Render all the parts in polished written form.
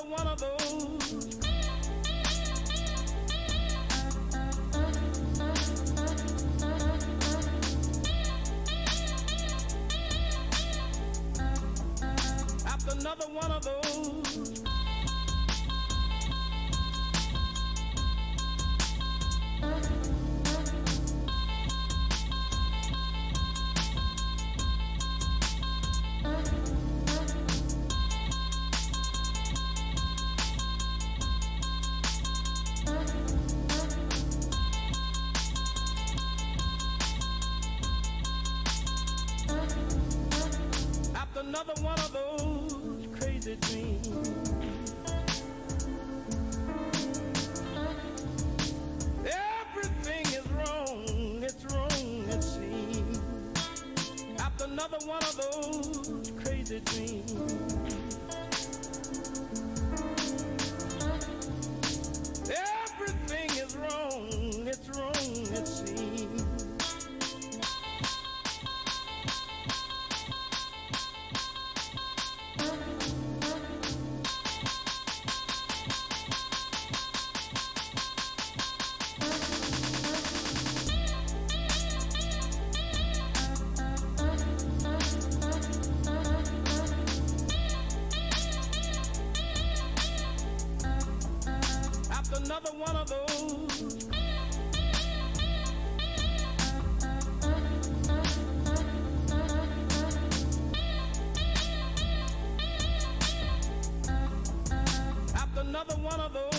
another one of those. After another one of those. Another one of those crazy dreams. Everything is wrong, it's wrong, it seems. After another one of those crazy dreams. Everything is wrong, it's wrong, it seems. Another one of those. After another one of those.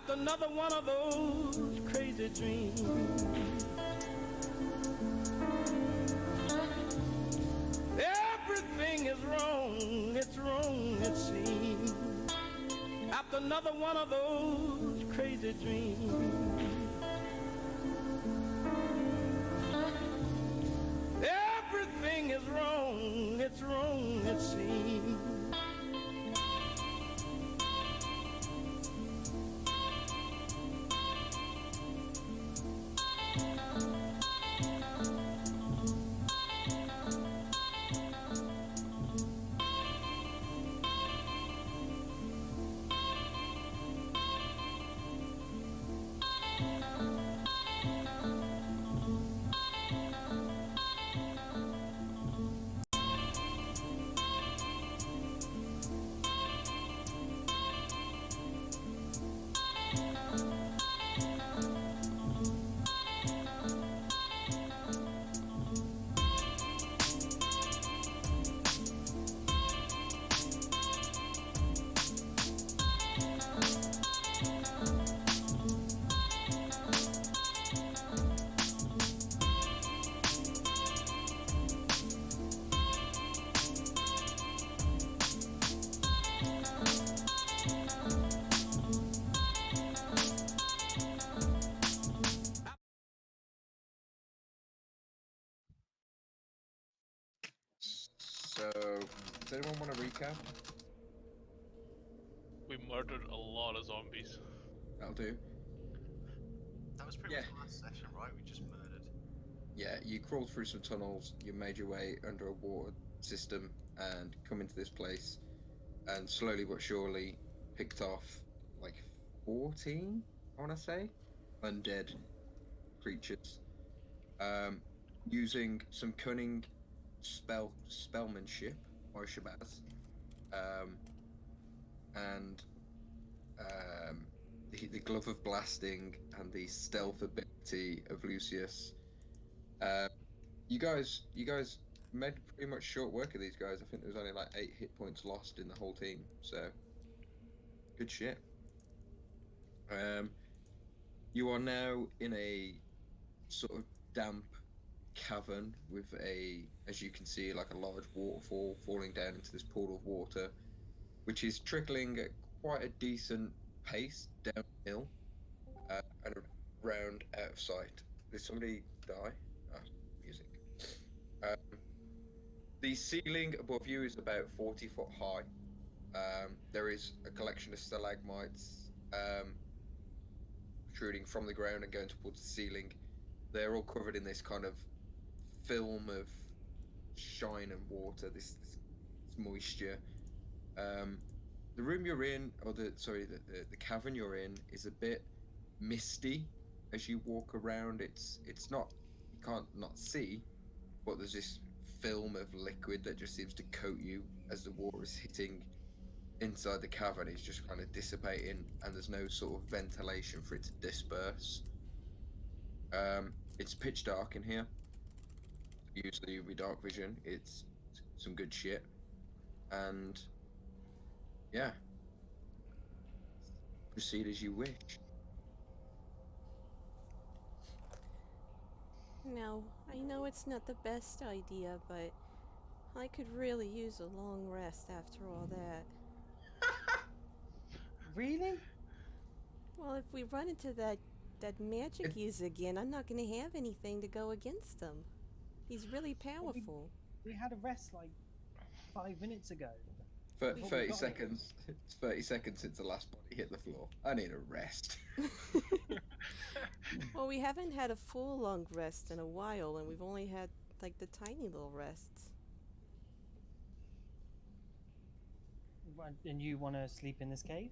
Another one of those crazy dreams. Everything is wrong, it's wrong, it seems. After another one of those crazy dreams. Everything is wrong, it's wrong, it seems. So, does anyone want to recap? We murdered a lot of zombies. That'll do. That was pretty much the last session, right? We just murdered. Yeah, you crawled through some tunnels, you made your way under a water system and come into this place, and slowly but surely picked off like 14, I want to say, undead creatures. Using some cunning spellmanship by Shabazz, and the glove of blasting and the stealth ability of Lucius. You guys made pretty much short work of these guys. I think there was only like 8 hit points lost in the whole team, so good shit. You are now in a sort of damp cavern with as you can see, like a large waterfall falling down into this pool of water, which is trickling at quite a decent pace downhill. round out of sight. Did somebody die? Ah, music. Um, the ceiling above you is about 40 foot high. There is a collection of stalagmites protruding from the ground and going towards the ceiling. They're all covered in this kind of film of shine and water, this moisture. The room you're in, or the cavern you're in, is a bit misty as you walk around. It's not, you can't not see, but there's this film of liquid that just seems to coat you as the water is hitting inside the cavern. It's just kind of dissipating, and there's no sort of ventilation for it to disperse. It's pitch dark in here. Usually with dark vision, it's some good shit. And yeah, proceed as you wish. Now, I know it's not the best idea, but I could really use a long rest after all that. Really? Well, if we run into that magic It- user again, I'm not going to have anything to go against him. He's really powerful. We had a rest like 5 minutes ago. For Before we 30 got seconds. It's 30 seconds since the last body hit the floor. I need a rest. Well, we haven't had a full long rest in a while, and we've only had like the tiny little rests. And you want to sleep in this cave?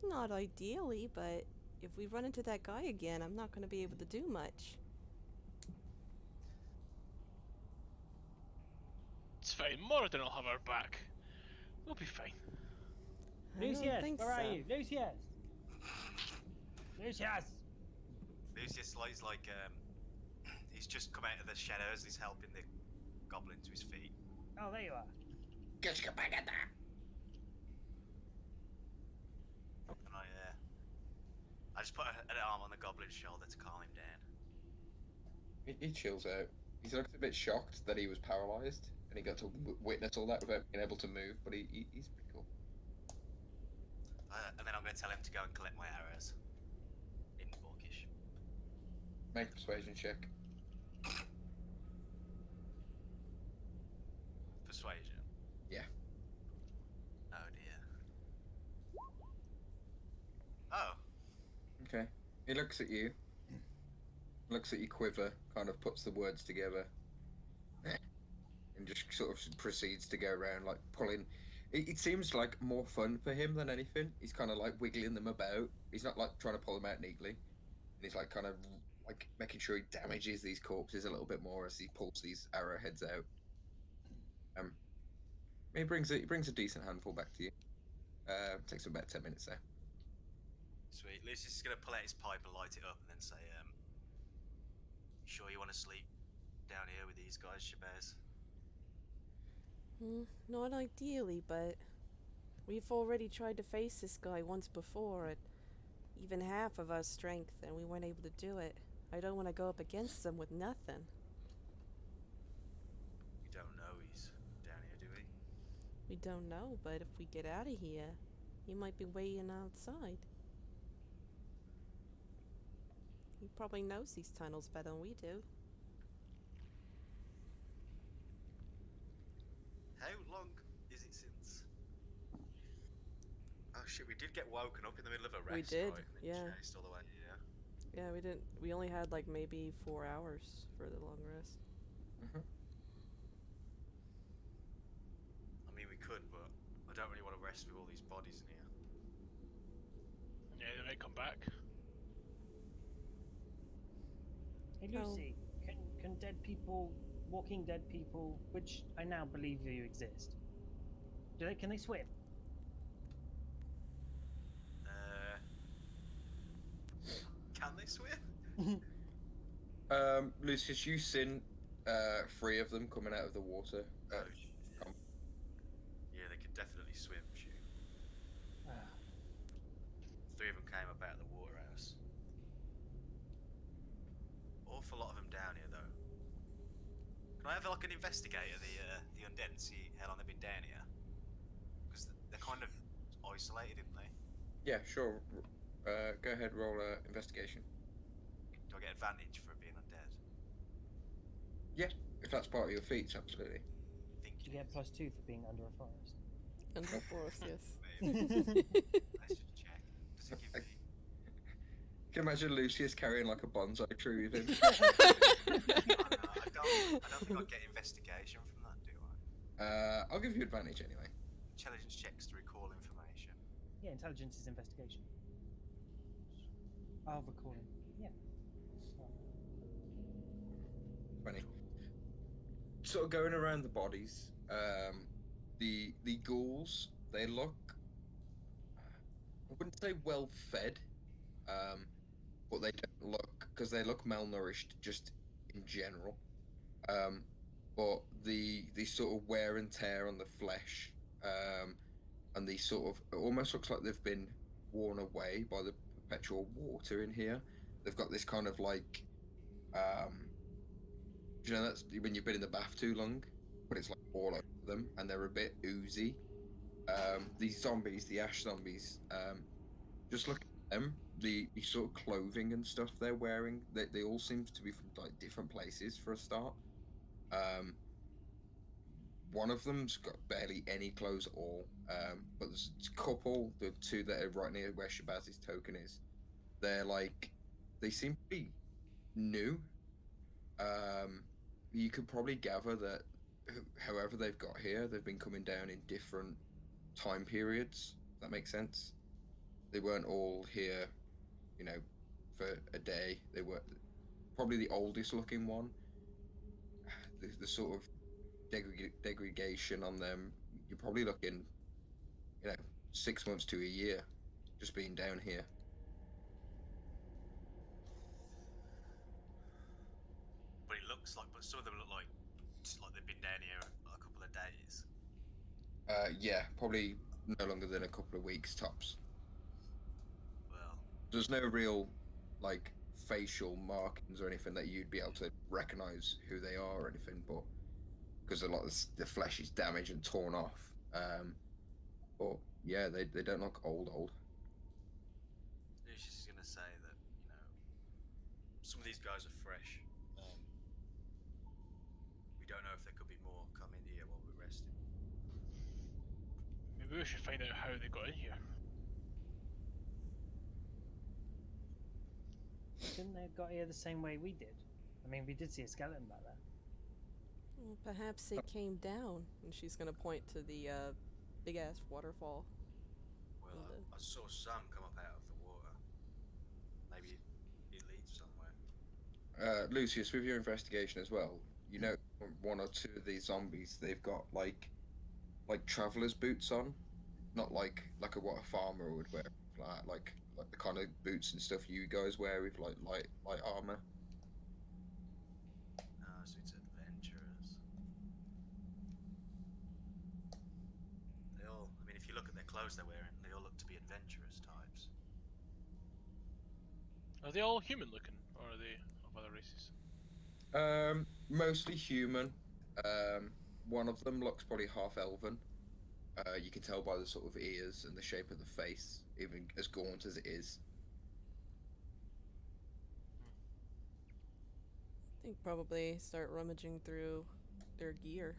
Not ideally, but if we run into that guy again, I'm not going to be able to do much. It's fine. Moradin will have our back. We'll be fine. I don't Lucius, think where so. are you? Lucius! Lucius! Lucius lies like he's just come out of the shadows. He's helping the goblin to his feet. Oh, there you are. Get your back at that. And I just put an arm on the goblin's shoulder to calm him down. He chills out. He looks a bit shocked that he was paralyzed and he got to witness all that without being able to move, but he's pretty cool. And then I'm going to tell him to go and collect my arrows. In Orcish. Make a persuasion check. Persuasion. Yeah. Oh dear. Oh. Okay. He looks at you, looks at your quiver, kind of puts the words together, and just sort of proceeds to go around, like pulling. It seems like more fun for him than anything. He's kind of like wiggling them about. He's not like trying to pull them out neatly. And he's like kind of like making sure he damages these corpses a little bit more as he pulls these arrowheads out. He brings a decent handful back to you. Takes him about 10 minutes there. Sweet. Lucius is going to pull out his pipe and light it up and then say, you sure you want to sleep down here with these guys, Shabazz? Not ideally, but we've already tried to face this guy once before at even half of our strength, and we weren't able to do it. I don't want to go up against him with nothing. We don't know he's down here, do we? We don't know, but if we get out of here, he might be waiting outside. He probably knows these tunnels better than we do. How long is it since? Oh shit, we did get woken up in the middle of a rest. We did, right? And then yeah. chased all the way, yeah. Yeah, we didn't. We only had like maybe 4 hours for the long rest. I mean, we could, but I don't really want to rest with all these bodies in here. Yeah, they might come back. Hey Lucy, can dead people, walking dead people, which I now believe you exist, can they swim? Can they swim? Lucius, you've seen 3 of them coming out of the water. Oh, shit. Yeah, they could definitely swim, shoot. 3 of them came up out of the water house. Awful lot of them down here, though. Can I have like an investigator, the undead, and see how long they've been down here? Because they're kind of isolated, aren't they? Yeah, sure. Go ahead, roll investigation. I get advantage for being undead? Yeah, if that's part of your feats, absolutely. Think You get +2 for being under a forest. Under the forest, yes. Let's just check. Does it give me? Can you imagine Lucius carrying like a bonsai tree with him? I don't think I'd get investigation from that, do I? I'll give you advantage anyway. Intelligence checks to recall information. Yeah, intelligence is investigation. I'll recall him. Yeah. 20. Sort of going around the bodies, the ghouls, they look, I wouldn't say well fed, but they don't look, because they look malnourished just in general. But the sort of wear and tear on the flesh, and the sort of, it almost looks like they've been worn away by the perpetual water in here. They've got this kind of like, you know, that's when you've been in the bath too long, but it's like all over them, and they're a bit oozy. These zombies, the ash zombies, just look at them, the sort of clothing and stuff they're wearing, they all seem to be from like different places for a start. One of them's got barely any clothes at all, but there's a couple, the two that are right near where Shabazzi's token is, they're like, they seem to be new. You could probably gather that however they've got here, they've been coming down in different time periods. If that makes sense. They weren't all here, you know, for a day. They were probably the oldest looking one. The sort of degradation on them, you're probably looking, you know, 6 months to a year just being down here. But it looks like, but some of them look like they've been down here a couple of days. Yeah, probably no longer than a couple of weeks tops. Well, There's no real like facial markings or anything that you'd be able to recognize who they are or anything, but because a lot of the flesh is damaged and torn off. But yeah, they don't look old. Lucius is gonna say that, you know, some of these guys are fresh. We don't know if there could be more come in here while we're resting. Maybe we should find out how they got in here. Couldn't they have got here the same way we did? I mean, we did see a skeleton back there. Well, perhaps they came down, and she's gonna point to the big ass waterfall. Well, I saw some come up out of the water. Maybe it leads somewhere. Lucius, with your investigation as well, you know, one or two of these zombies, they've got like travelers boots on, not like what a farmer would wear, like the kind of boots and stuff you guys wear with like light armor. So it's adventurers. They all, I mean, if you look at their clothes they're wearing, they all look to be adventurous types. Are they all human looking, or are they of other races? Mostly human. One of them looks probably half elven. You can tell by the sort of ears and the shape of the face, even as gaunt as it is. I think probably start rummaging through their gear,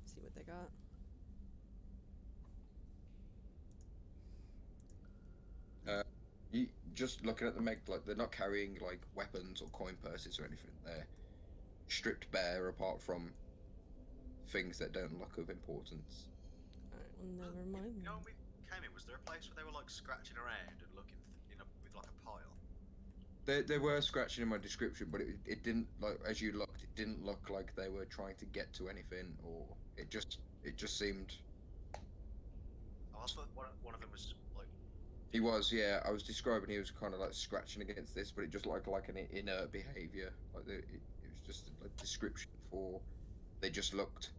see what they got. You just looking at them, like they're not carrying like weapons or coin purses or anything. They're stripped bare, apart from things that don't look of importance. Alright, well, never mind. You know, when we came in, was there a place where they were like scratching around and looking with like a pile? They were scratching in my description, but it didn't, like, as you looked, it didn't look like they were trying to get to anything, or it just seemed. Oh, I thought one of them was like. He was, yeah. I was describing he was kind of like scratching against this, but it just looked like an inert behavior. Like it was just a description for. They just looked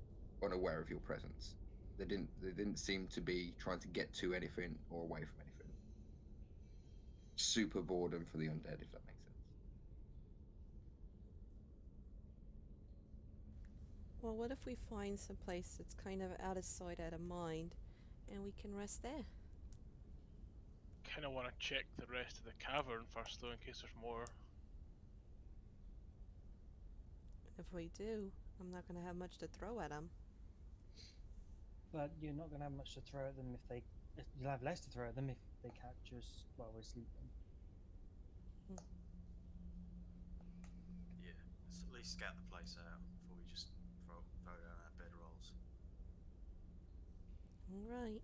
unaware of your presence. They didn't seem to be trying to get to anything or away from anything. Super boredom for the undead, if that makes sense. Well, what if we find some place that's kind of out of sight, out of mind, and we can rest there? Kind of want to check the rest of the cavern first, though, in case there's more. If we do, I'm not gonna have much to throw at them. But you're not going to have much to throw at them if they. You'll have less to throw at them if they catch us while we're sleeping. Yeah, let's at least scout the place out before we just throw down our bedrolls. Alright.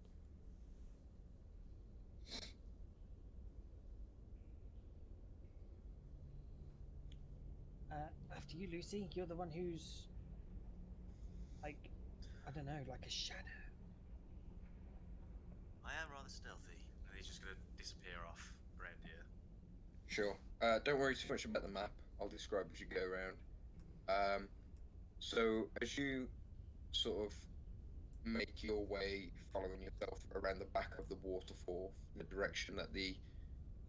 After you, Lucy. You're the one who's. Like. I don't know, like a shadow. I am rather stealthy, and he's just gonna disappear off around here. Sure. Don't worry too much about the map. I'll describe as you go around. So as you sort of make your way, following yourself around the back of the waterfall, in the direction that the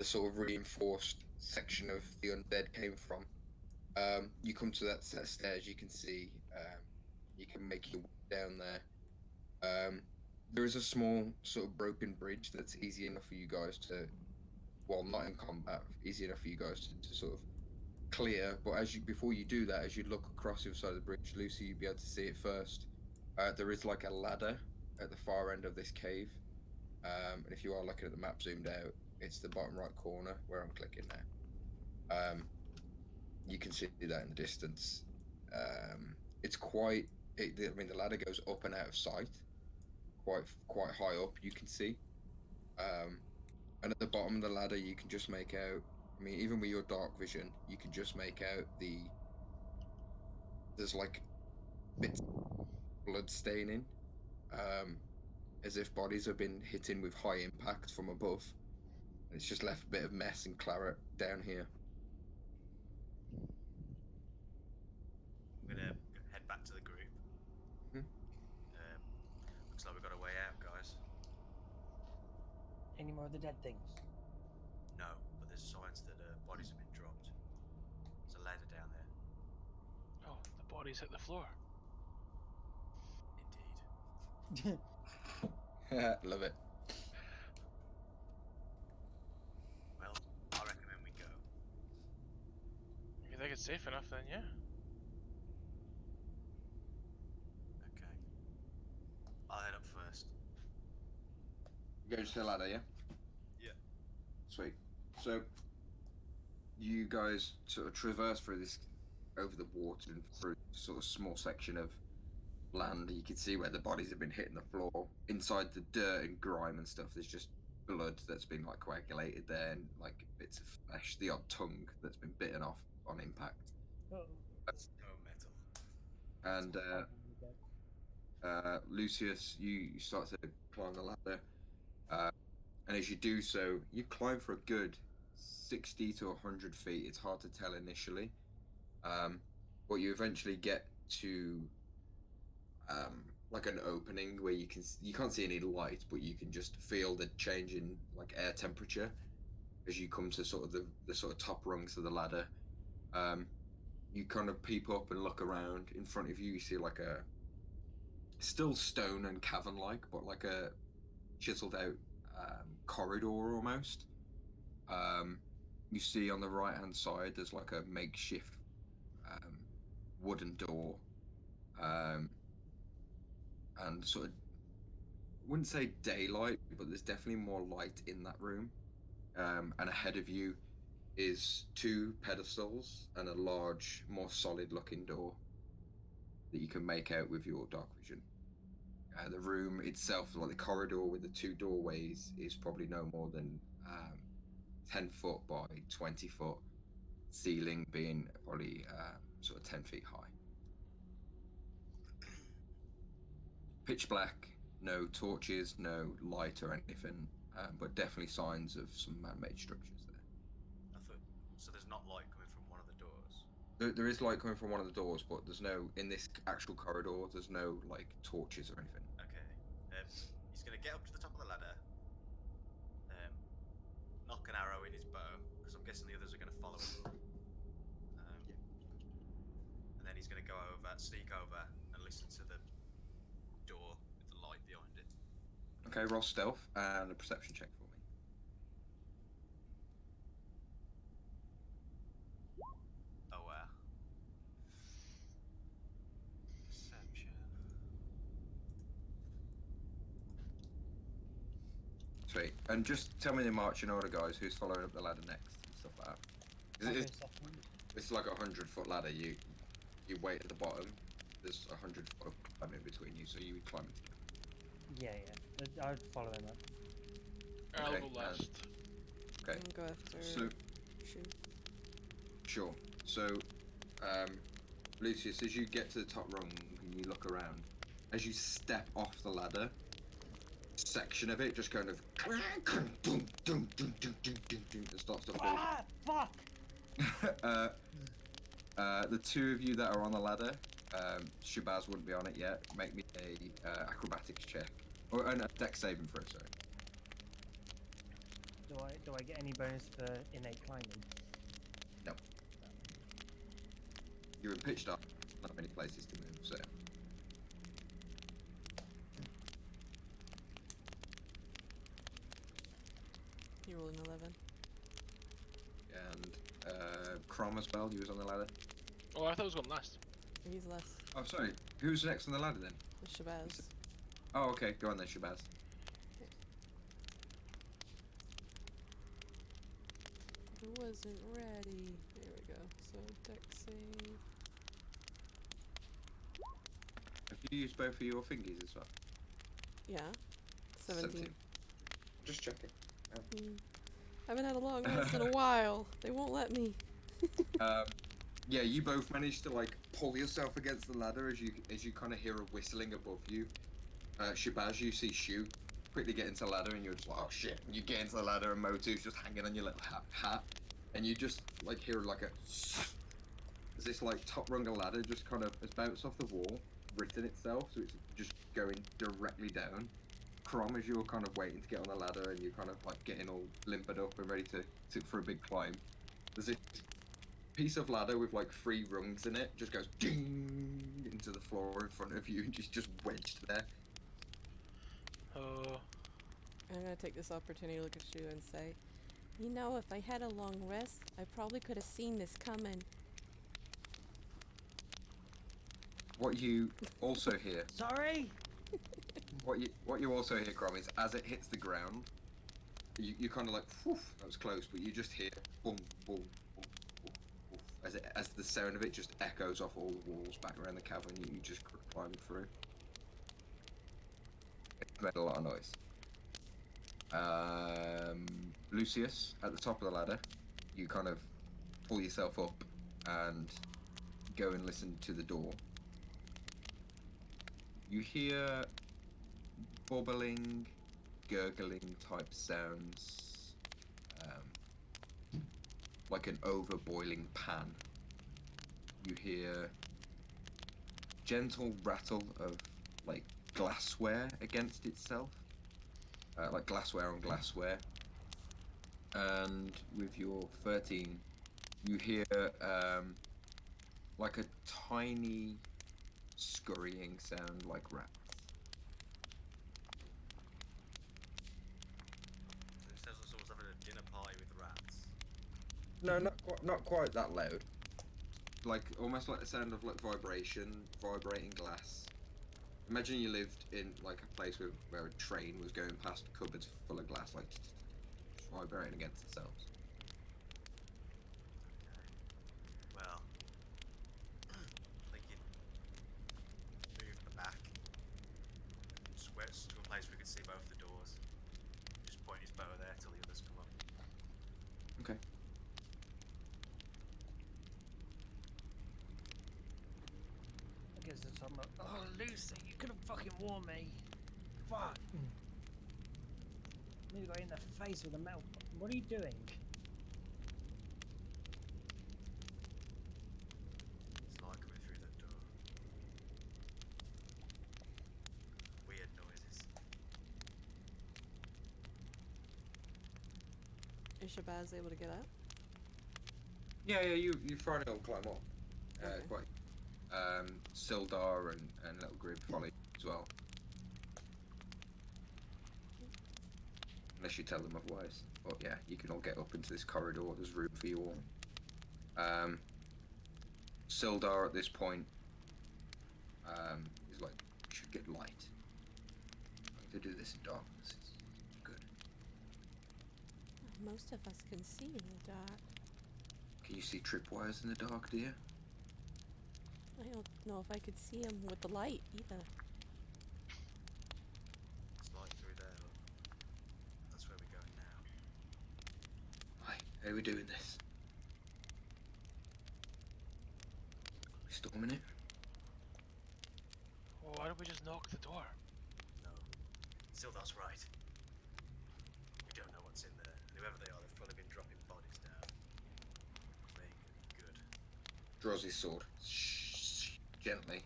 sort of reinforced section of the undead came from, you come to that set of stairs. You can see. You can make your way down there. There is a small sort of broken bridge that's easy enough for you guys to, well, not in combat, easy enough for you guys to sort of clear. But before you do that, as you look across the other side of the bridge, Lucy, you'll be able to see it first. There is like a ladder at the far end of this cave. And if you are looking at the map zoomed out, it's the bottom right corner where I'm clicking now. You can see that in the distance. It's quite. I mean, the ladder goes up and out of sight, quite high up. You can see, and at the bottom of the ladder, you can just make out. I mean, even with your dark vision, you can just make out there's like bits of blood staining, as if bodies have been hitting with high impact from above. And it's just left a bit of mess and claret down here. I'm gonna head back to the group. Mhm. Looks like we've got a way out, guys. Any more of the dead things? No, but there's signs that bodies have been dropped. There's a ladder down there. Oh, the bodies hit the floor. Indeed. Love it. Well, I recommend we go. If you think it's safe enough, then yeah. Okay. I'll head up first. Go to the ladder, yeah? Yeah. Sweet. So, you guys sort of traverse through this, over the water and through sort of small section of land. You can see where the bodies have been hitting the floor. Inside the dirt and grime and stuff, there's just blood that's been like coagulated there, and like bits of flesh, the odd tongue that's been bitten off on impact. Oh, No metal. And oh, Lucius, you start to climb the ladder. And as you do so, you climb for a good 60 to 100 feet. It's hard to tell initially. But you eventually get to like an opening where you can't see any light, but you can just feel the change in like air temperature as you come to sort of the sort of top rungs of the ladder. You kind of peep up and look around. In front of you, you see like a still stone and cavern like, but like a chiseled out corridor almost. You see on the right hand side, there's like a makeshift wooden door, and sort of wouldn't say daylight, but there's definitely more light in that room. And ahead of you is two pedestals and a large, more solid looking door that you can make out with your dark vision. The room itself, like the corridor with the two doorways, is probably no more than 10 foot by 20 foot, ceiling being probably sort of 10 feet high. Pitch black, no torches, no light or anything, but definitely signs of some man-made structures there. I thought. So there's not light coming from one of the doors. There is light coming from one of the doors, but there's no, in this actual corridor, there's no like torches or anything. Okay. He's gonna get up to the top of the ladder. Knock an arrow in his bow, because I'm guessing the others are gonna follow him. And then he's gonna go over, sneak over, and listen to the door with the light behind it. Okay, roll stealth and a perception check for me. Oh wow. feet. And just tell me the marching order, guys. Who's following up the ladder next and stuff like that. 'Cause I'll go it's, second. it's like a 100-foot ladder. You wait at the bottom. There's 100-foot of in between you, so you would climb it. Yeah, yeah. I'd follow him up. I'll Okay, go last. Okay. I'll go after. So Shoot. sure. So, Lucius, as you get to the top rung and you look around, as you step off the ladder, section of it just kind of and starts to fall. Ah, fuck! The two of you that are on the ladder, Shabazz wouldn't be on it yet. Make me a acrobatics check or a dex saving throw. Sorry. Do I get any bonus for innate climbing? No. You're in pitch dark. Not many places to move. So. You rolled an 11. And Crom as well. He was on the ladder. Oh, I thought I was going last. He's less. Oh, sorry. Who's next on the ladder then? The Shabazz. Oh, okay. Go on then, Shabazz. I wasn't ready. There we go. So, deck save. Have you used both of your fingies as well? Yeah. 17. Just checking. I haven't had a long rest in a while. They won't let me. Yeah, you both managed to like pull yourself against the ladder as you kind of hear a whistling above you. Shabazz, you see Shu quickly get into the ladder, and you're just like, oh shit! And you get into the ladder, and Motu's just hanging on your little hat, and you just like hear like a as this like top rung of ladder just kind of has bounced off the wall, written itself, so it's just going directly down. Crom, as you're kind of waiting to get on the ladder, and you're kind of like getting all limbered up and ready to for a big climb. There's this piece of ladder with like 3 rungs in it, just goes ding into the floor in front of you, and just wedged there. Oh. I'm gonna take this opportunity to look at Shu and say, you know, if I had a long rest, I probably could have seen this coming. What you also hear, Sorry. what you also hear, Crom, is as it hits the ground, you kind of like, whew, that was close, but you just hear boom, boom, boom, boom, boom, as the sound of it just echoes off all the walls back around the cavern you just climbed through. It made a lot of noise. Lucius, at the top of the ladder, you kind of pull yourself up and go and listen to the door. You hear bubbling, gurgling type sounds, like an overboiling pan. You hear gentle rattle of like glassware against itself, like glassware on glassware. And with your 13, you hear like a tiny scurrying sound like rats. It sounds like someone's having a dinner party with rats. No, not quite that loud. Like almost like the sound of like vibrating glass. Imagine you lived in like a place where a train was going past cupboards full of glass, like just vibrating against themselves. Well, thinking move the back, switch to a place we could see both the doors. Just point his bow there till the others come up. Okay. I guess it's something like, oh, Lucy, you could have fucking warned me. Fuck. Nearly got in the face with a metal. What are you doing? It's not coming through that door. Weird noises. Is Shabazz able to get up? Yeah, you finally climb up. Okay. Quite. Sildar and Little Grid follow you as well. Unless you tell them otherwise. But yeah, you can all get up into this corridor. There's room for you all. Sildar at this point is like, you should get light. To do this in darkness is good. Most of us can see in the dark. Can you see tripwires in the dark, dear? I don't know if I could see him with the light either. It's light through there, look. That's where we're going now. Hi, how are we doing this? We storming it? Oh, why don't we just knock the door? No. Sildar's right. We don't know what's in there. And whoever they are, they've probably been dropping bodies down. They ain't gonna be good. Draws his sword. Shh, gently.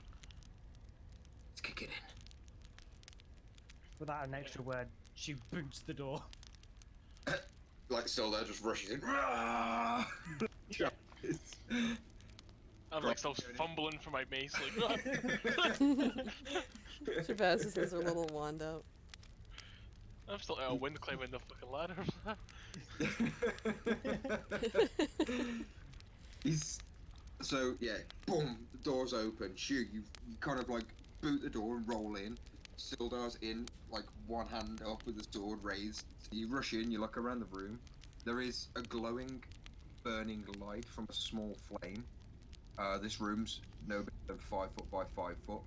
Let's kick it in. Without an extra word, she boots the door. Like Sildar just rushes in. I'm like still fumbling for my mace, like. Shabazz has her little wand out. I'm still wind climbing the fucking ladder. He's so yeah, boom, the door's open. Shoot, you kind of like boot the door and roll in. Sildar's in, like one hand up with the sword raised. You rush in, you look around the room. There is a glowing, burning light from a small flame. This room's no bigger than 5 foot by 5 foot.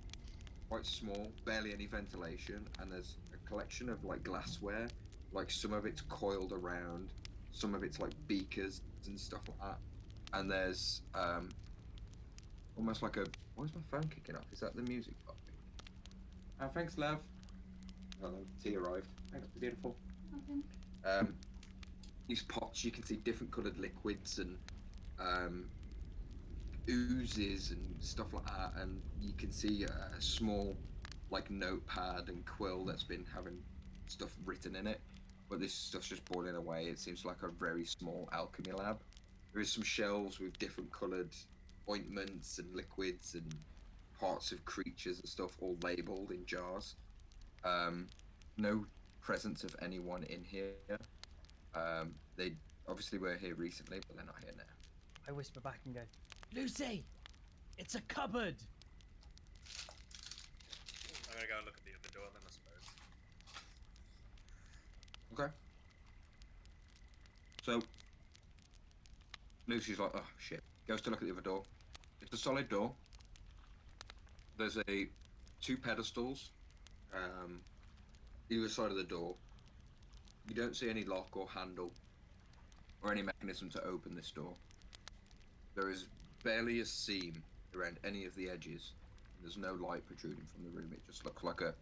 Quite small, barely any ventilation, and there's a collection of like glassware. Like some of it's coiled around, some of it's like beakers and stuff like that. And there's almost like a. Why is my phone kicking off? Is that the music popping? Oh, thanks, love. Hello, tea arrived. Thanks, beautiful. These pots, you can see different coloured liquids and oozes and stuff like that, and you can see a small like notepad and quill that's been having stuff written in it, but this stuff's just boiling away. It seems like a very small alchemy lab. There is some shelves with different coloured ointments and liquids and parts of creatures and stuff all labelled in jars. No presence of anyone in here. They obviously were here recently, but they're not here now. I whisper back and go, Lucy! It's a cupboard! I'm gonna go and look at the other door then, I suppose. Okay. So Lucy's like, oh shit. Goes to look at the other door. It's a solid door. There's two pedestals, either side of the door. You don't see any lock or handle or any mechanism to open this door. There is barely a seam around any of the edges. There's no light protruding from the room. It just looks like a.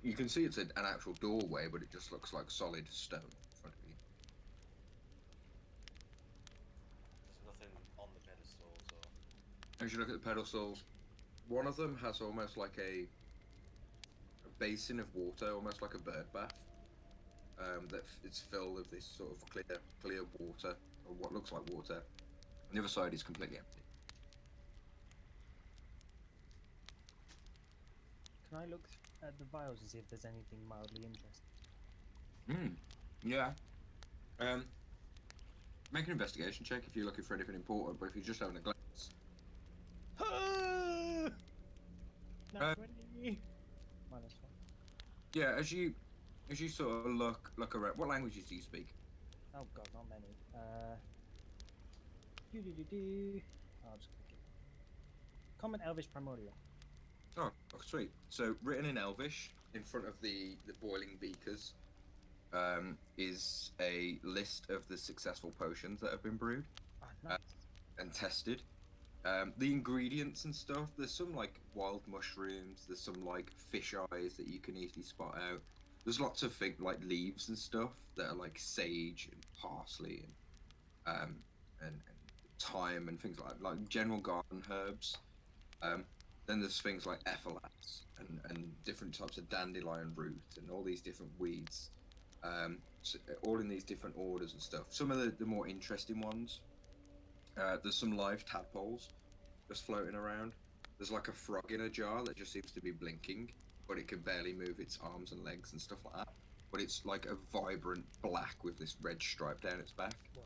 You can see it's an actual doorway, but it just looks like solid stone in front of you. There's nothing on the pedestals or. As you look at the pedestals, one of them has almost like a basin of water, almost like a bird bath. That it's filled with this sort of clear water, or what looks like water. And the other side is completely empty. Can I look at the vials and see if there's anything mildly interesting? Yeah. Make an investigation check if you're looking for anything important, but if you're just having a glance. Not 20. -1. Yeah, as you sort of look around, what languages do you speak? Oh god, not many. I'll just click it. Common Elvish Primordial. Oh, sweet. So written in Elvish in front of the boiling beakers is a list of the successful potions that have been brewed Ah, nice. and tested. The ingredients and stuff, there's some like wild mushrooms, there's some like fish eyes that you can easily spot out. There's lots of things like leaves and stuff that are like sage and parsley and thyme and things like general garden herbs. Then there's things like ephilas and different types of dandelion root and all these different weeds, so all in these different orders and stuff. Some of the more interesting ones. There's some live tadpoles just floating around. There's like a frog in a jar that just seems to be blinking, but it can barely move its arms and legs and stuff like that. But it's like a vibrant black with this red stripe down its back. Wow.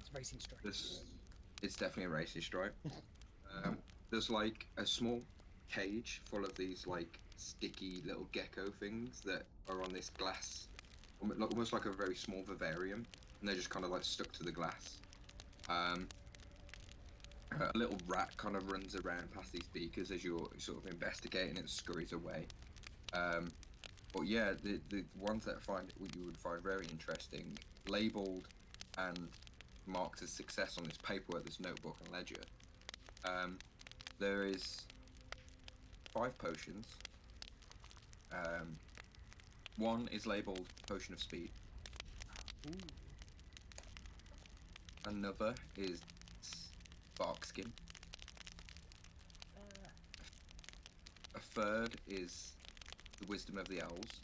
It's racing strike. It's definitely a racing stripe. There's like a small cage full of these like sticky little gecko things that are on this glass almost like a very small vivarium, and they're just kind of like stuck to the glass. A little rat kind of runs around past these beakers as you're sort of investigating and scurries away. But yeah, the ones that you would find very interesting, labelled and marked as success on this paperwork, this notebook and ledger. There is 5 potions. One is labelled Potion of Speed. Ooh. Another is Bark Skin. A third is the Wisdom of the Owls.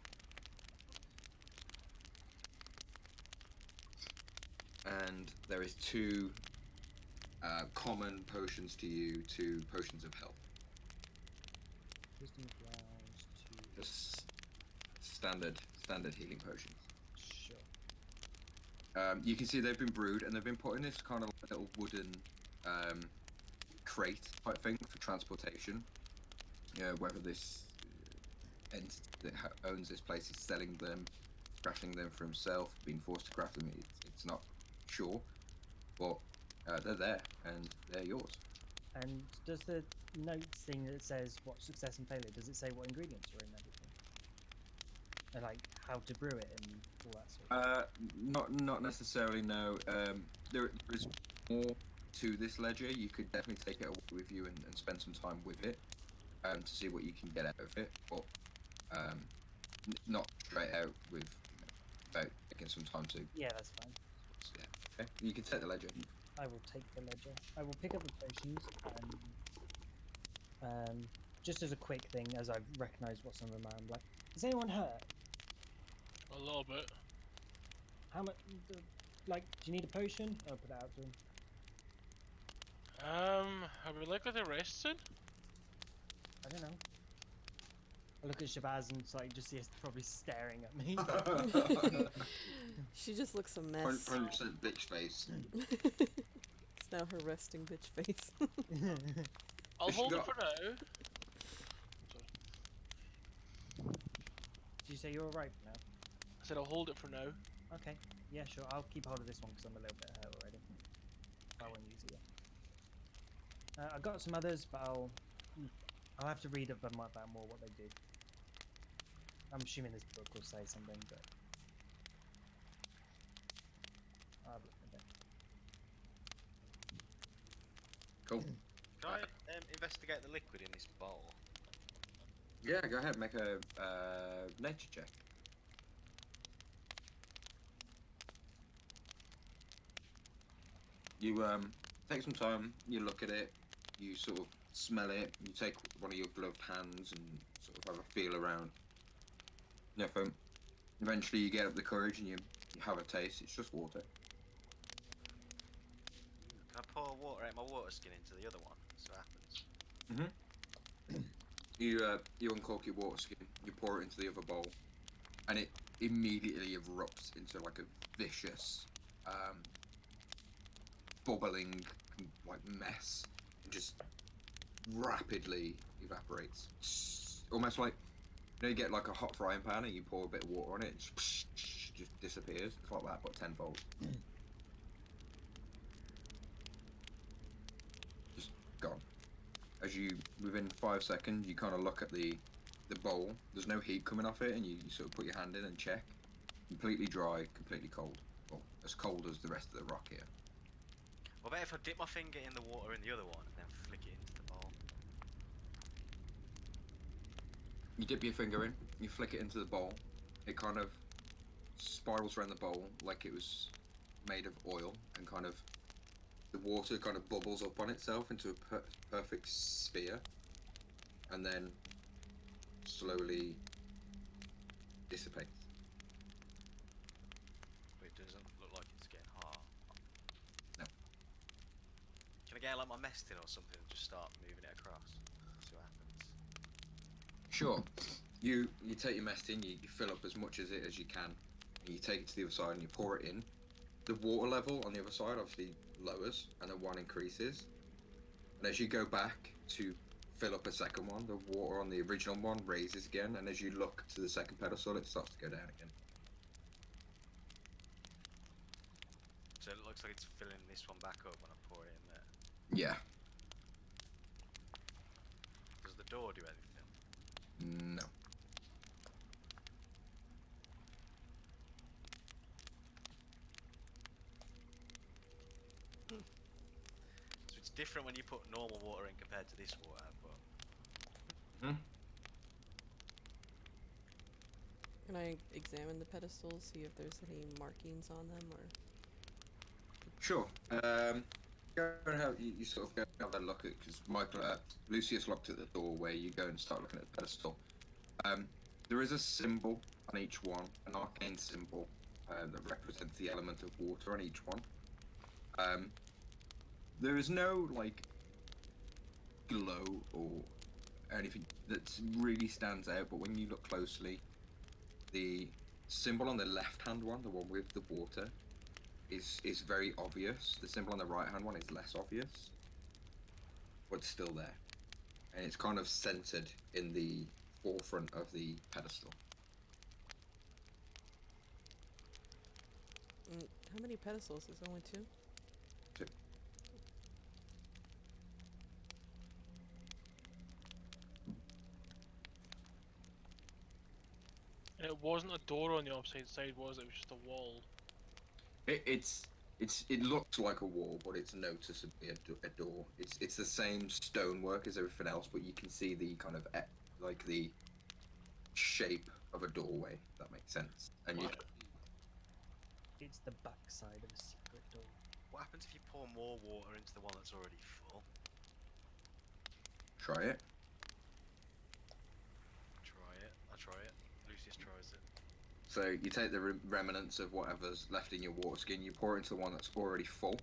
And there is 2 common potions to you, 2 potions of health. Wisdom of the Owls to... Just standard healing potions. Sure. You can see they've been brewed and they've been put in this kind of little wooden crate type thing for transportation. Whether this entity that owns this place is selling them, crafting them for himself, being forced to craft them, it's not sure, but they're there and they're yours. And does the notes thing that says what success and failure, does it say what ingredients are in everything? And like how to brew it and all that sort of Not necessarily, no. There is more to this ledger. You could definitely take it away with you and spend some time with it to see what you can get out of it, but not straight out without taking some time to. Yeah, that's fine. Yeah. Okay. You can take the ledger. I will take the ledger. I will pick up the potions and just as a quick thing, as I've recognised what some of them are, I'm like, is anyone hurt? A little bit. How much? Like, do you need a potion? I'll put it out to him. Are we likely to rest soon? I don't know. I look at Shabazz and it's like just see us probably staring at me. She just looks a mess. 100% bitch face. It's now her resting bitch face. I'll Has she hold it got- for now. Did you say you're alright now? I said I'll hold it for now. Okay. Yeah, sure. I'll keep hold of this one because I'm a little bit hurt already. I won't use it yet. I've got some others, but I'll have to read about more what they do. I'm assuming this book will say something, but I'll have a look at it. Cool. Can I investigate the liquid in this bowl? Yeah, go ahead, make a nature check. You take some time, you look at it, you sort of smell it, you take one of your gloved hands and sort of have a feel around. Nothing. Eventually you get up the courage and you have a taste, it's just water. Can I pour water out my water skin into the other one? So it happens. You uncork your water skin, you pour it into the other bowl, and it immediately erupts into like a vicious, bubbling like mess. It just rapidly evaporates. Almost like, you know, you get like a hot frying pan and you pour a bit of water on it, it just disappears. It's like that, but tenfold. Just gone. As you, within 5 seconds, you kind of look at the bowl. There's no heat coming off it, and you sort of put your hand in and check. Completely dry, completely cold. Well, as cold as the rest of the rock here. What about if I dip my finger in the water in the other one and then flick it into the bowl? You dip your finger in, you flick it into the bowl. It kind of spirals around the bowl like it was made of oil, and kind of the water kind of bubbles up on itself into a perfect sphere, and then slowly dissipates. But it doesn't look like it's getting hot. No. Can I get like my mess tin or something and just start moving it across? See what happens. Sure. You take your mess tin, you fill up as much as you can, and you take it to the other side and you pour it in. The water level on the other side obviously lowers, and the one increases. And as you go back to fill up a second one, the water on the original one raises again, and as you look to the second pedestal, it starts to go down again. looks like it's filling this one back up when I pour it in there. Yeah. Does the door do anything? No. So it's different when you put normal water in compared to this water, but Hmm? Can I examine the pedestals, see if there's any markings on them, or... Sure. Go and have you sort of go and have a look at because Michael, Lucius looked at the door where you go and start looking at the pedestal. There is a symbol on each one, an arcane symbol that represents the element of water on each one. There is no like glow or anything that really stands out, but when you look closely, the symbol on the left-hand one, the one with the water, is very obvious. The symbol on the right-hand one is less obvious, but it's still there, and it's kind of centered in the forefront of the pedestal. How many pedestals? There's only 2? Two. And it wasn't a door on the opposite side, was it? It was just a wall. It looks like a wall, but it's noticeably a door. It's the same stonework as everything else, but you can see the kind of like the shape of a doorway. If that makes sense. And you It's the backside of a secret door. what happens if you pour more water into the one that's already full? try it. I try it. Lucius tries it. So you take the remnants of whatever's left in your water skin, you pour it into the one that's already full,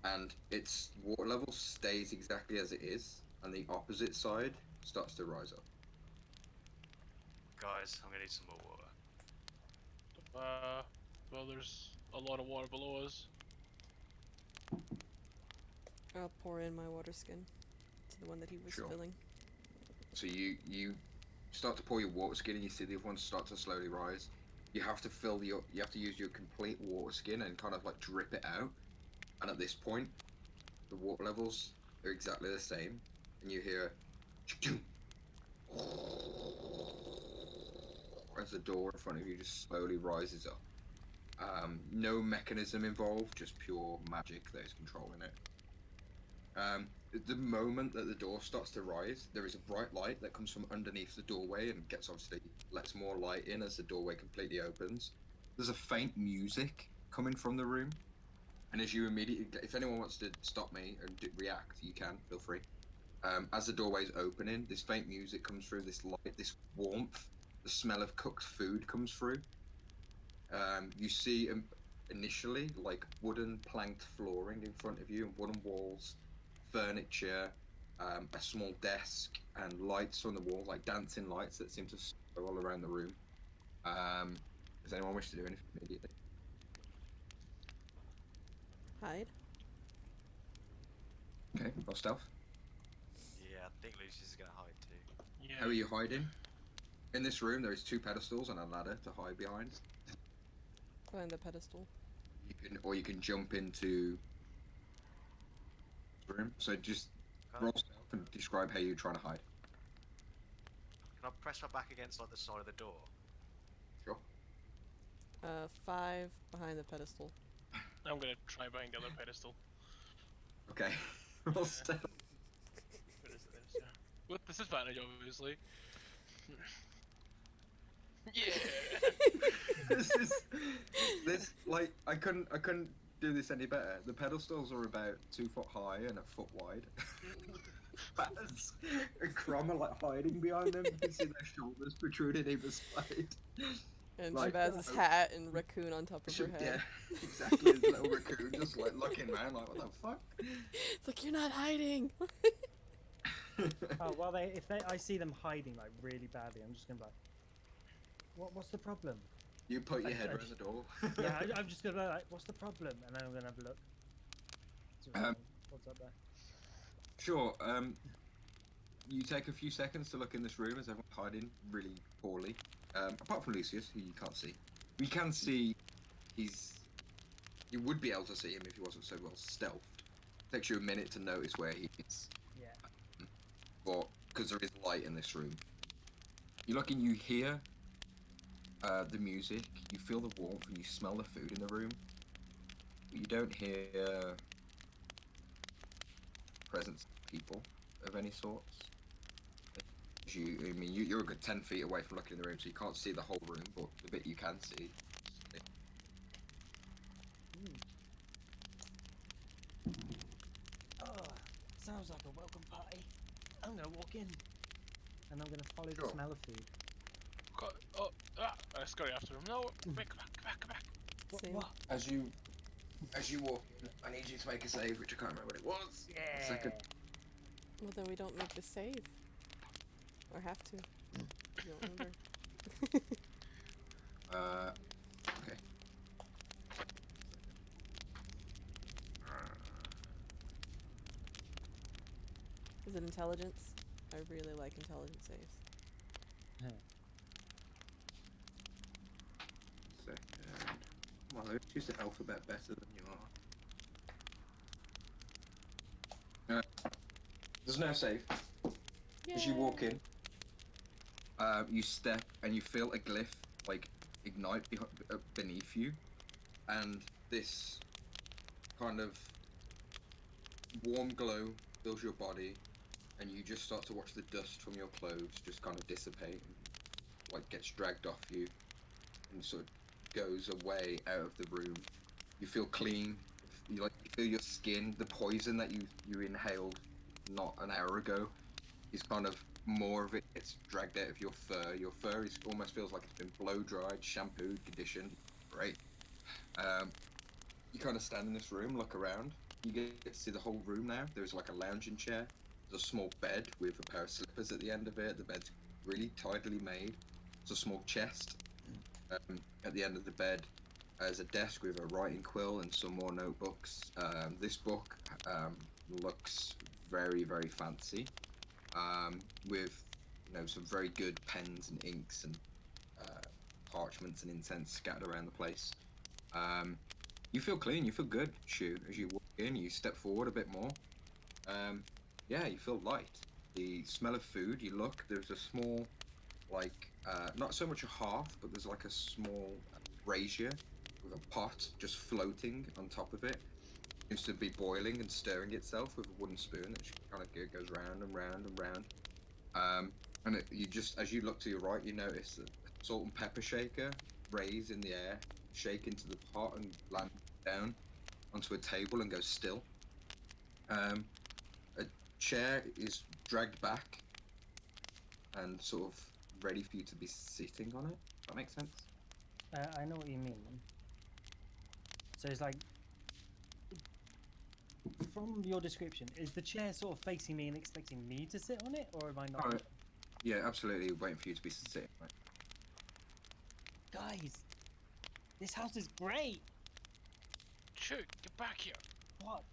and its water level stays exactly as it is, and the opposite side starts to rise up. Guys, I'm gonna need some more water. Well, there's a lot of water below us. I'll pour in my water skin to the one that he was Sure. filling. So you start to pour your water skin, and you see the other ones start to slowly rise. You have to you have to use your complete water skin and kind of like drip it out. And at this point, the water levels are exactly the same, and you hear as the door in front of you just slowly rises up. No mechanism involved, just pure magic that is controlling it. The moment that the door starts to rise, there is a bright light that comes from underneath the doorway and lets more light in as the doorway completely opens. There's a faint music coming from the room, and as you immediately, if anyone wants to stop me and react, you can, feel free. As the doorway's opening, this faint music comes through, this light, this warmth, the smell of cooked food comes through. You see initially like wooden planked flooring in front of you and wooden walls, furniture, a small desk, and lights on the wall, like dancing lights that seem to go all around the room. Does anyone wish to do anything immediately? Hide? Okay, roll stealth. Yeah, I think Lucius is gonna hide too. Yeah. How are you hiding? In this room, there is 2 pedestals and a ladder to hide behind. Behind the pedestal. You can jump into the room. So just roll stealth and describe how you're trying to hide. Can I press my back against like the side of the door? Sure. 5 behind the pedestal. I'm gonna try behind the other pedestal. Okay. Roll stealth. Where is this? Yeah. With disadvantage, obviously. Yeah. this like I couldn't do this any better. The pedestals are about 2 foot high and a foot wide. Baz and Crom are like hiding behind them. You can see their shoulders protruding either side. And Like, Shabaz's hat and raccoon on top of her head. Yeah, exactly. This little raccoon just like looking around like, what the fuck? It's like, you're not hiding! Oh well, I see them hiding like really badly, I'm just gonna be like, what's the problem? You put your head around the door. Yeah, I'm just gonna be like, what's the problem? And then I'm gonna have a look. See what's up there. Sure. You take a few seconds to look in this room as everyone's hiding really poorly. Apart from Lucius, who you can't see. We can see he's You would be able to see him if he wasn't so well stealthed. Takes you a minute to notice where he is. Yeah. But because there is light in this room, you look and you hear the music, you feel the warmth, and you smell the food in the room. But you don't hear presence of people of any sorts. You're a good 10 feet away from looking in the room, so you can't see the whole room, but the bit you can see. Oh, sounds like a welcome party. I'm gonna walk in, and I'm gonna follow the Sure. smell of food. I scurry after him. No, back. Same. What? As you walk in, I need you to make a save, which I can't remember what it was. Yeah. Second. Well, then we don't make the save. Or have to. I don't remember. Okay. Is it intelligence? I really like intelligence saves. Second. Well, I choose the alphabet better than you are. There's no save. As you walk in, you step and you feel a glyph like ignite beneath you, and this kind of warm glow fills your body, and you just start to watch the dust from your clothes just kind of dissipate, and, like gets dragged off you, and sort of goes away out of the room. You feel clean. You feel your skin, the poison that you inhaled not an hour ago, is kind of more of it gets dragged out of your fur. Your fur almost feels like it's been blow dried, shampooed, conditioned. Great. You kind of stand in this room, look around. You get to see the whole room now. There's like a lounging chair. There's a small bed with a pair of slippers at the end of it. The bed's really tidily made. There's a small chest. At the end of the bed, there's a desk with a writing quill and some more notebooks. This book looks very, very fancy, with some very good pens and inks and parchments and incense scattered around the place. You feel clean, you feel good, Shu. As you walk in, you step forward a bit more. You feel light. The smell of food, you look, there's a small, not so much a hearth, but there's like a small brazier with a pot just floating on top of it. Seems to be boiling and stirring itself with a wooden spoon that kind of goes round and round and round. As you look to your right, you notice that a salt and pepper shaker raise in the air, shake into the pot and land down onto a table and go still. A chair is dragged back and sort of ready for you to be sitting on it. Does that make sense? I know what you mean. So it's like, from your description, is the chair sort of facing me and expecting me to sit on it, or am I not? Oh, yeah, absolutely waiting for you to be sitting on it. Guys, this house is great. Shoot, get back here. What?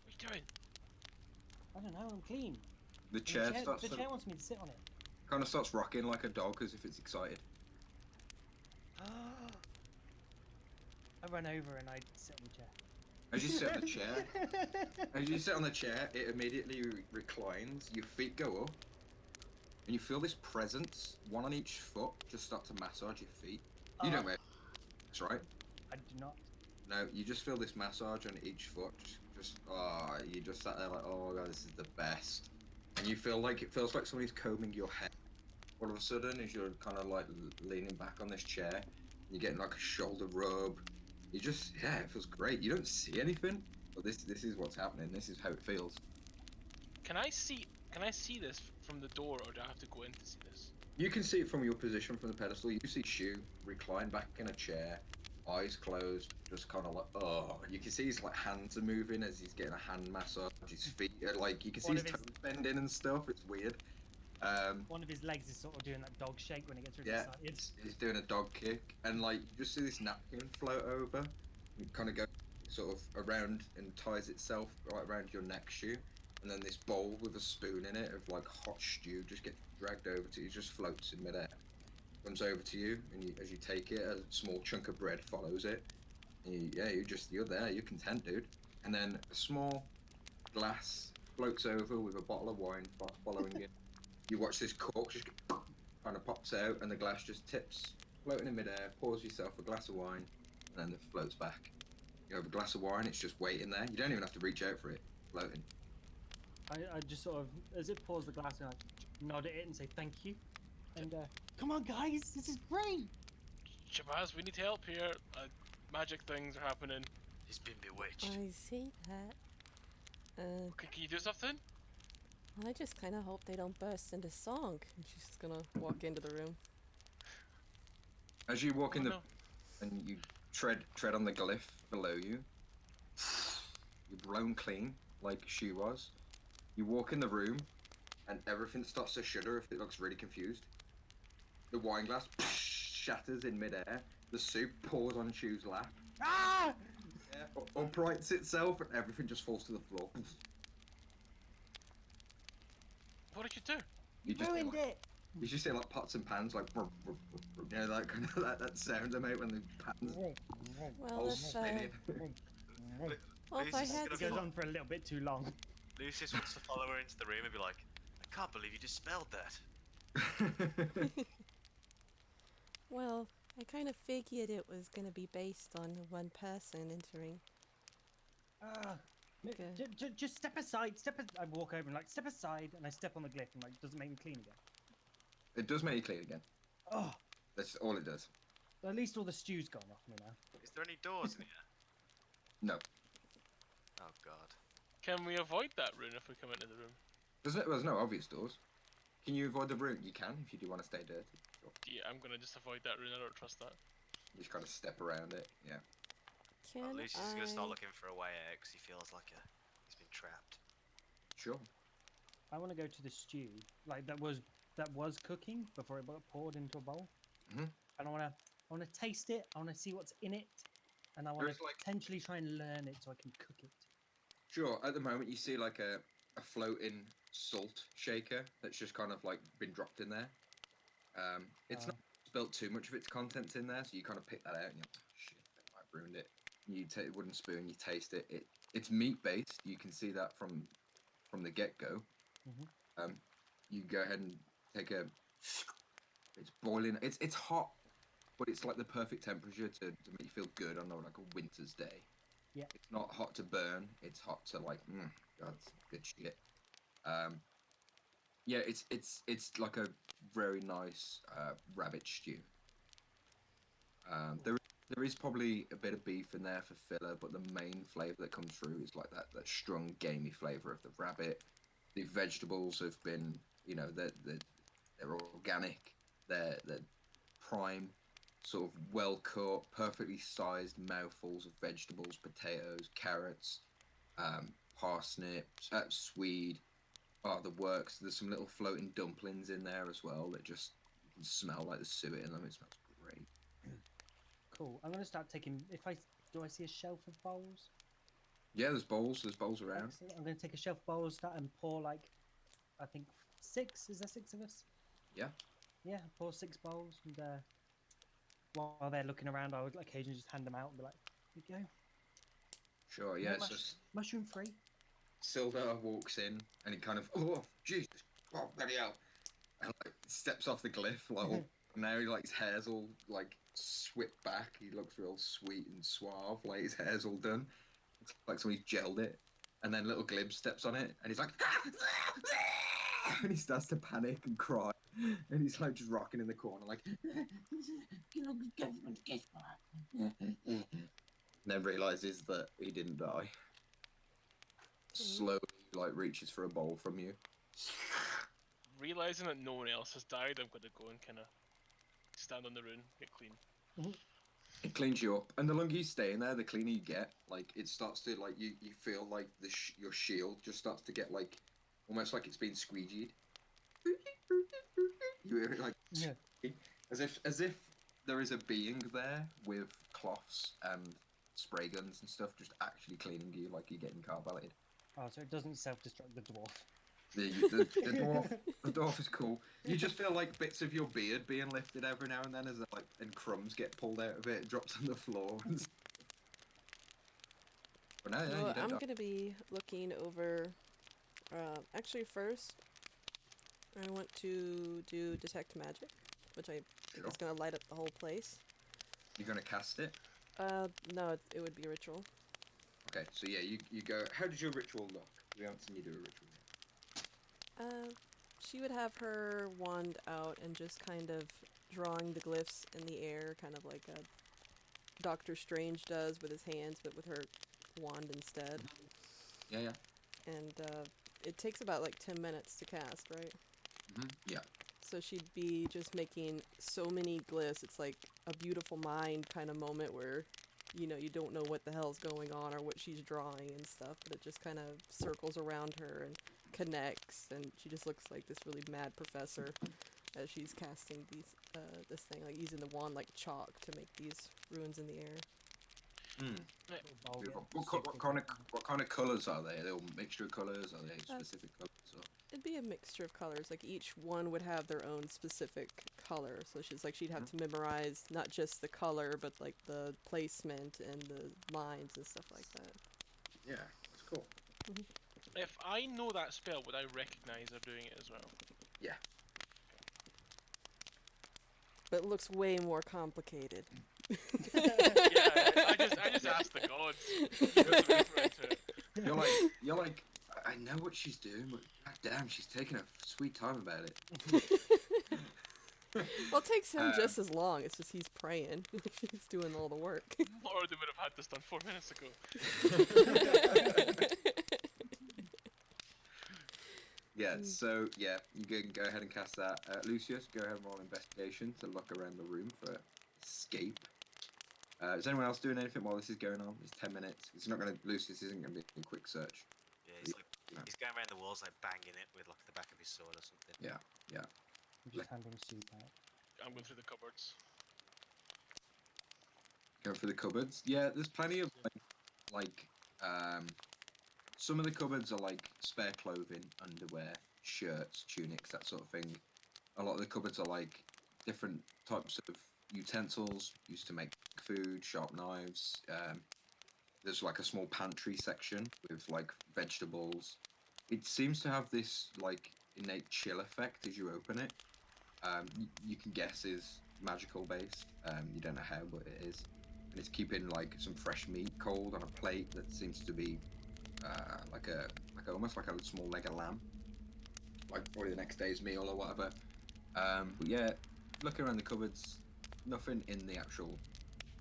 What are you doing? I don't know. I'm clean. The And chair the starts chair wants me to sit on it. kind of starts rocking like a dog as if it's excited. I run over and I sit on the chair. As you sit on the chair, it immediately reclines. Your feet go up, and you feel this presence, one on each foot, just start to massage your feet. You don't wear. That's right. I do not. No, you just feel this massage on each foot. You just sat there like, oh god, this is the best. And you feel like it feels like somebody's combing your hair. All of a sudden, as you're kind of like leaning back on this chair, you're getting like a shoulder rub. It feels great. You don't see anything, but this is what's happening. This is how it feels. Can I see this from the door, or do I have to go in to see this? You can see it from your position from the pedestal. You see Shu reclined back in a chair, eyes closed, just kind of like, oh. You can see his like hands are moving as he's getting a hand massage. His feet are like, you can see his toes bending and stuff. It's weird. One of his legs is sort of doing that dog shake when he gets really excited. He's doing a dog kick, and like you just see this napkin float over, and kind of go sort of around and ties itself right around your neck, Shu, and then this bowl with a spoon in it of like hot stew just gets dragged over to you, just floats in midair, comes over to you, and as you take it, a small chunk of bread follows it, You're there. You're content, dude. And then a small glass floats over with a bottle of wine following it. You watch this cork just kind of pops out, and the glass just tips, floating in midair. Pours yourself a glass of wine, and then it floats back. You have a glass of wine. It's just waiting there. You don't even have to reach out for it. Floating. I just sort of, as it pours the glass, I nod at it and say thank you. And come on, guys, this is great. Shabazz, we need help here. Magic things are happening. He's been bewitched. I see that. Okay, can you do something? I just kind of hope they don't burst into song. And she's just gonna walk into the room. As you walk in the no. and you tread on the glyph below you, you're blown clean like she was. You walk in the room, and everything starts to shudder if it looks really confused. The wine glass shatters in midair. The soup pours on Shu's lap. Ah! Uprights itself, and everything just falls to the floor. What did you do? You just hear, ruined like, it. You just hear like pots and pans, like you know, that kind of that sound they make when the pans Well, all if, spinning. well, if I Lucius is had gonna It goes to... on for a little bit too long. Lucius wants to follow her into the room and be like, I can't believe you just spelled that. Well, I kind of figured it was going to be based on one person entering. Okay. Just step aside. I walk over and like step aside, and I step on the glyph, and like, does it make me clean again? It does make you clean again. Oh, That's all it does. at least all the stew's gone off me now. Is there any doors in here? No. Oh god. Can we avoid that rune if we come into the room? There's no obvious doors. Can you avoid the room? You can if you do want to stay dirty. Sure. Yeah, I'm gonna just avoid that rune. I don't trust that. You just kind of step around it. Yeah. Well, Can Lucius is gonna start I... looking for a way out because he feels like he's been trapped. Sure. I want to go to the stew, like that was cooking before it got poured into a bowl. Mhm. And I want to taste it. I want to see what's in it, and I want to There's, like- potentially try and learn it so I can cook it. Sure. At the moment, you see like a floating salt shaker that's just kind of like been dropped in there. It's not spilt too much of its contents in there, so you kind of pick that out and you're like, oh, shit, that might have ruined it. You take a wooden spoon, you taste it. It's meat based. You can see that from the get go. Mhm. You go ahead and take a. It's boiling. It's hot, but it's like the perfect temperature to make you feel good on like a winter's day. Yeah. It's not hot to burn. It's hot to like, God, it's good shit. Yeah, it's like a very nice rabbit stew. There is probably a bit of beef in there for filler, but the main flavour that comes through is like that strong gamey flavour of the rabbit. The vegetables have been, you know, they're organic. They're prime, sort of well cut, perfectly sized mouthfuls of vegetables, potatoes, carrots, parsnips, swede. Oh, the works. There's some little floating dumplings in there as well that just you can smell like the suet in them. It smells great. Cool. I'm gonna start taking. Do I see a shelf of bowls? Yeah, there's bowls. There's bowls around. Excellent. I'm gonna take a shelf of bowls, start and pour like, I think 6. Is there 6 of us? Yeah. Yeah, pour 6 bowls, and while they're looking around, I would occasionally just hand them out and be like, "Here you go." Sure. No Yeah. It's just mushroom free. Silver walks in and he kind of, oh Jesus, oh bloody hell, and like steps off the glyph. Like now, like his hair's all like swept back. He looks real sweet and suave. Like his hair's all done. It's like somebody's gelled it. And then little Glib steps on it and he's like, and he starts to panic and cry. And he's like just rocking in the corner, like, and then realizes that he didn't die. Slowly, like, reaches for a bowl from you. Realizing that no one else has died, I'm gonna go and kind of stand on the rune, get clean. It cleans you up, and the longer you stay in there, the cleaner you get. Like, it starts to, like, you feel like your shield just starts to get, like, almost like it's been squeegeed. You hear it, like, Yeah. as if there is a being there with cloths and spray guns and stuff just actually cleaning you like you're getting carbonated. Oh, so it doesn't self-destruct the dwarf. The dwarf is cool. You just feel like bits of your beard being lifted every now and then as like and crumbs get pulled out of it, it drops on the floor. But no, Well, you don't I'm die. gonna be looking over. Actually, first, I want to do detect magic, which I think Sure. is gonna light up the whole place. You're gonna cast it. No, it would be a ritual. Okay, so yeah, you go. How does your ritual look? We haven't seen you do a ritual yet. She would have her wand out and just kind of drawing the glyphs in the air, kind of like a Doctor Strange does with his hands, but with her wand instead. Yeah. And it takes about like 10 minutes to cast, right? Yeah. So she'd be just making so many glyphs. It's like a beautiful mind kind of moment where, you know, you don't know what the hell's going on or what she's drawing and stuff, but it just kind of circles around her and connects, and she just looks like this really mad professor as she's casting these this thing, like using the wand like chalk to make these runes in the air. Beautiful. What kind of colours are they? Are they all mixture of colours? Are they specific colours? Or? It'd be a mixture of colors. Like each one would have their own specific color. So she'd have to memorize not just the color, but like the placement and the lines and stuff like that. Yeah, that's cool. If I know that spell, would I recognize her doing it as well? Yeah. But it looks way more complicated. Yeah, I just asked the gods. You're like, I know what she's doing, but god damn, she's taking a sweet time about it. Well, it takes him just as long. It's just he's praying. He's doing all the work. Or they would have had this done 4 minutes ago. Yeah, so yeah, you can go ahead and cast that. Lucius, go ahead and roll investigation to look around the room for escape. Is anyone else doing anything while this is going on? It's 10 minutes. It's not going to. Lucius isn't going to be a quick search. Yeah, he's going around the walls like banging it with like the back of his sword or something. Yeah. I'm just handing soup out. I'm going through the cupboards. Going through the cupboards. Yeah, there's plenty of like some of the cupboards are like spare clothing, underwear, shirts, tunics, that sort of thing. A lot of the cupboards are like different types of utensils used to make food, sharp knives. There's like a small pantry section with like vegetables. It seems to have this like innate chill effect as you open it. You can guess is magical based. You don't know how, but it is. And it's keeping like some fresh meat cold on a plate that seems to be like almost like a small leg of lamb, like probably the next day's meal or whatever. But yeah, looking around the cupboards, nothing in the actual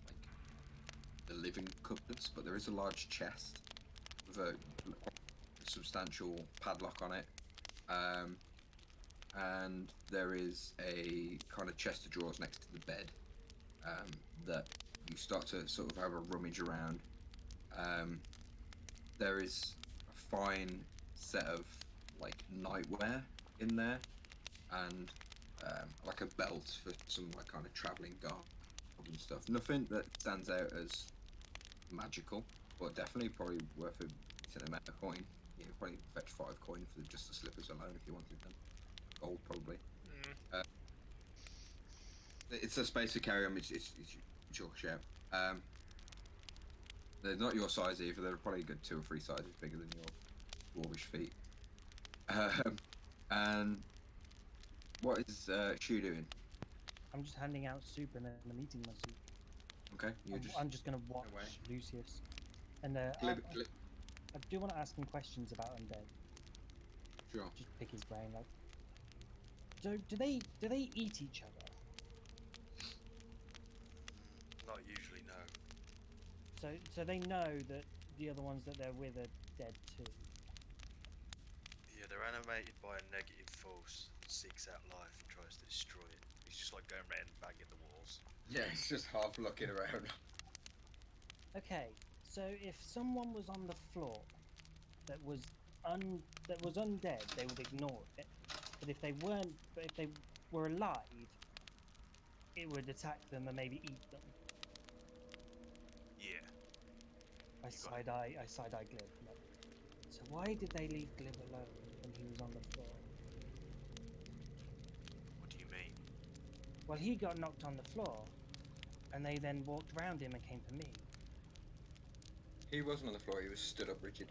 like the living cupboards, but there is a large chest with a substantial padlock on it. And there is a kind of chest of drawers next to the bed that you start to sort of have a rummage around. There is a fine set of like nightwear in there, and like a belt for some like kind of traveling garb and stuff. Nothing that stands out as magical, but definitely probably worth a decent amount of coin. You know, probably fetch 5 coin for just the slippers alone if you wanted them. Gold probably. It's a space to carry them. It's your shout. They're not your size either. They're probably a good 2 or 3 sizes bigger than your dwarvish feet. And what is she doing? I'm just handing out soup and then I'm eating my soup. Okay, I'm just gonna watch away. Lucius, and I do want to ask him questions about undead. Sure. Just pick his brain. Like, do they eat each other? Not usually, no. So they know that the other ones that they're with are dead too. Yeah, they're animated by a negative force that seeks out life and tries to destroy it. He's just like going around banging the walls. Yeah, it's just half looking around. Okay, so if someone was on the floor that was undead, they would ignore it. But if they were alive, it would attack them and maybe eat them. Yeah. I side eye Glib. Like, so why did they leave Glib alone when he was on the floor? What do you mean? Well, he got knocked on the floor, and they then walked around him and came for me. He wasn't on the floor. He was stood up rigid.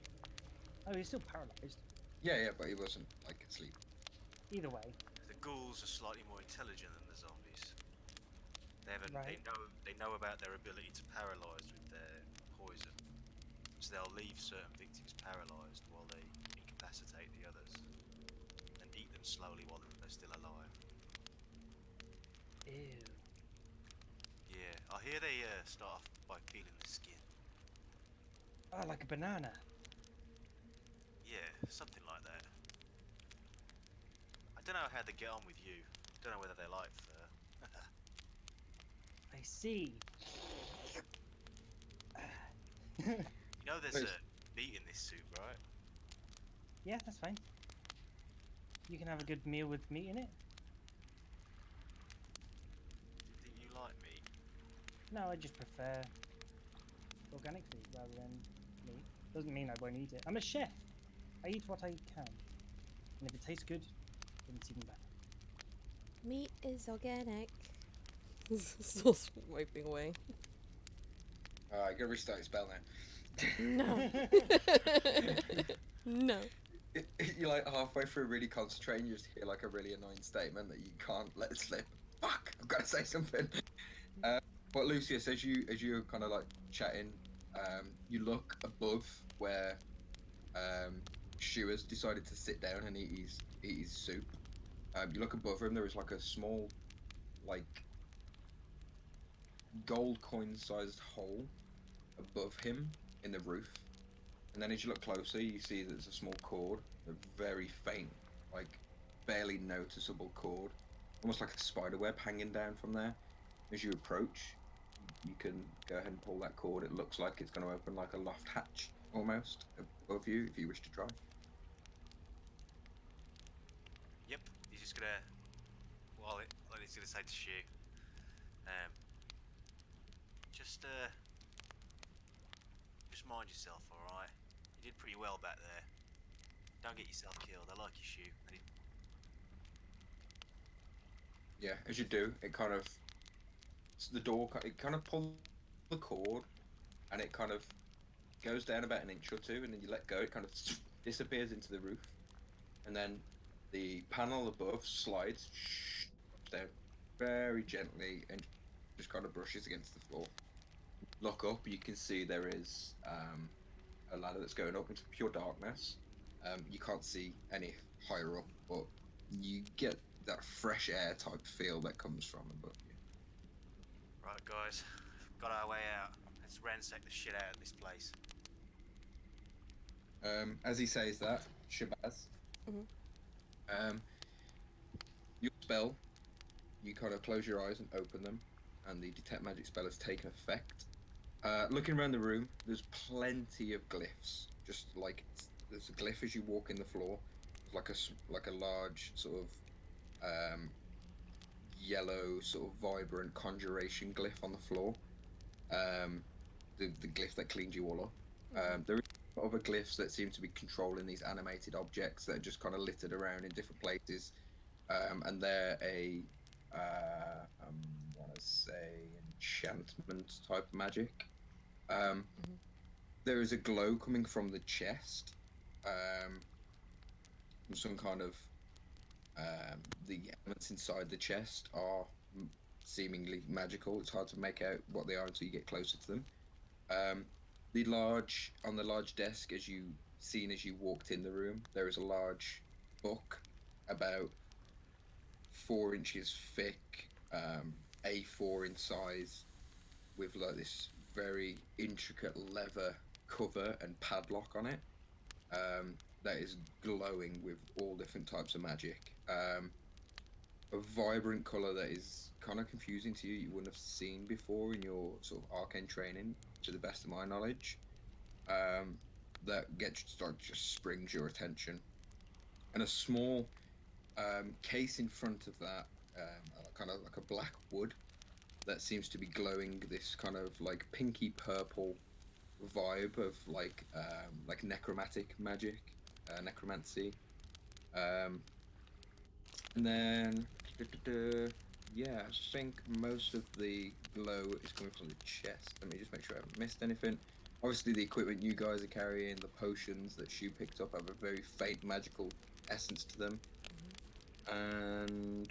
Oh, he's still paralyzed. Yeah, but he wasn't like asleep. Either way. The ghouls are slightly more intelligent than the zombies. Right. They know about their ability to paralyze with their poison. So they'll leave certain victims paralyzed while they incapacitate the others, and eat them slowly while they're still alive. Ew. Yeah, I hear they start off by peeling the skin. Oh, like a banana. Yeah, something like that. I don't know how they get on with you. Don't know whether they like fur. I see. You know there's Please. meat in this soup, right? Yeah, that's fine. You can have a good meal with meat in it. Didn't you like meat? No, I just prefer organic food rather than meat. Doesn't mean I won't eat it. I'm a chef. I eat what I can. And if it tastes good, then it's even better. Meat is organic. Still wiping away. I gotta restart your spell now. No. No. You're like halfway through really concentrating, you just hear like a really annoying statement that you can't let slip. Fuck! I've got to say something. But Lucius, as you're kind of like chatting, you look above where Shu has decided to sit down and eat his soup. You look above him. There is like a small, like gold coin-sized hole above him in the roof. And then as you look closer, you see that there's a small cord, a very faint, like barely noticeable cord, almost like a spider web hanging down from there. As you approach, you can go ahead and pull that cord. It looks like it's going to open like a loft hatch almost above you if you wish to try. Yep. He's just gonna. Well, he's gonna say to Shu, just mind yourself, all right? You did pretty well back there. Don't get yourself killed. I like you, Shu. And Yeah, as you do, it kind of the door. It kind of pulls the cord, and it kind of goes down about an inch or two, and then you let go. It kind of disappears into the roof, and then the panel above slides down very gently and just kind of brushes against the floor. Look up, you can see there is a ladder that's going up into pure darkness. You can't see any higher up, but you get that fresh air type feel that comes from above you. right, guys, got our way out. Let's ransack the shit out of this place. As he says that, Shabazz, Mhm. your spell, you kind of close your eyes and open them, and the detect magic spell has taken effect. Looking around the room, there's plenty of glyphs. Just like there's a glyph as you walk in the floor, like a large sort of yellow sort of vibrant conjuration glyph on the floor. The glyph that cleans you all up. There are other glyphs that seem to be controlling these animated objects that are just kind of littered around in different places, and they're I want to say enchantment type magic. There is a glow coming from the chest. Some kind of the elements inside the chest are seemingly magical. It's hard to make out what they are until you get closer to them. On the large desk, as you walked in the room, there is a large book about 4 inches thick, A4 in size, with like this very intricate leather cover and padlock on it. That is glowing with all different types of magic. A vibrant color that is kind of confusing to you. You wouldn't have seen before in your sort of arcane training, to the best of my knowledge. That just springs your attention. And a small case in front of that, kind of like a black wood that seems to be glowing this kind of like pinky purple vibe of like necromantic magic, necromancy. And then yeah, I think most of the glow is coming from the chest. Let me just make sure I haven't missed anything. Obviously, the equipment you guys are carrying, the potions that Shu picked up, have a very faint magical essence to them. And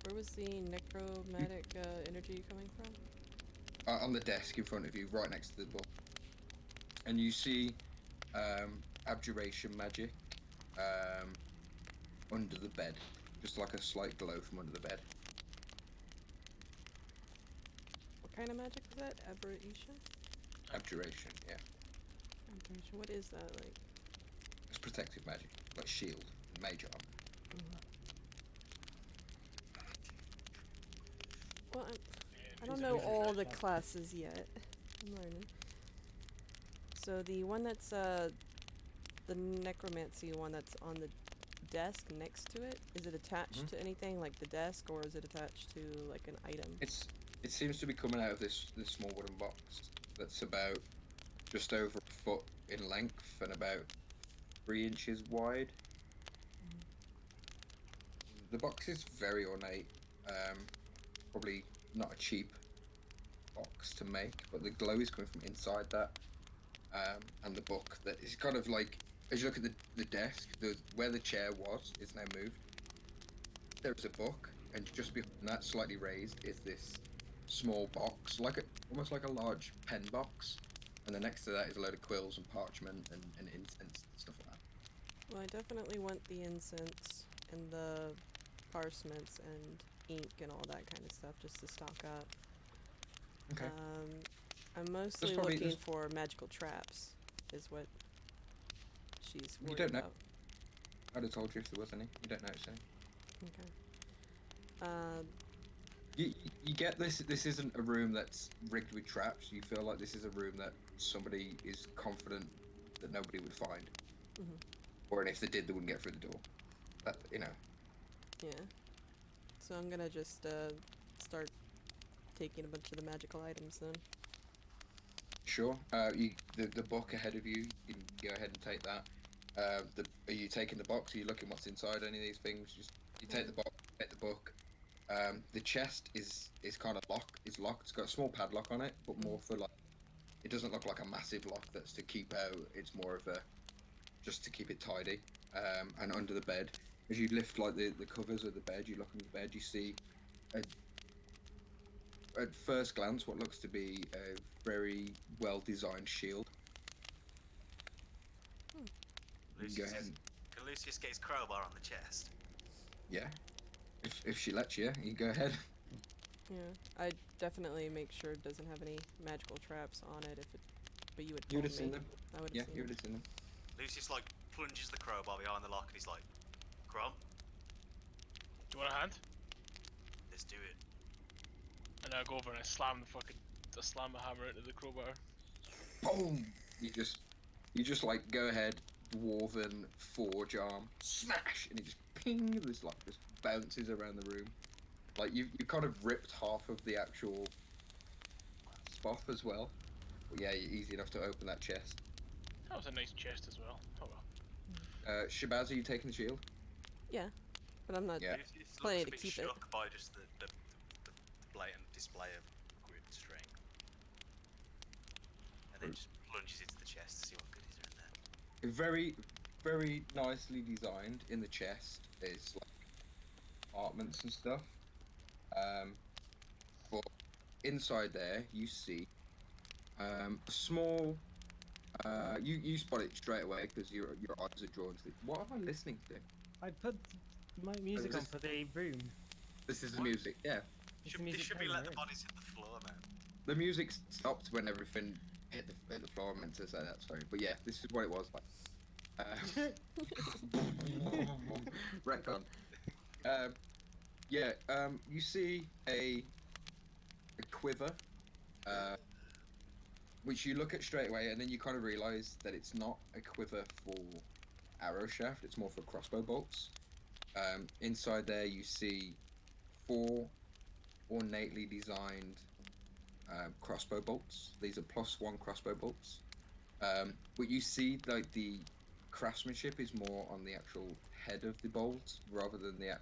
Where was the necromantic energy coming from? on the desk in front of you, right next to the book, and you see abjuration magic under the bed, just like a slight glow from under the bed. What kind of magic was that? Aberration? Abjuration, yeah. Aberration. What is that like? It's protective magic, like shield, mage armor. Well, I don't Who's- know who's all this the now? classes yet. I'm learning. So the one that's the necromancy one that's on the desk next to it, is it attached to anything like the desk, or is it attached to like an item? It seems to be coming out of this small wooden box that's about just over a foot in length and about 3 inches wide. The box is very ornate. Probably not a cheap box to make, but the glow is coming from inside that. And the book that is kind of like, as you look at the desk, where the chair was is now moved. There's a book, and just behind that, slightly raised, is this small box, almost like a large pen box. And then next to that is a load of quills and parchment and incense and stuff like that. Well, I definitely want the incense and the parchments and ink and all that kind of stuff just to stock up. Okay. I'm mostly probably- looking there's- for magical traps, is what she's You worried don't know. about. I'd have told you if there was any. You don't notice any. Okay. You get this. This isn't a room that's rigged with traps. You feel like this is a room that somebody is confident that nobody would find, or if they did, they wouldn't get through the door. That Yeah. So I'm gonna just start taking a bunch of the magical items then. Sure. The book ahead of you. You can go ahead and take that. Are you taking the box? Are you looking what's inside any of these things? You take the box, take the book. The chest is kind of locked. It's locked. It's got a small padlock on it, but more for like. It doesn't look like a massive lock that's to keep out. It's more of a just to keep it tidy. And under the bed, as you lift like the covers of the bed, you look under the bed, you see at first glance what looks to be a very well designed shield. You can go ahead. Can Lucius get his crowbar on the chest? Yeah. If she lets you, you go ahead. Yeah. I definitely make sure it doesn't have any magical traps on it. But you would. You would have told seen me. them. I would have Yeah, seen you them. would have seen them. Lucius like plunges the crowbar behind the lock and he's like, Crom, Do you want a hand? let's do it. And I go over and I slam the hammer into the crowbar. Boom! You just like go ahead, dwarven forge arm, smash, and it just ping. This like just bounces around the room. Like you kind of ripped half of the actual spot as well. But yeah, you're easy enough to open that chest. That was a nice chest as well. Oh well. Shabazz, are you taking the shield? Yeah. But I'm not. Yeah. Lucius Planning looks a to bit keep it. shook by just the blatant display of grit strength. And then just plunges into the chest to see what goodies are in there. Very, very nicely designed in the chest. There's like apartments and stuff. But inside there, you see a small. You spot it straight away because your eyes are drawn to it. What am I listening to? I put my music on this- for the room. This is the music. Yeah, Is the They music should be playing letting in the room? bodies hit the floor, man. the music stopped when everything hit the floor. I meant to say that. Sorry, but yeah, this is what it was like. Retcon. Yeah. You see a quiver, which you look at straight away, and then you kind of realize that it's not a quiver for arrow shaft. It's more for crossbow bolts. Inside there, you see 4 ornately designed crossbow bolts. These are +1 crossbow bolts. But you see, like the craftsmanship is more on the actual head of the bolt rather than the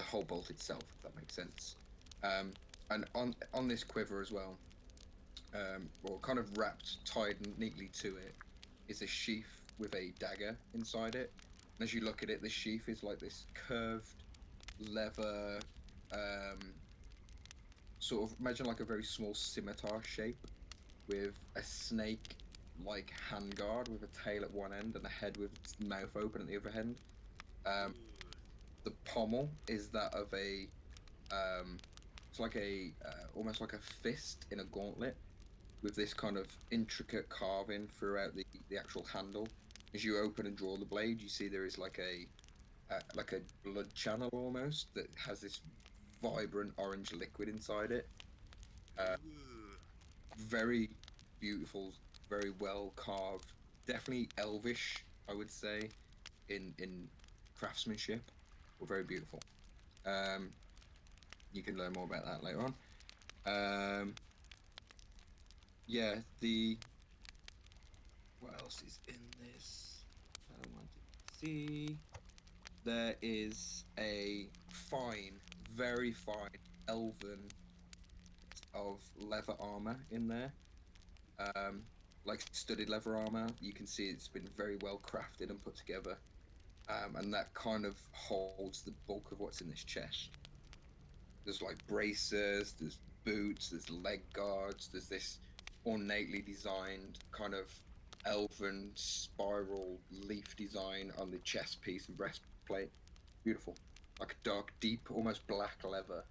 whole bolt itself, if that makes sense. And on this quiver as well, or kind of wrapped, tied neatly to it, is a sheath with a dagger inside it. And as you look at it, the sheath is like this curved leather, sort of, imagine like a very small scimitar shape with a snake like handguard with a tail at one end and a head with its mouth open at the other end. The pommel is that of a it's like a almost like a fist in a gauntlet with this kind of intricate carving throughout the actual handle. As you open and draw the blade, you see there is like a blood channel almost that has this vibrant orange liquid inside it. Very beautiful, very well carved, definitely elvish, I would say, in craftsmanship, or very beautiful. You can learn more about that later on. Yeah, what else is in this that I wanted to see? There is a fine, very fine elven of leather armor in there. Like studded leather armor. You can see it's been very well crafted and put together. And that kind of holds the bulk of what's in this chest. There's like bracers, there's boots, there's leg guards, there's this ornately designed kind of elven spiral leaf design on the chest piece and breastplate. Beautiful. Like a dark, deep, almost black leather.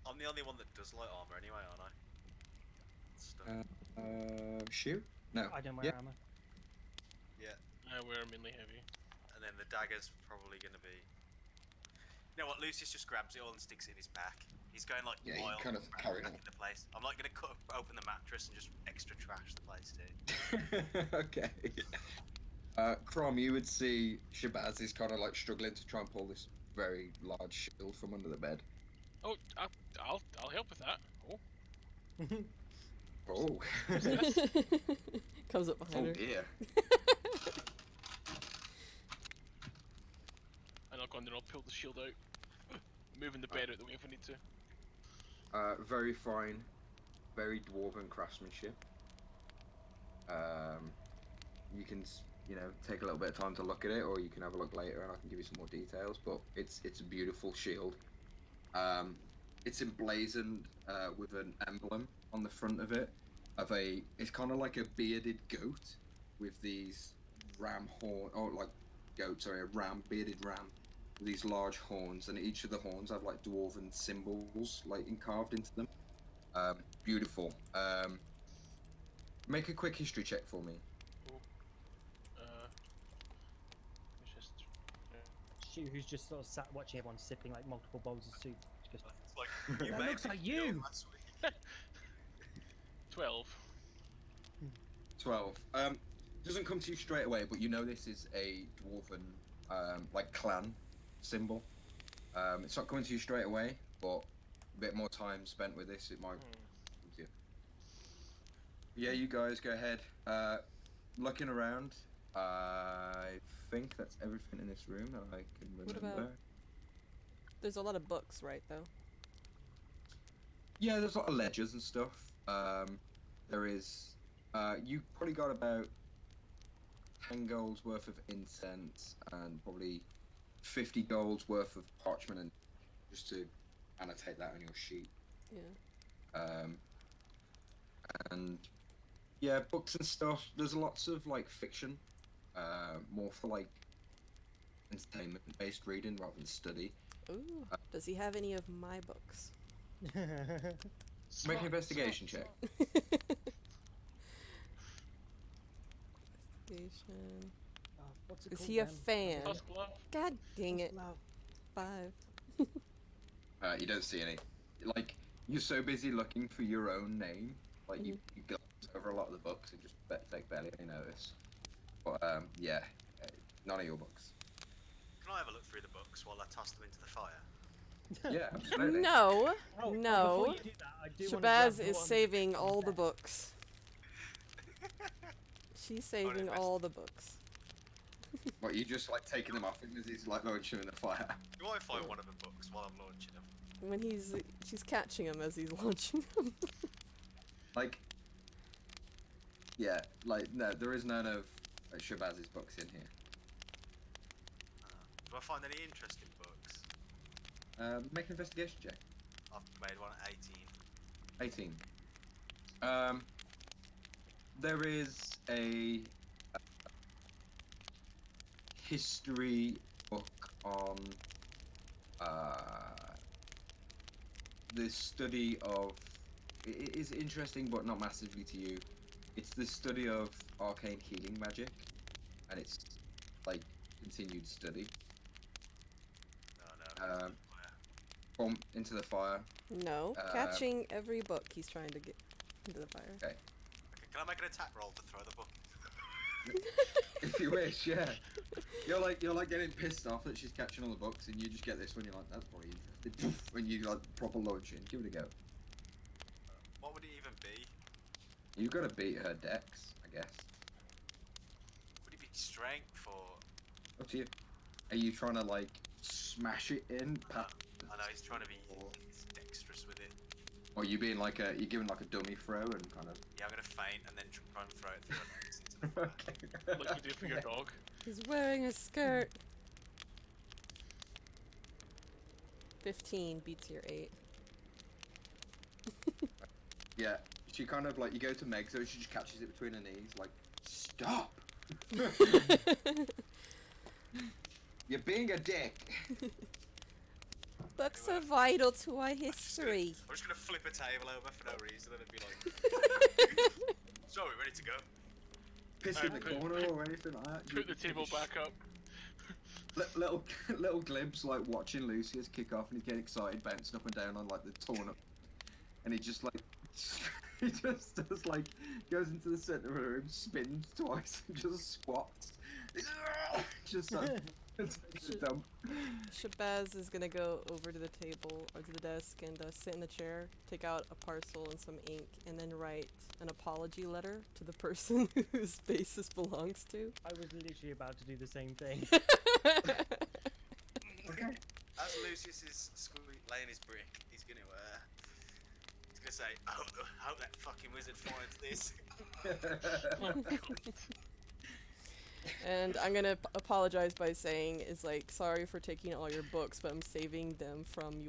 I'm the only one that does light armor anyway, aren't I? Stuff. Shoot? No. I don't wear Yeah. armor. Yeah, I wear mainly heavy. and then the dagger's probably going to be... You know what, Lucius just grabs it all and sticks it in his back. He's going like Yeah, wild you kind of carry back on. in the place. I'm like going to open the mattress and just extra trash the place too. Okay. Crom, you would see Shabazz is kind of like struggling to try and pull this very large shield from under the bed. Oh, I'll help with that. Oh, Oh. Comes up behind Oh her. dear. and I'll go and then I'll pull the shield out, moving the bed out the way if I need to. Very fine, very dwarven craftsmanship. You can, take a little bit of time to look at it, or you can have a look later, and I can give you some more details. But it's a beautiful shield. It's emblazoned with an emblem on the front of it. It's kind of like a bearded goat with these bearded ram with these large horns, and each of the horns have like dwarven symbols like carved into them. Beautiful. Make a quick history check for me. It's just Shoot, who's just sort of sat watching everyone sipping like multiple bowls of soup. Just, It's like, you That may looks have like been ill you. last week. 12. 12. Doesn't come to you straight away, but you know this is a dwarven, like clan symbol. It's not coming to you straight away, but a bit more time spent with this, it might. Yeah, you guys go ahead. Looking around, I think that's everything in this room that I can remember. What about- There's a lot of books, right, though? Yeah, there's a lot of ledgers and stuff. There is. You probably got about 10 golds worth of incense and probably 50 golds worth of parchment, and just to annotate that on your sheet. Yeah. And yeah, books and stuff. There's lots of like fiction, more for like entertainment-based reading rather than study. Ooh. Does he have any of my books? Make an investigation check. Investigation. oh, what's it Is called he a then? fan? Plus glove. God dang it. Love. 5. You don't see any. Like, you're so busy looking for your own name, like you glance over a lot of the books and just take barely any notice. But yeah, none of your books. Can I have a look through the books while I toss them into the fire? Yeah, absolutely. No. Oh, No. Before you do that, I do wanna Shabazz grab is one- saving all the books. She's saving all the books. What, you just like taking them off him as he's like launching in the fire? You might find one of the books while I'm launching them. When she's catching him as he's launching him. Like, yeah, like, no, there is none of Shabaz's books in here. Do I find any interesting books? Make an investigation check. I've made one at 18. 18. There is a history book on the study of. It is interesting, but not massively to you. It's the study of arcane healing magic, and it's like continued study. No. Bomb into the fire. No, catching every book he's trying to get into the fire. Okay. Okay, can I make an attack roll to throw the book? If you wish, yeah. You're like getting pissed off that she's catching all the books, and you just get this one. You're like, that's probably interesting. When you like proper launch it, give it a go. What would it even be? You've got to beat her dex, I guess. Would it be strength or? Up to you. Are you trying to like smash it in? I know he's trying to be dexterous with it. Or you being like you're giving like a dummy throw and kind of. Yeah, I'm gonna feint and then try and throw it through her legs into the fire. Okay. Like you do for your dog. He's wearing a skirt. 15 beats your 8. Yeah, she kind of like, you go to Meg, so she just catches it between her knees, like, stop! You're being a dick! Books are vital to our history. I'm just gonna flip a table over for no reason and it'd be like, so we're ready to go. Piss in the corner or anything like that. Put the table back up. Little glimpse, like watching Lucius kick off and he's getting excited, bouncing up and down on like the torn up. And he just like, he just does like, goes into the center of the room, spins twice and just squats. Just like, takes a dump. Shabazz is gonna go over to the table or to the desk and sit in the chair, take out a parcel and some ink, and then write an apology letter to the person whose base this belongs to. I was literally about to do the same thing. As Lucius is laying his brick, he's gonna say, I hope that fucking wizard finds this. And I'm gonna apologize by saying is like, sorry for taking all your books, but I'm saving them from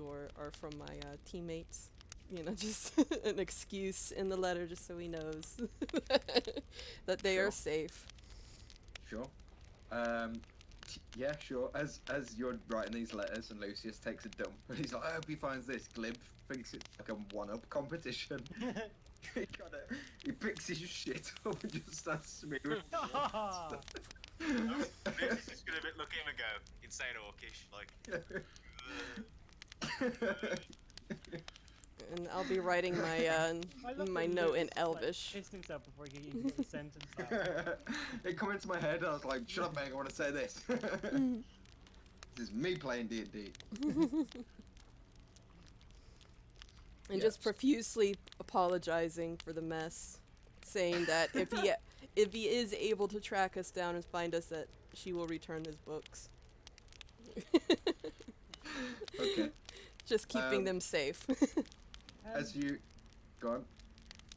my teammates. You know, just an excuse in the letter, just so he knows that they are safe. Sure. Yeah, sure. As you're writing these letters and Lucius takes a dump and he's like, I hope he finds this. Glib thinks it's like a one-up competition. He picks his shit up and just starts smearing. Lucius is gonna look at him and go, insane orcish, like. And I'll be writing my note in Elvish. Pissed himself before he could even get the sentence out. It come into my head. I was like, "Shut up, Meg! I want to say this." This is me playing D&D. And just profusely apologizing for the mess, saying that if he is able to track us down and find us, that she will return his books. Okay. Just keeping them safe. As you go on.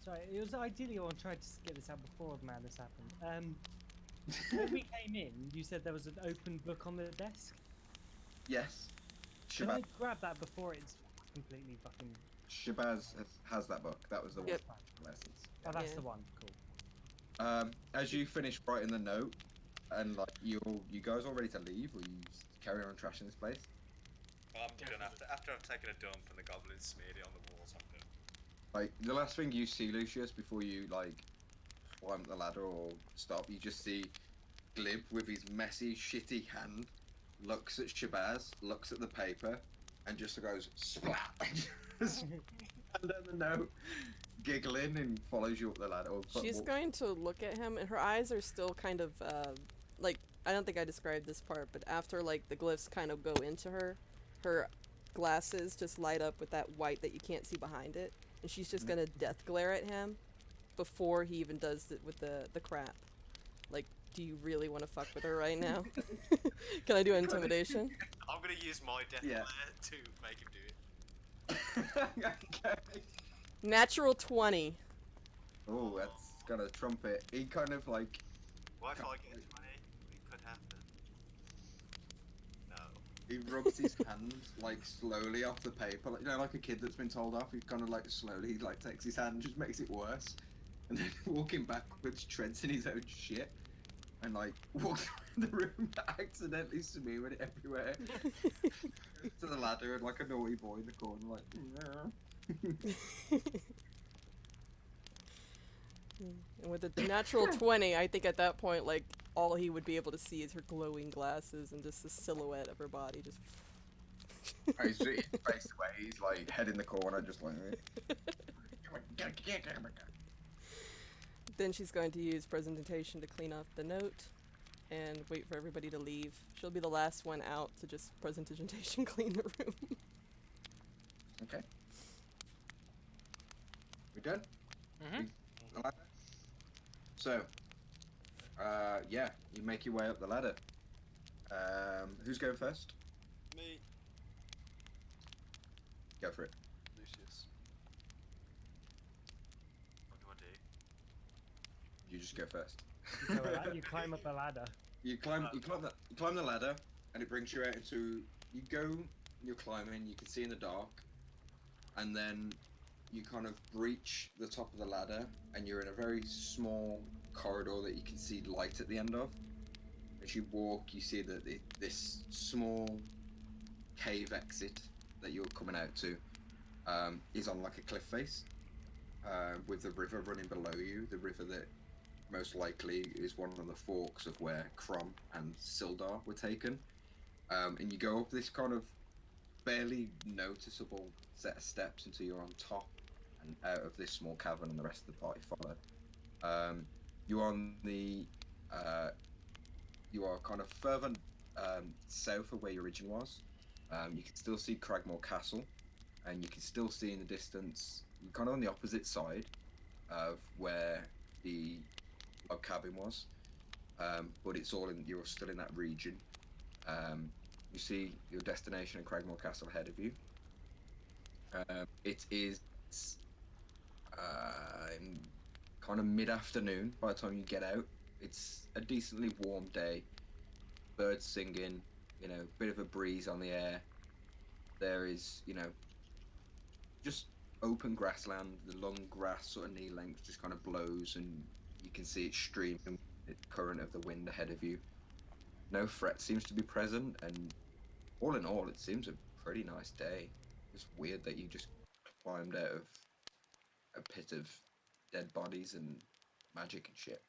Sorry, it was ideally I tried to get this out before madness happened. When we came in, you said there was an open book on the desk. Yes. Can I grab that before it's completely fucking... Shabazz has that book. That was the Yep. one. Lessons. Oh, that's Yeah. the one. Cool. As you finish writing the note, and like you guys all ready to leave, or you carry on trashing this place? I'm done after I've taken a dump and the goblins smeared it on the walls, I'm done. Like the last thing you see, Lucius, before you like climb the ladder or stop, you just see Glib with his messy, shitty hand, looks at Shabazz, looks at the paper, and just goes splat. Just hand down the note, giggling, and follows you up the ladder. She's going to look at him, and her eyes are still kind of like, I don't think I described this part, but after like the glyphs kind of go into her glasses just light up with that white that you can't see behind it, and she's just gonna death glare at him before he even does it with the crap. Like, Do you really want to fuck with her right now? Can I do intimidation? I'm gonna use my death Yeah. glare to make him do it. Okay. Natural 20. Oh, that's gonna trump it. He kind of like What if I get a 20? It could happen. No. he rubs his hand like slowly off the paper, like, you know, like a kid that's been told off. He kind of like slowly like takes his hand, just makes it worse, and then walking backwards, treads in his own shit, and like walks around the room, accidentally smearing it everywhere. To the ladder, and like a naughty boy in the corner, like. And with the natural 20, I think at that point, like, all he would be able to see is her glowing glasses and just the silhouette of her body. Just. He's face away. He's like head in the corner, just like. Then she's going to use presentation to clean up the note and wait for everybody to leave. She'll be the last one out to just presentation clean the room. Okay. We done? Mm-hmm. So, yeah, you make your way up the ladder. Who's going first? Me, Go for it. Lucius. What do I do? You just go first. You climb up a ladder. You climb the ladder, and it brings you out into. You go, you're climbing. You can see in the dark, and then you kind of breach the top of the ladder, and you're in a very small corridor that you can see light at the end of. As you walk, you see that this small cave exit that you're coming out to is on like a cliff face, with the river running below you. The river that most likely is one of the forks of where Crom and Sildar were taken. And you go up this kind of barely noticeable set of steps until you're on top and out of this small cavern, and the rest of the party follow. You're on the you are kind of further south of where your origin was. You can still see Cragmore Castle, and you can still see in the distance, you're kind of on the opposite side of where the log cabin was, but it's all in. You're still in that region. You see your destination in Cragmore Castle ahead of you. It is kind of mid-afternoon by the time you get out. It's a decently warm day. Birds singing, bit of a breeze on the air. There is, just open grassland. The long grass, sort of knee length, just kind of blows, and you can see it streaming the current of the wind ahead of you. No threat seems to be present, and all in all, it seems a pretty nice day. It's weird that you just climbed out of a pit of dead bodies and magic and shit.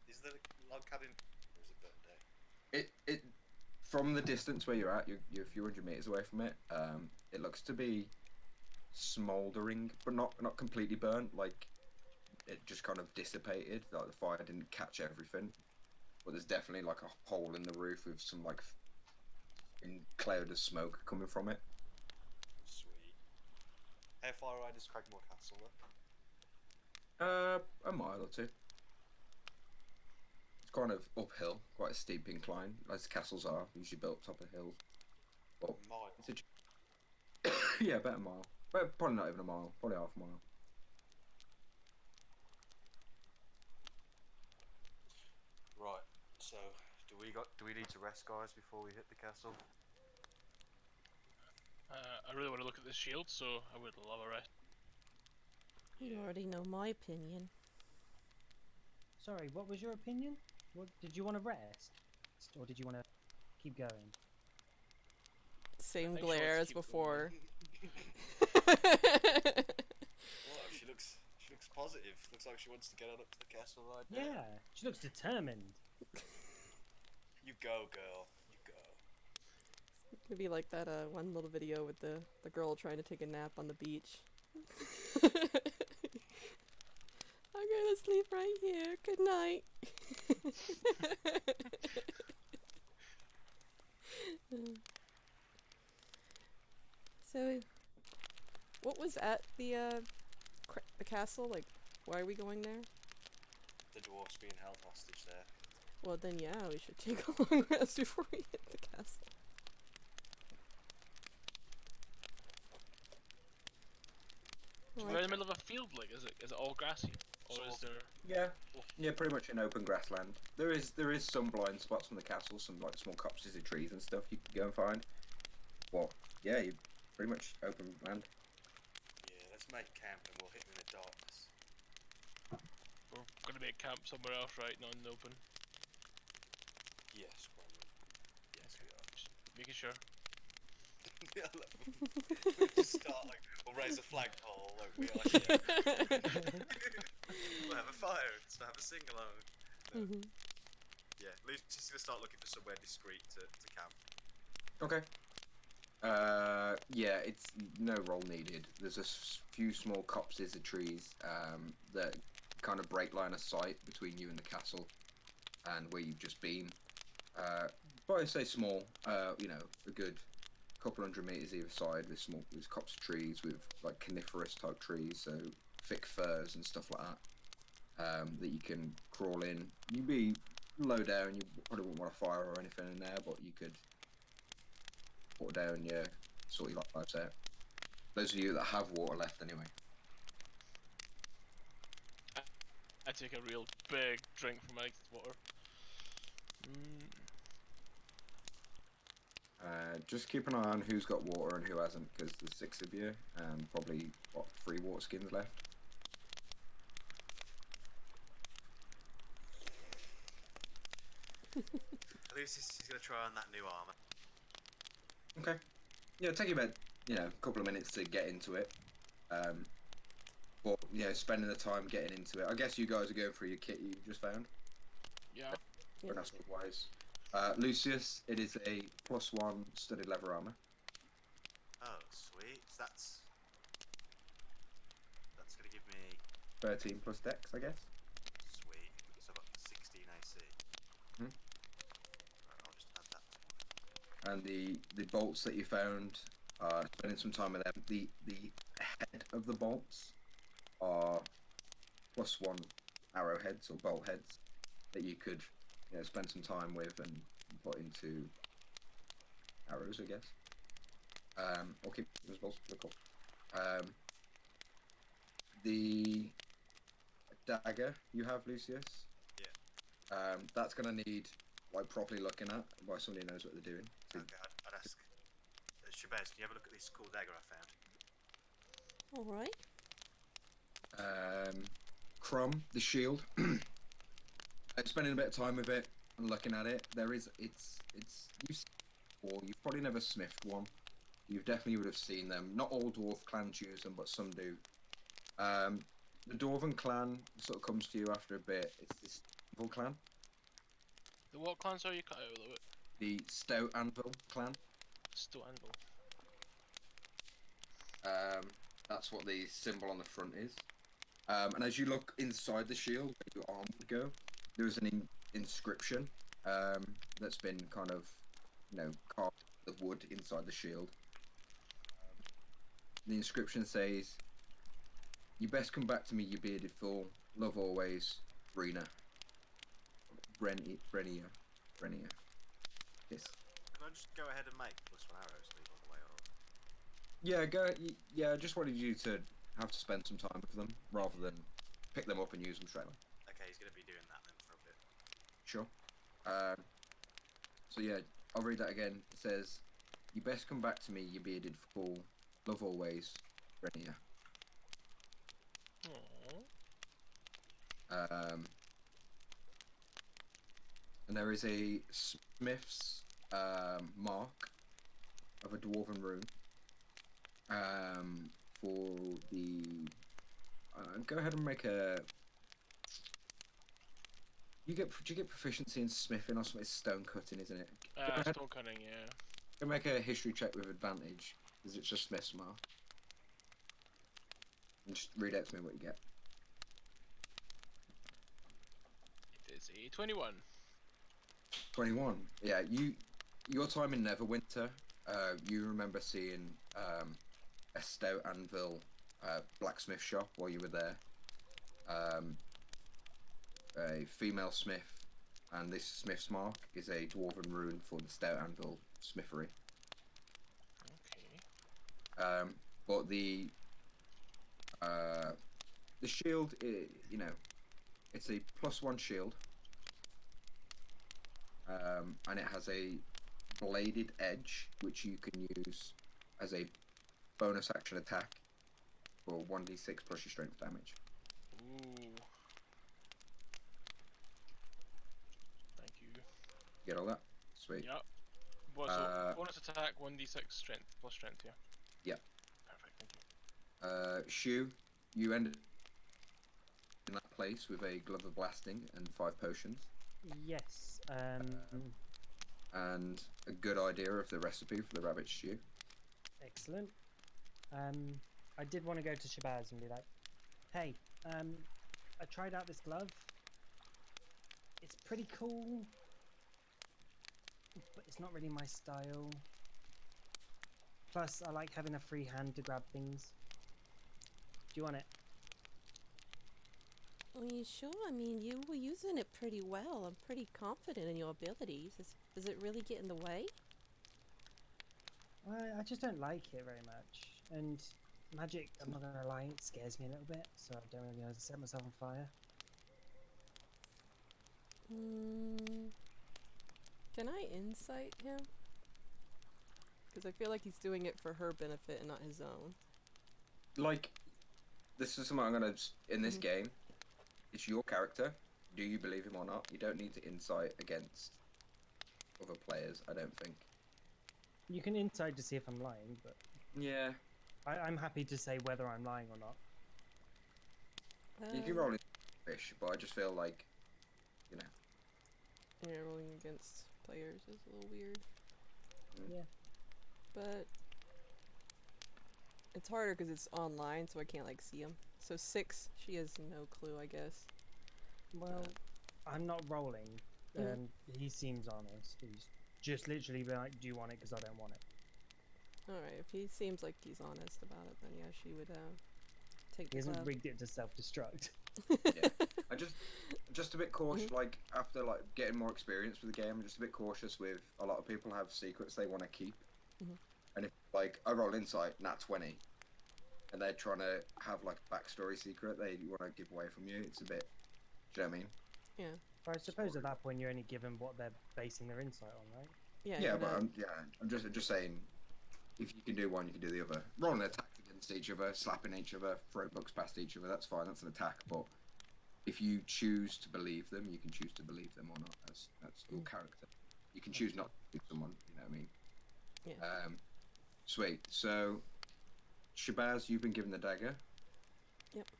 Is the log cabin, or is it burnt down? It from the distance where you're at, you're a few hundred meters away from it. It looks to be smouldering, but not completely burnt. Like it just kind of dissipated. Like the fire didn't catch everything, but there's definitely like a hole in the roof with some like cloud of smoke coming from it. Sweet. How far away does Cragmore Castle look? A mile or two. It's kind of uphill, quite a steep incline, as castles are usually built top of hills. Well, A mile. yeah, about a mile. But probably not even a mile. Probably half a mile. Right. So, do we need to rest, guys, before we hit the castle? I really want to look at this shield, so I would love a rest. You already know my opinion. Sorry, what was your opinion? What did you want to rest, or did you want to keep going? Same think she glare wants as to keep before. Well, she looks positive. Looks like she wants to get on up to the castle right now. Yeah, she looks determined. You go, girl. You go. It'd be like that one little video with the girl trying to take a nap on the beach. I'm gonna sleep right here. Good night. So, what was at the castle? Like, why are we going there? the dwarfs being held hostage there. Well, then yeah, we should take a long rest before we hit the castle. We're in the middle of a field, like, is it all grassy? Or Sort is of. there... Yeah, pretty much an open grassland. There is some blind spots from the castle, some like small copses of trees and stuff you can go and find. But yeah, you pretty much open land. Yeah, let's make camp and we'll hit them in the darkness. We're gonna make camp somewhere else, right? Not in the open. Yes, probably. Yes, we are. Just making sure. Yeah, we'll just start like, we'll raise a flagpole, like we are here. We'll have a fire, so have a sing along. No. Mhm. Yeah, Lucy's gonna start looking for somewhere discreet to camp. Okay. Yeah, it's no roll needed. There's a few small copses of trees that kind of break line of sight between you and the castle and where you've just been. But I say small, you know, a good couple 100 meters either side with copse of trees with like coniferous type trees, so thick firs and stuff like that, that you can crawl in. You'd be low down, you probably wouldn't want a fire or anything in there, but you could put down your sort your lives out. Those of you that have water left anyway. I take a real big drink from my water. Just keep an eye on who's got water and who hasn't, because there's 6 of you and probably, what, 3 water skins left. Lucy's gonna try on that new armor. Okay. Yeah, it'll take you about, you know, a couple of minutes to get into it. But, you know, spending the time getting into it. I guess you guys are going through your kit you just found. Yeah. But that's wise. Lucius, it is a +1 studded leather armor. Oh, sweet. That's gonna give me 13 plus dex, I guess. sweet. So I've got 16 AC. Hmm. Right, I'll just add that. And the bolts that you found, spending some time with them. The head of the bolts are +1 arrowheads or bolt heads that you could, you know, spend some time with and put into arrows, I guess. Or keep them as bolts. They're cool. The dagger you have, Lucius. Yeah. That's gonna need like properly looking at by somebody who knows what they're doing. So, Okay, I'd ask. Shabazz, can you have a look at this cool dagger I found? Alright. Crumb, the shield. Spending a bit of time with it and looking at it, you've probably never smithed one. You definitely would have seen them. Not all dwarf clans use them, but some do. The dwarven clan sort of comes to you after a bit. It's this evil clan, The what clan, sorry, you cut out a little bit? the Stout Anvil clan. Still anvil. That's what the symbol on the front is. And as you look inside the shield, where your arm would go, there's an inscription that's been kind of, you know, carved with wood inside the shield. The inscription says, "You best come back to me, you bearded fool. Love always, Brena." Brenia. Yes. Can I just go ahead and make +1 arrows leave on the way, or Yeah, yeah, I just wanted you to have to spend some time with them rather than pick them up and use them straight away. okay, he's gonna be doing that then for a bit. Sure. So yeah, I'll read that again. It says, "You best come back to me, you bearded fool. Love always, Brenia." Aww. And there is a smith's mark of a dwarven rune for the. Go ahead and make a. Do you get proficiency in smithing or something? It's stone cutting, isn't it? Go ahead Stone cutting, yeah. and make a history check with advantage, because it's just smith's mark. And just read out to me what you get. It is a 21. 21. Yeah, your time in Neverwinter, you remember seeing a Stout Anvil blacksmith shop while you were there. a female smith, and this smith's mark is a dwarven rune for the stout anvil smithery. Okay. But the shield, you know, it's a +1 shield, and it has a bladed edge, which you can use as a bonus action attack for 1d6 plus your strength damage. Ooh. Thank you. Get all that? Sweet. Yep. What, so bonus attack, 1d6 strength, plus strength, yeah? Yeah. Perfect, thank you. Shu, you end in that place with a glove of blasting and 5 potions, Yes. and a good idea of the recipe for the rabbit stew. Excellent. I did want to go to Shabazz and be like, hey, I tried out this glove. It's pretty cool, but it's not really my style. Plus, I like having a free hand to grab things. Do you want it? Are you sure? I mean, you were using it pretty well. I'm pretty confident in your abilities. Does it really get in the way? I just don't like it very much. And magic, I'm not gonna lie, it scares me a little bit, so I don't really know how to set myself on fire. Can I insight him? Because I feel like he's doing it for her benefit and not his own. Like, this is something I'm gonna in this game. It's your character. Do you believe him or not? You don't need to insight against other players, I don't think. You can insight to see if I'm lying, but Yeah. I'm happy to say whether I'm lying or not. You can roll in fish, but I just feel like, you know. Yeah, rolling against players is a little weird. Yeah. But it's harder because it's online, so I can't like see him. So 6, she has no clue, I guess. Well, I'm not rolling, and he seems honest. He's just literally been like, do you want it? Because I don't want it. Alright, if he seems like he's honest about it, then yeah, she would take He the hasn't glove. rigged it to self-destruct. Yeah. I just a bit cautious, like, after, like, getting more experience with the game, I'm just a bit cautious with, a lot of people have secrets they want to keep. And if, like, I roll insight, nat 20, and they're trying to have, like, a backstory secret they want to give away from you, it's a bit, do you know what I mean? Yeah. I suppose at that point you're only given what they're basing their insight on, right? Yeah, Yeah, you're but not- I'm just saying, if you can do one, you can do the other. Rolling attacks against each other, slapping each other, throwing books past each other, that's fine, that's an attack, but if you choose to believe them, you can choose to believe them or not. That's your character. You can choose not to believe someone, you know what I mean? Yeah. Sweet. So, Shabazz, you've been given the dagger. Yep.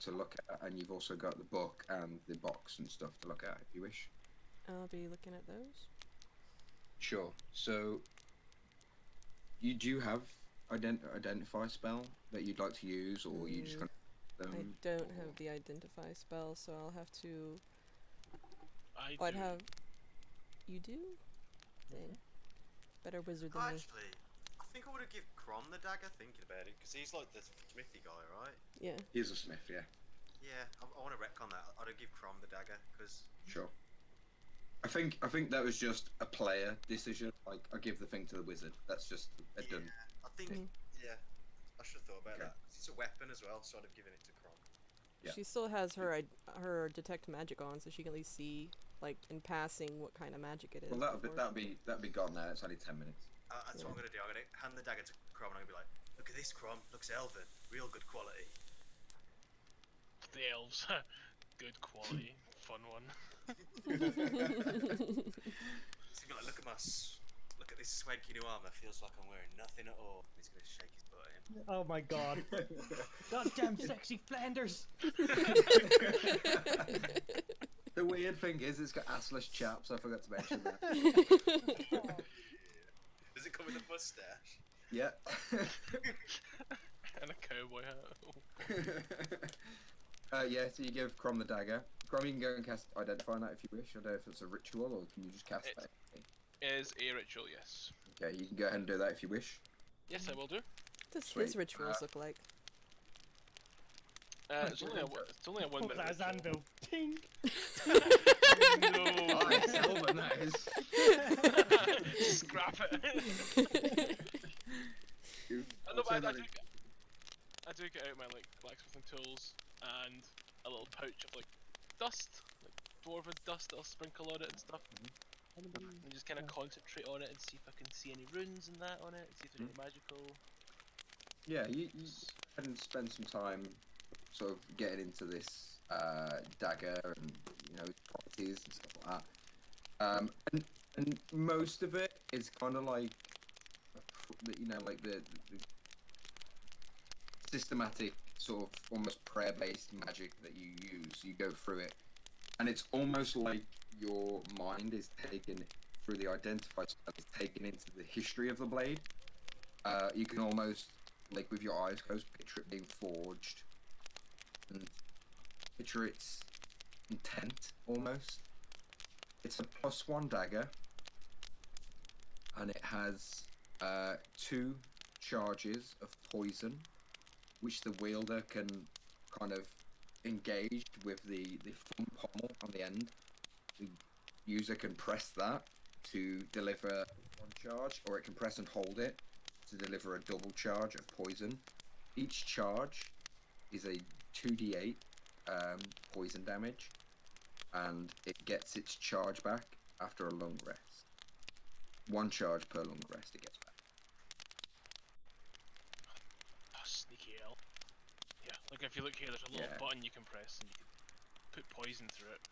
To look at, and you've also got the book and the box and stuff to look at if you wish. I'll be looking at those. Sure. So, do you have identify spell that you'd like to use, or you just kind of I don't have the identify spell, so I'll have to. I do. have. You do? Then better wizard than me. Actually, I think I would have given Crom the dagger thinking about it, because he's like the smithy guy, right? Yeah. He's a smith, yeah. Yeah, I want to retcon that. I'd have give Crom the dagger, because... Sure. I think that was just a player decision. Like, I give the thing to the wizard. That's just a Yeah, done. I think... Yeah, I should have thought about Okay. that. It's a weapon as well, so I'd have given it to Crom. Yeah. She still has her detect magic on, so she can at least see, like in passing, what kind of magic it is. Well, that'll be gone now. It's only 10 minutes. That's what I'm going to do. I'm going to hand the dagger to Crom and I'm going to be like, look at this, Crom. Looks elven. Real good quality. The elves. Good quality. Fun one. So you'll be like, look at this swanky new armor. Feels like I'm wearing nothing at all. He's going to shake his butt at him. Oh my god. Goddamn sexy Flanders! The weird thing is, it's got assless chaps. I forgot to mention that. Does it come with a mustache? Yeah. And a cowboy hat. Yeah. So you give Crom the dagger. Crom, you can go and cast Identify that if you wish. I don't know if it's a ritual or can you just cast that? Is a ritual, yes. Okay, you can go ahead and do that if you wish. Yes, I will do. What does his Sweet. rituals look like? It's only a one Pull minute. that as ritual. anvil. Ting! No. Oh, it's silver, that is. Scrap it. I know, but I do get out my like blacksmithing tools and a little pouch of like dust, like dwarven dust that I'll sprinkle on it and stuff. And just kind of concentrate on it and see if I can see any runes and that on it, see if there's any magical. Yeah, you go ahead and spend some time sort of getting into this dagger and properties and stuff like that. And most of it is kind of like like the systematic sort of almost prayer-based magic that you use. You go through it, and it's almost like your mind is taken through the identified spell, is taken into the history of the blade. You can almost, like with your eyes closed, picture it being forged, and picture its intent almost. It's a +1 dagger, and it has 2 charges of poison, which the wielder can kind of engage with the thumb pommel on the end. The user can press that to deliver 1 charge, or it can press and hold it to deliver a double charge of poison. Each charge is a 2d8 poison damage, and it gets its charge back after a long rest. 1 charge per long rest it gets back. Oh, sneaky hell. Yeah, like if you look here, there's a little button you can press and you can put poison through it.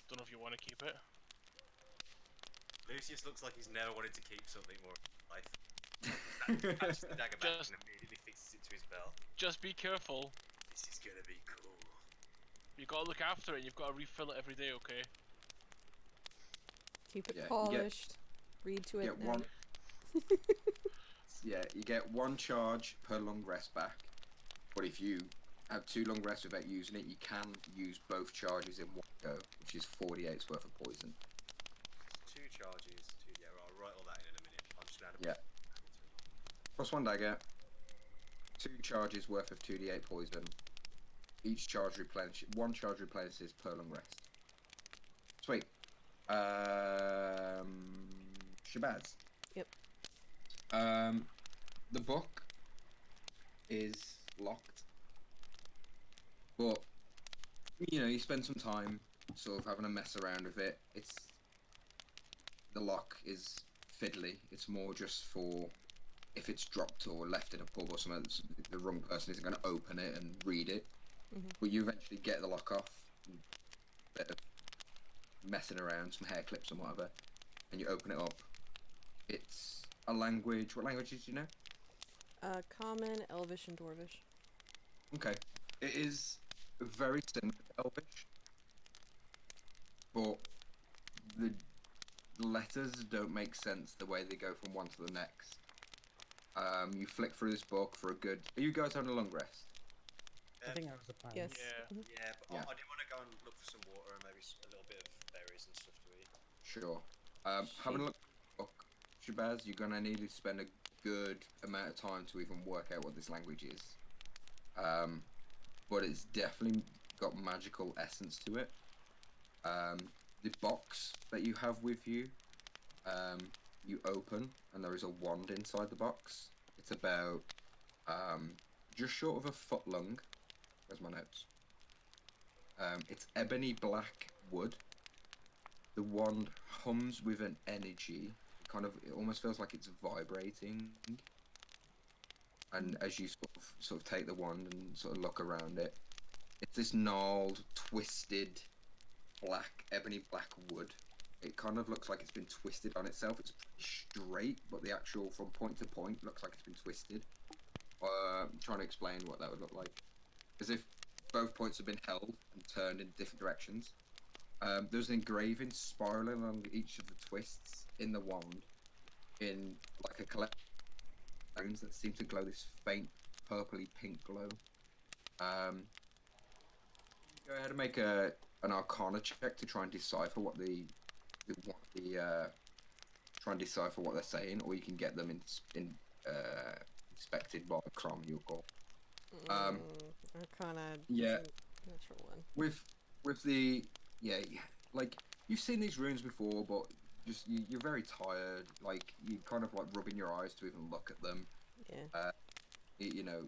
Don't know if you want to keep it. Lucius looks like he's never wanted to keep something more in life. Catches the dagger back and immediately fixes it to his belt. Just be careful. This is gonna be cool. You've got to look after it and you've got to refill it every day, okay? Keep it Yeah, polished. Read to it. Get 1. Yeah, you get 1 charge per long rest back. But if you have 2 long rests without using it, you can use both charges in 1 go, which is 48's worth of poison. 2 charges, 2. Yeah, right, I'll write all that in a minute. I'm just gonna add a +1 dagger, 2 charges worth of 2d8 poison. Each charge replenishes. 1 charge replenishes per long rest. Sweet. Shabazz. Yep. The book is locked, but you spend some time sort of having a mess around with it. The lock is fiddly. It's more just for if it's dropped or left in a pub or something, the wrong person isn't going to open it and read it. But you eventually get the lock off, a bit of messing around, some hair clips and whatever, and you open it up. It's a language. What languages do you know? Common, Elvish, and Dwarvish. Okay. It is very similar to Elvish, but the letters don't make sense the way they go from one to the next. You flick through this book for a good... Are you guys having a long rest? I think that was the plan. Yes. Yeah. Yeah, but Yeah. I do want to go and look for some water and maybe a little bit of berries and stuff to eat. Sure. Having a look at the book, Shabazz, you're going to need to spend a good amount of time to even work out what this language is. But it's definitely got magical essence to it. The box that you have with you, you open, and there is a wand inside the box. It's about just short of a foot long. Where's my notes? It's ebony black wood. The wand hums with an energy. It almost feels like it's vibrating. And as you sort of take the wand and sort of look around it, it's this gnarled, twisted, ebony black wood. It kind of looks like it's been twisted on itself. It's pretty straight, but the actual from point to point looks like it's been twisted. I'm trying to explain what that would look like. As if both points have been held and turned in different directions. There's an engraving spiraling along each of the twists in the wand in like a collection of stones that seem to glow this faint purpley pink glow. Go ahead and make an Arcana check to try and decipher what try and decipher what they're saying, or you can get them inspected by Crom, your call. Arcana. Yeah. Natural one. With the like you've seen these runes before, but just you're very tired. Like you kind of like rubbing your eyes to even look at them. Yeah. You know,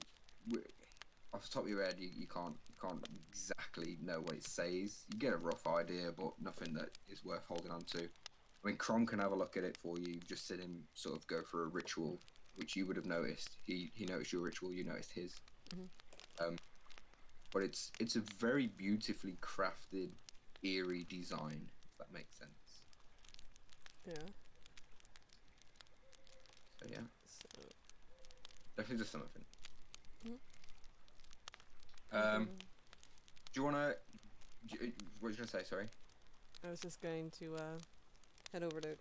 off the top of your head, you can't exactly know what it says. You get a rough idea, but nothing that is worth holding on to. I mean, Crom can have a look at it for you. You've just seen him sort of go for a ritual, which you would have noticed. He noticed your ritual, you noticed his. But it's a very beautifully crafted, eerie design, if that makes sense. Yeah. So yeah, So. definitely just something. Mhm. Do you wanna? What was you gonna say? Sorry. I was just going to head over to.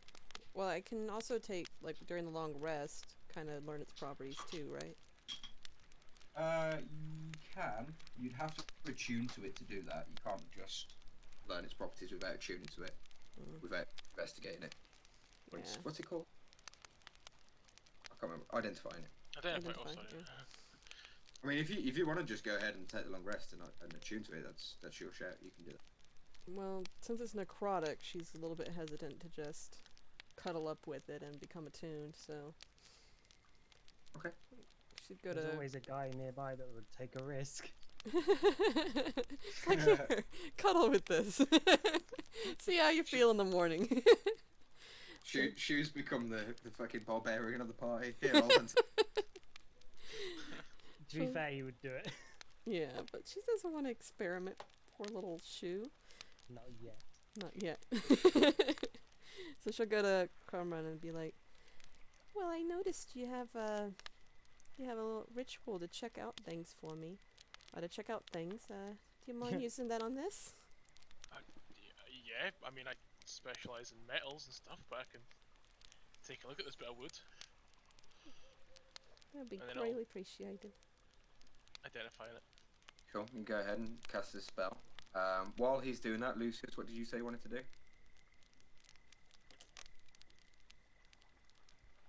Well, I can also take like during the long rest, kind of learn its properties too, right? You can. You'd have to attune to it to do that. You can't just learn its properties without attuning to it, without investigating it. Yeah. What's it called? I can't remember. Identifying it. Identify. Oh, Identify, sorry. yeah. I mean, if you want to just go ahead and take the long rest and attune to it, that's your shout. You can do that. Well, since it's necrotic, she's a little bit hesitant to just cuddle up with it and become attuned. So. Okay. She'd go There's to. always a guy nearby that would take a risk. Like here, cuddle with this. See how you feel in the morning. Shoes become the fucking barbarian of the party. Here, Alden. To be fair, you would do it. Yeah, but she doesn't want to experiment. Poor little shoe. Not yet. Not yet. So she'll go to Crumrun and be like, "Well, I noticed you have a little ritual to check out things for me. To check out things. Do you mind using that on this?" Yeah, I mean, I specialize in metals and stuff, but I can take a look at this bit of wood, That'd be And then greatly appreciated. identifying it. Cool. You can go ahead and cast this spell. While he's doing that, Lucius, what did you say you wanted to do?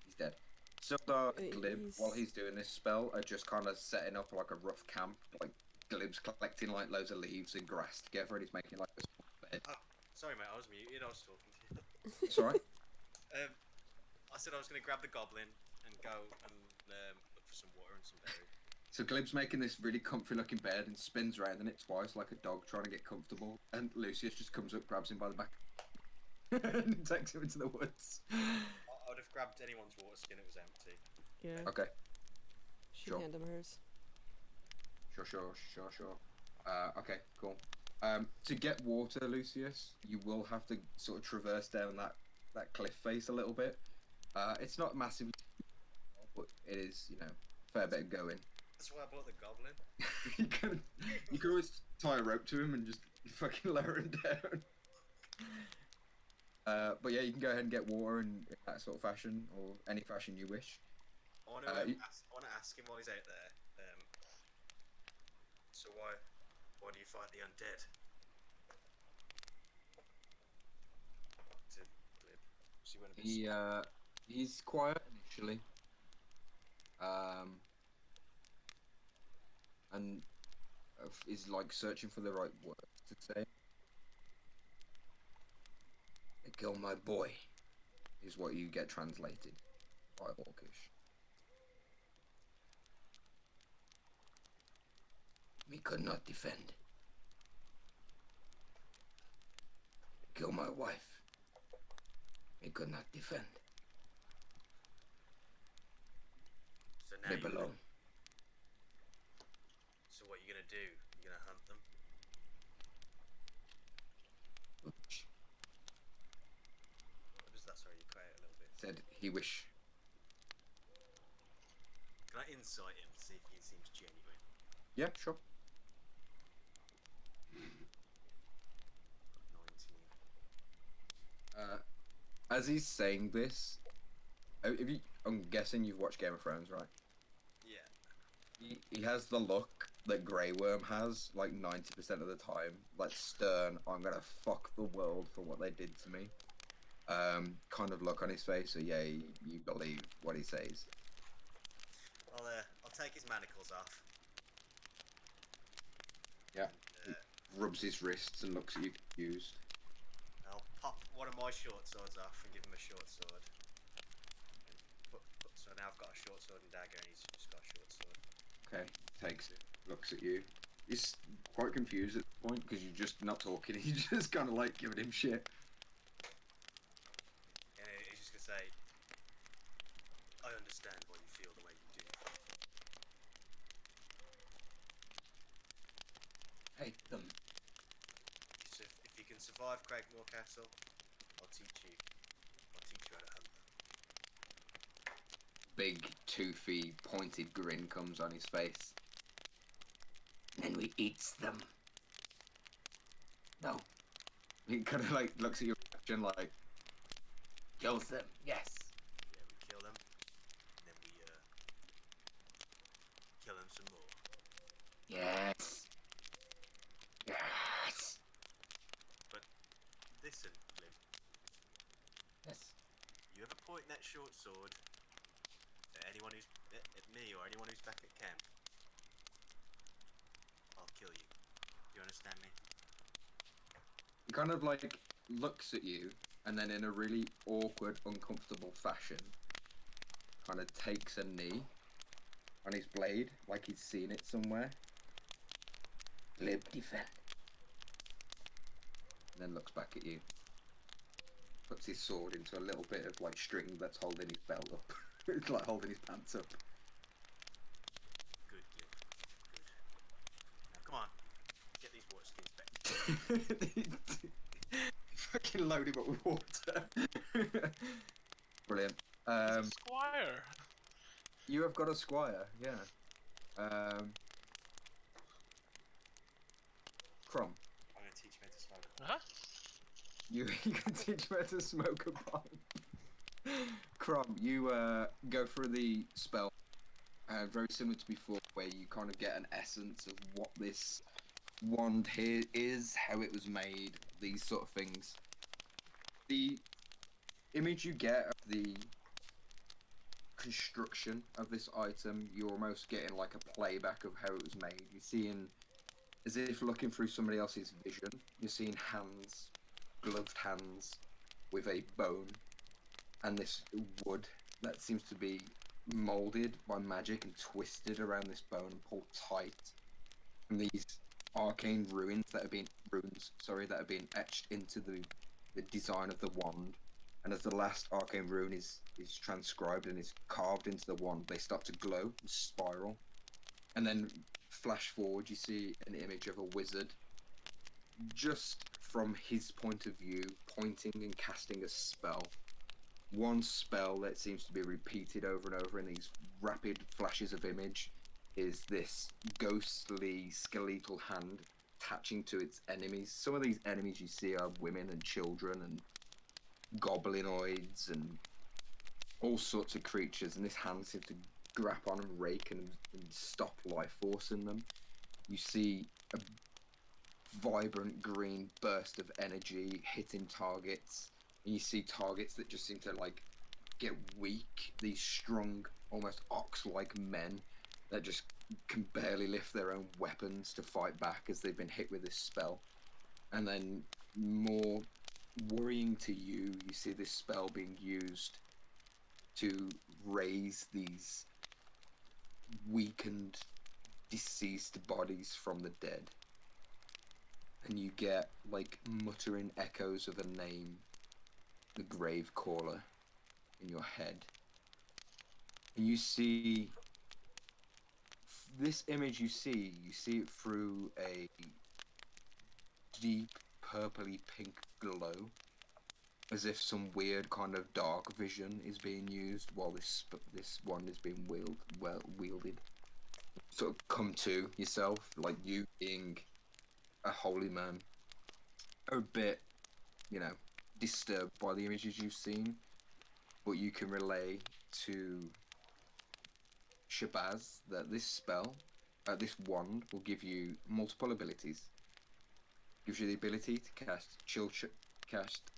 He's dead. Sildar Glib, while he's doing this spell, are just kind of setting up like a rough camp. Like Glib's collecting like loads of leaves and grass together, and he's making like a small bed. Oh, sorry, mate. I was muted. I was talking to you. It's alright. I said I was going to grab the goblin and go and look for some water and some berries. So Glib's making this really comfy looking bed and spins around in it twice like a dog trying to get comfortable. And Lucius just comes up, grabs him by the back, and takes him into the woods. I would have grabbed anyone's water skin. It was empty. Yeah. Okay. She Sure. hand him hers. Sure. Okay, cool. To get water, Lucius, you will have to sort of traverse down that cliff face a little bit. It's not massively, but it is, you know, fair bit of going. That's why I bought the goblin. you can always tie a rope to him and just fucking lower him down. But yeah, you can go ahead and get water in that sort of fashion, or any fashion you wish. I want to ask him while he's out there. So why do you fight the undead? To Glib. She went a bit He's quiet initially. And is like searching for the right words to say. They killed my boy, is what you get translated by Orcish. We could not defend. Kill my wife. We could not defend. So now Live alone. So what are you gonna do? You gonna hunt them? Which What does that? Sorry, you cut out a little bit. said he wish. Can I insight him to see if he seems genuine? Yeah, sure. 19. As he's saying this, I'm guessing you've watched Game of Thrones, right? Yeah. He has the look that Grey Worm has, like 90% of the time. Like stern, I'm gonna fuck the world for what they did to me. Kind of look on his face, so yeah, you believe what he says. I'll take his manacles off. Yeah. And, Rubs his wrists and looks at you confused. I'll pop one of my short swords off and give him a short sword. So now I've got a short sword and dagger, and he's just got a short sword. Okay, takes it, looks at you. He's quite confused at the point because you're just not talking. He's just kind of like giving him shit. And he's just gonna say, "I understand why you feel the way you do." Hate them. So if you can survive Craigmore Castle, I'll teach you. I'll teach you how to hunt them. Big, toothy, pointed grin comes on his face. Then we eats them. No. He kind of like looks at your reaction like, kills them. Yes. Yeah, we kill them, and then we kill them some more. Yes. Yes. Listen, Lim, Yes. you ever point that short sword at anyone who's at me or anyone who's back at camp, I'll kill you. You understand me? He kind of like looks at you and then in a really awkward, uncomfortable fashion kind of takes a knee on his blade like he's seen it somewhere. Lib defend. And then looks back at you. Puts his sword into a little bit of like string that's holding his belt up. It's like holding his pants up. Good, Lim. Good. Now come on, get these water skins back. Fucking load him up with water. Brilliant. He's a squire. You have got a squire, yeah. Crom, I'm gonna teach men to smoke. Huh? you can teach me how to smoke a bomb. Crom, you go through the spell, very similar to before, where you kind of get an essence of what this wand here is, how it was made, these sort of things. The image you get of the construction of this item, you're almost getting like a playback of how it was made. You're seeing, as if looking through somebody else's vision, you're seeing hands, gloved hands, with a bone, and this wood that seems to be molded by magic and twisted around this bone and pulled tight. And these arcane runes that have been etched into the design of the wand. And as the last arcane rune is transcribed and is carved into the wand, they start to glow and spiral. And then flash forward, you see an image of a wizard, just from his point of view, pointing and casting a spell. One spell that seems to be repeated over and over in these rapid flashes of image is this ghostly skeletal hand attaching to its enemies. Some of these enemies you see are women and children and goblinoids and all sorts of creatures, and this hand seems to grab on and rake and stop life force in them. You see a vibrant green burst of energy hitting targets, and you see targets that just seem to like get weak, these strong, almost ox-like men that just can barely lift their own weapons to fight back as they've been hit with this spell. And then more worrying to you, you see this spell being used to raise these weakened, deceased bodies from the dead. And you get like muttering echoes of a name, the Grave Caller, in your head. And you see this image, you see it through a deep purpley pink glow, as if some weird kind of dark vision is being used while this wand is being wielded. Sort of come to yourself, like you being a holy man, a bit, disturbed by the images you've seen, but you can relay to Shabazz that this spell, this wand, will give you multiple abilities. Gives you the ability to cast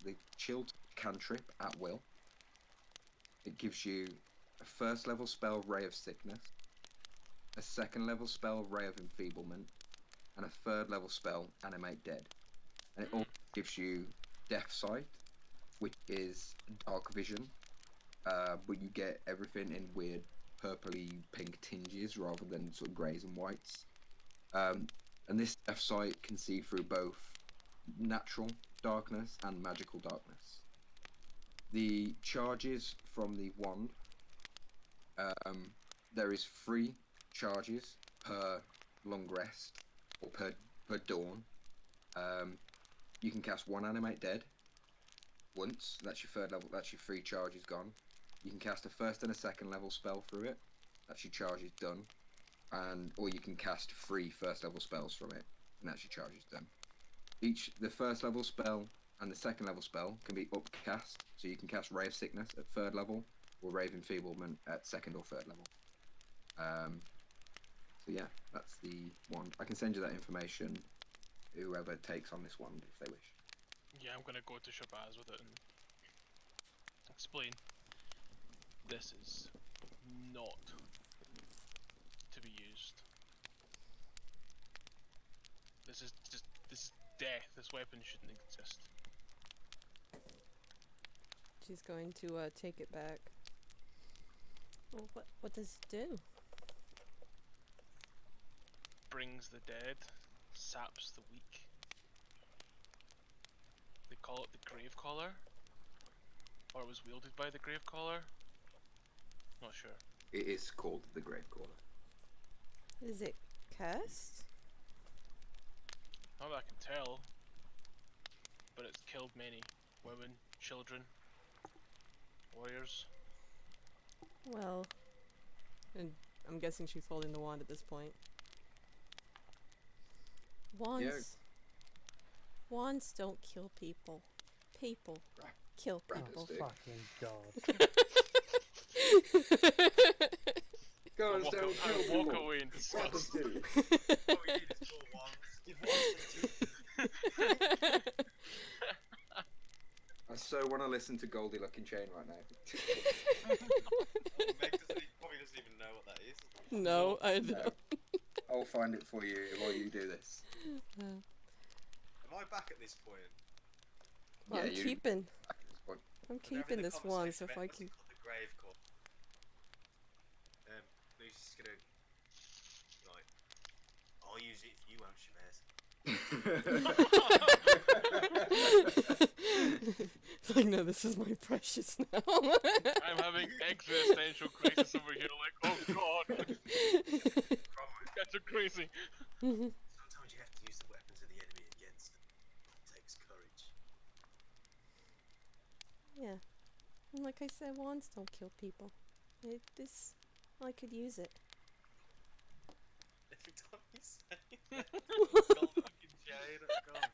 the chill cantrip at will. It gives you a first level spell, Ray of Sickness, a second level spell, Ray of Enfeeblement, and a 3rd level spell, Animate Dead. And it also gives you Death Sight, which is dark vision, but you get everything in weird purpley pink tinges rather than sort of greys and whites. And this Death Sight can see through both natural darkness and magical darkness. The charges from the wand, there is 3 charges per long rest or per dawn. You can cast 1 Animate Dead once. That's your 3rd level. That's your 3 charges gone. You can cast a 1st and a 2nd level spell through it. That's your charges done. Or you can cast 3 1st level spells from it, and that's your charges done. The 1st level spell and the 2nd level spell can be upcast, so you can cast Ray of Sickness at 3rd level or Ray of Enfeeblement at 2nd or 3rd level. So yeah, that's the wand. I can send you that information, whoever takes on this wand, if they wish. Yeah, I'm gonna go to Shabazz with it and explain. This is not to be used. This is death. This weapon shouldn't exist. She's going to take it back. Well, what does it do? Brings the dead, saps the weak. They call it the Grave Caller, or it was wielded by the Grave Caller. Not sure. It is called the Gravecaller. Is it cursed? Not that I can tell, but it's killed many women, children, warriors. Well, and I'm guessing she's holding the wand at this point. Wands don't kill people. People kill people. Oh, fucking God. Guns don't kill Walk people. away in disgust. Rappers do. All we need is more wands. Give wands to two. I so want to listen to Goldie Looking Chain right now. Meg probably doesn't even know what that is. No, I don't. I'll find it for you while you do this. Am I back at this point? Well, Yeah, I'm you- keeping. What? I'm We're having keeping the this one, so conversation if about I what's can. it called, the grave call. Lucy's gonna. Right. I'll use it if you won't, Shabazz. It's like, no, this is my precious now. I'm having existential crisis over here, like, oh god, guys are crazy. Sometimes you have to use the weapons of the enemy against them. It takes courage. Yeah. And like I said, wands don't kill people. I could use it. Every time you say that, gold fucking jade, oh god.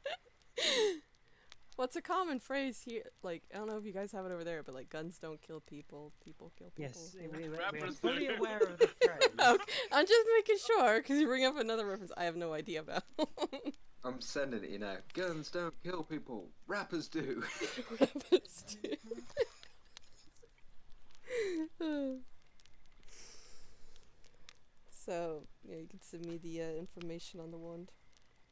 Well, it's a common phrase here. Like, I don't know if you guys have it over there, but like, guns don't kill people, people kill people. Yes, you know? we're Rappers fully do. aware of the phrase. Okay, I'm just making sure, because you bring up another reference I have no idea about. I'm sending it, you know. Guns don't kill people. Rappers do. Rappers do. So, yeah, you can send me the information on the wand.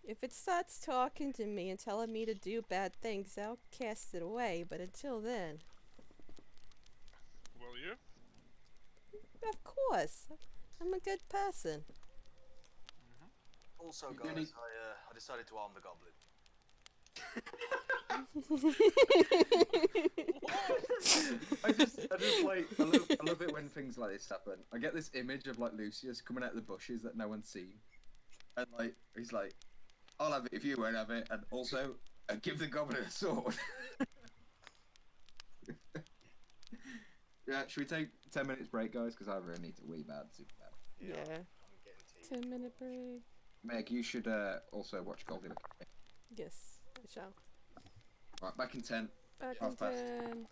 If it starts talking to me and telling me to do bad things, I'll cast it away, but until then... Will you? Of course! I'm a good person. Also, You guys, need- I decided to arm the goblin. I just like I love it when things like this happen. I get this image of like Lucius coming out of the bushes that no one's seen, and like he's like, "I'll have it if you won't have it," and also give the goblin a sword. Yeah, should we take 10 minutes break, guys? Because I really need to wee bad, super bad. Yeah. I'm getting tea. 10-minute break. Meg, you should also watch Goldie Look. Yes, I shall. Right, back in 10. Back Half in past. 10.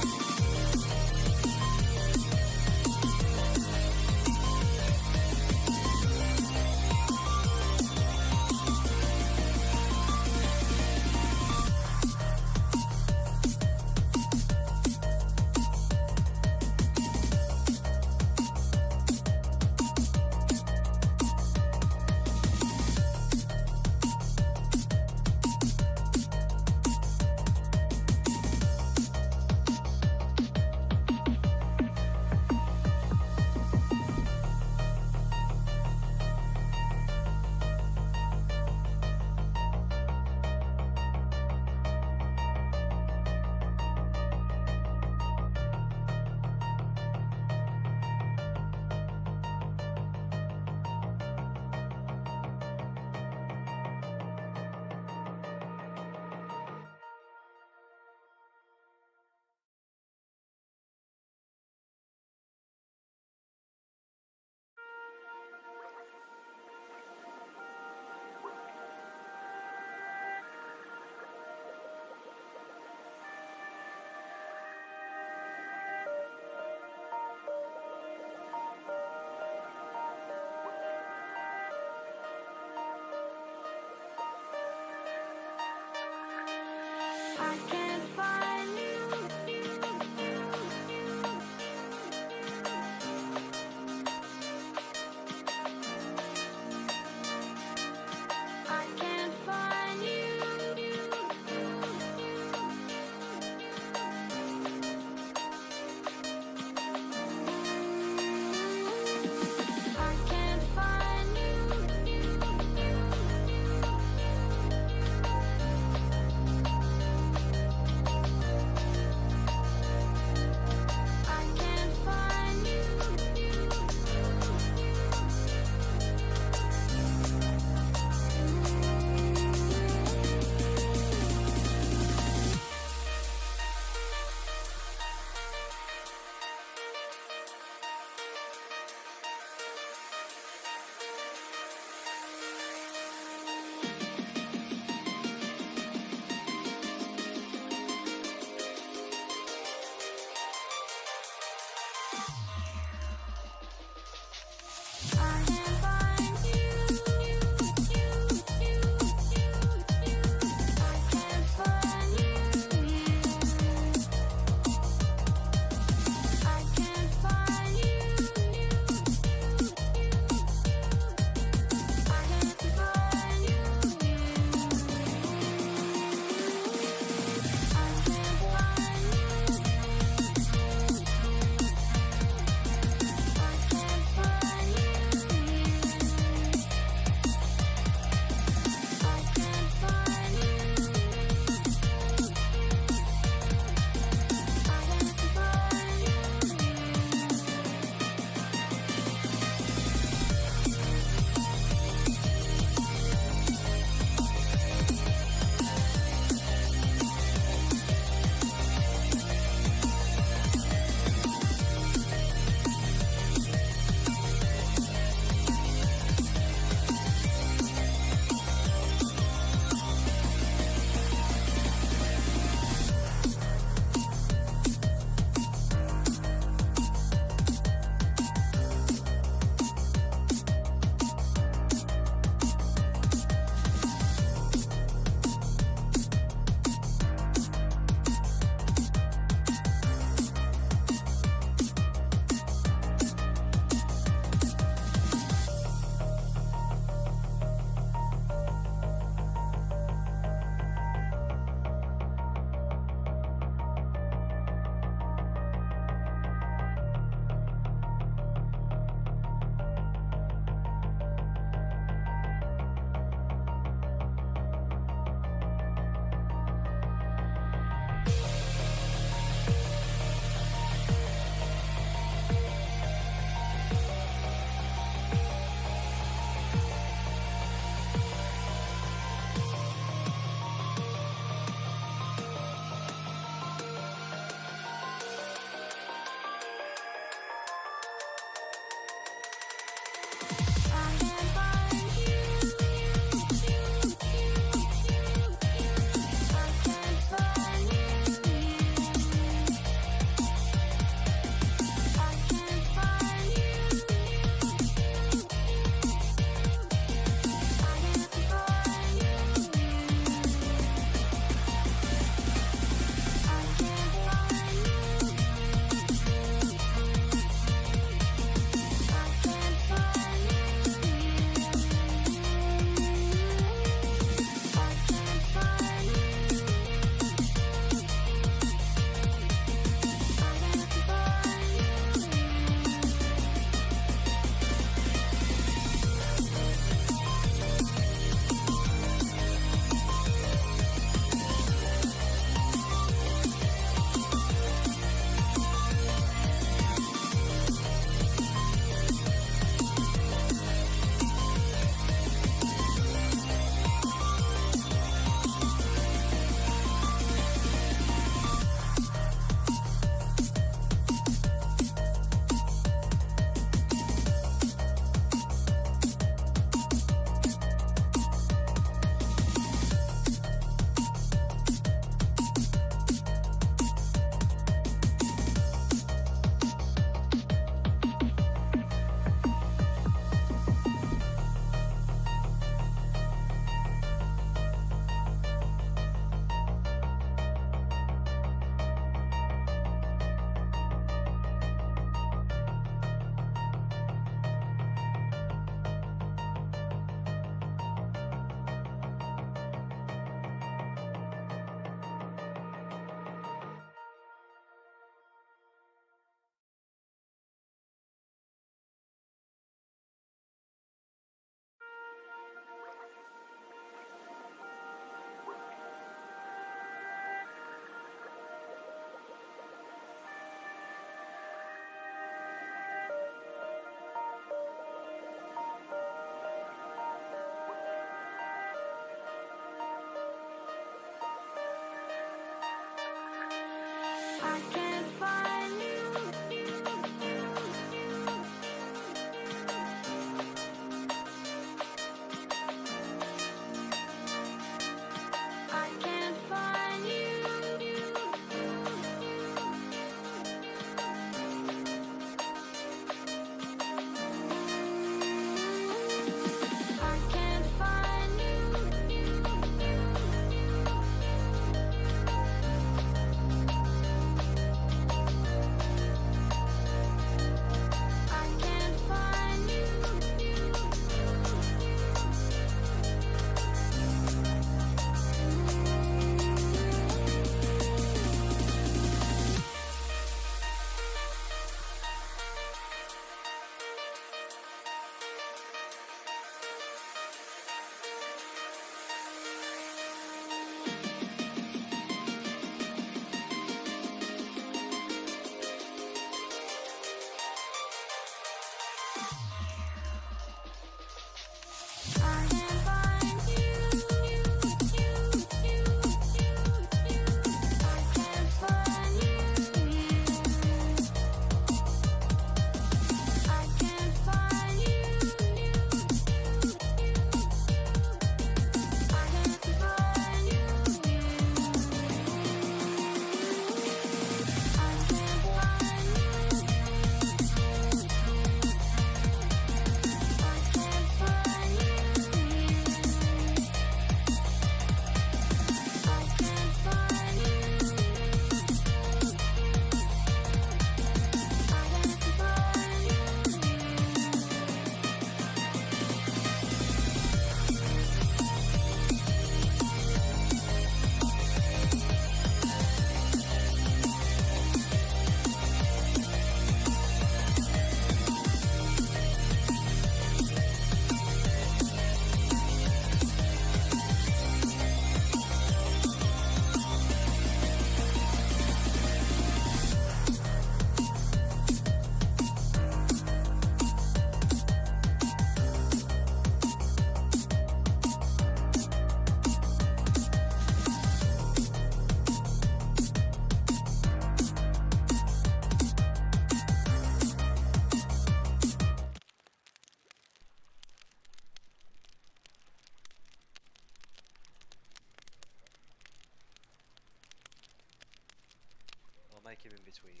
I'll make him in between.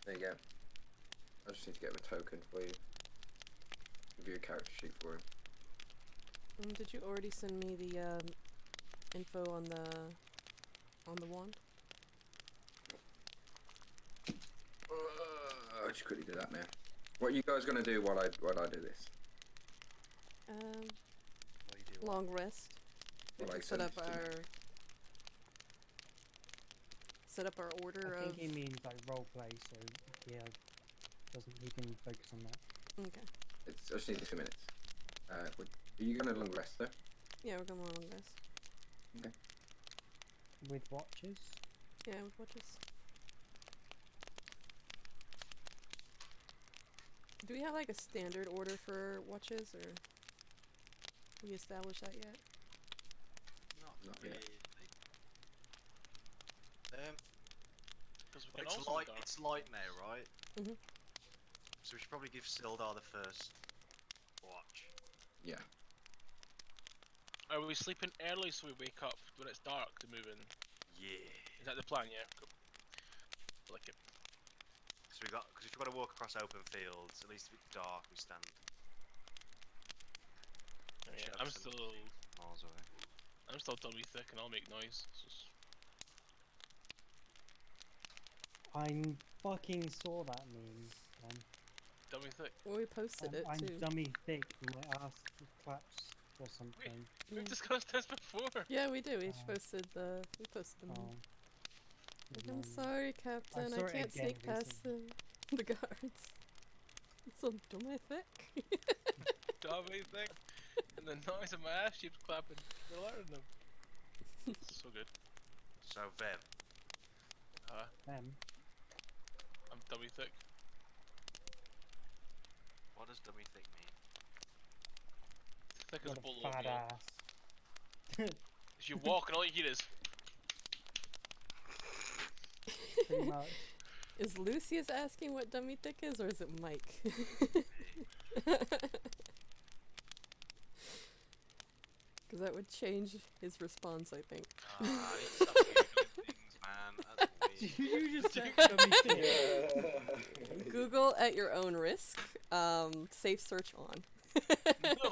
There you go. I just need to get him a token for you. Give you a character sheet for him. Did you already send me the info on the wand? I just quickly do that now. What are you guys gonna do while I do this? What are you doing? Long rest. We Well, can I set sent up it to our order I of. think he means like role play, so yeah, doesn't he can focus on that. Okay. I just need 2 minutes. Are you gonna long rest though? Yeah, we're going long rest. Okay. With watches. Yeah, with watches. Do we have like a standard order for watches, or we established that yet? Not Not yet. really. Because we Well, can also dark. it's light now, right? Mhm. So we should probably give Sildar the first watch. Yeah. Are we sleeping early so we wake up when it's dark to move in? Yeah. Is that the plan? Yeah. Cool. Like it. So because if we've got to walk across open fields, at least if it's dark, we stand. Yeah, Should I'm have still miles away. dummy thick and I'll make noise. So I fucking saw that meme. dummy thick. Well, we posted it I'm too. dummy thick. My ass claps or something. We've discussed this before. Yeah, we do. We Oh. posted the. We posted them. Oh. Like, never I'm mind. sorry, Captain. saw I it can't again sneak past the guards. So dumb, I think. Dummy thick. And the noise of my ass keeps clapping. You're alerting them. So good. So Vev, Them. I'm dummy thick. what does dummy thick mean? Thick as What a a bowl of fat oatmeal. ass. As you walk and all you hear is pretty much. Is Lucius asking what dummy thick is, or is it Mike? Because that would change his response, I think. Ah, you stop googling things, man. That's weird. You just said dummy thing. Google at your own risk. Safe search on. No.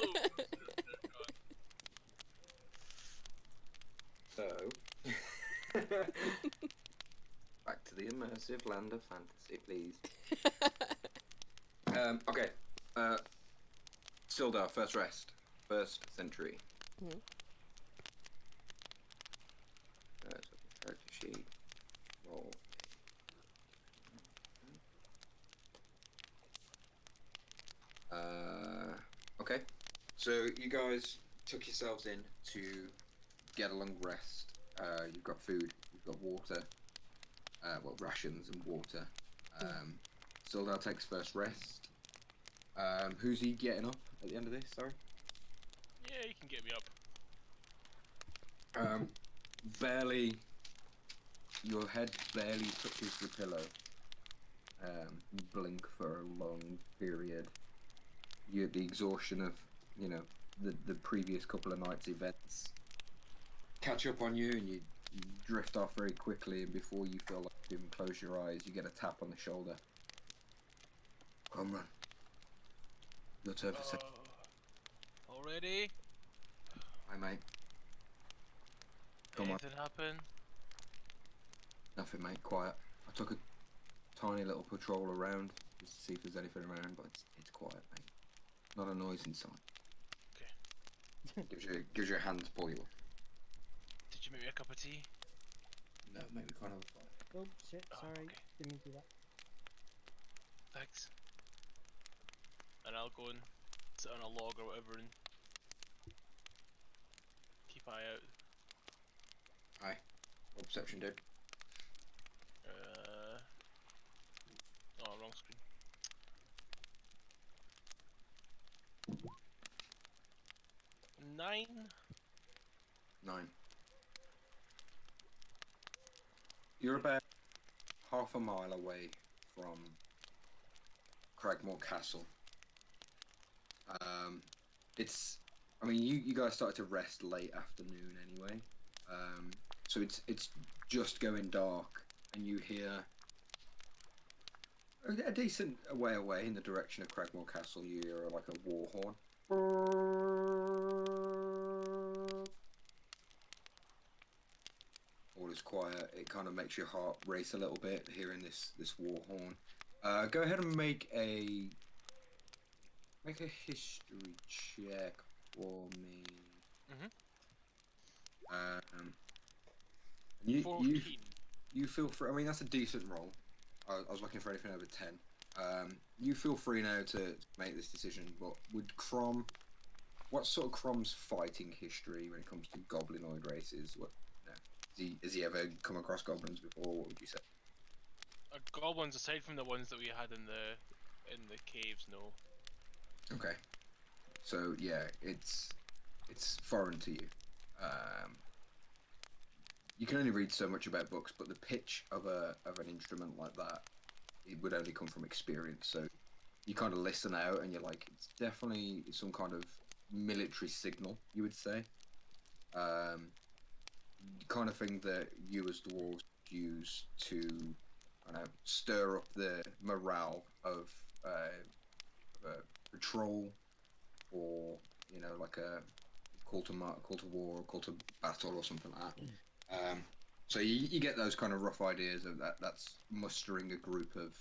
So, back to the immersive land of fantasy, please. Okay. Sildar, first rest, first century. Mhm. So character sheet. Roll. Okay. So you guys took yourselves in to get a long rest. You've got food, you've got water, well, rations and water. Sildar takes first rest. Who's he getting up at the end of this? Sorry. Yeah, you can get me up. Barely. Your head barely touches the pillow. You blink for a long period. The exhaustion of, the previous couple of nights' events catch up on you, and you drift off very quickly. And before you feel like you can close your eyes, you get a tap on the shoulder. Come run. Your turn for second. Already? Hi, mate. Come on. Anything happen? Nothing, mate. Quiet. I took a tiny little patrol around just to see if there's anything around, but it's quiet, mate. Not a noise inside. Okay. gives your hands boil. Did you make me a cup of tea? No, mate. We can't have a fight. Oh shit! Oh, Sorry, okay. didn't mean to do that. Thanks. And I'll go and sit on a log or whatever and keep eye out. Aye. What perception, dude? Oh, wrong screen. Nine? 9. You're about half a mile away from Cragmore Castle. You guys started to rest late afternoon anyway. So it's just going dark, and you hear a decent way away in the direction of Cragmore Castle. You hear like a war horn. All is quiet. It kind of makes your heart race a little bit hearing this war horn. Go ahead and make a history check for me. You feel free. I mean, that's a decent roll. I was looking for anything over 10. You feel free now to make this decision. But what sort of Crom's fighting history when it comes to goblinoid races? Has he ever come across goblins before? What would you say? Goblins, aside from the ones that we had in the caves, no. Okay. So yeah, it's foreign to you. You can only read so much about books, but the pitch of an instrument like that, it would only come from experience. So you kind of listen out, and you're like, it's definitely some kind of military signal, you would say. The kind of thing that you as dwarves use to, stir up the morale of a patrol, or like a call to war, or call to battle, or something like that. So you get those kind of rough ideas of that. That's mustering a group of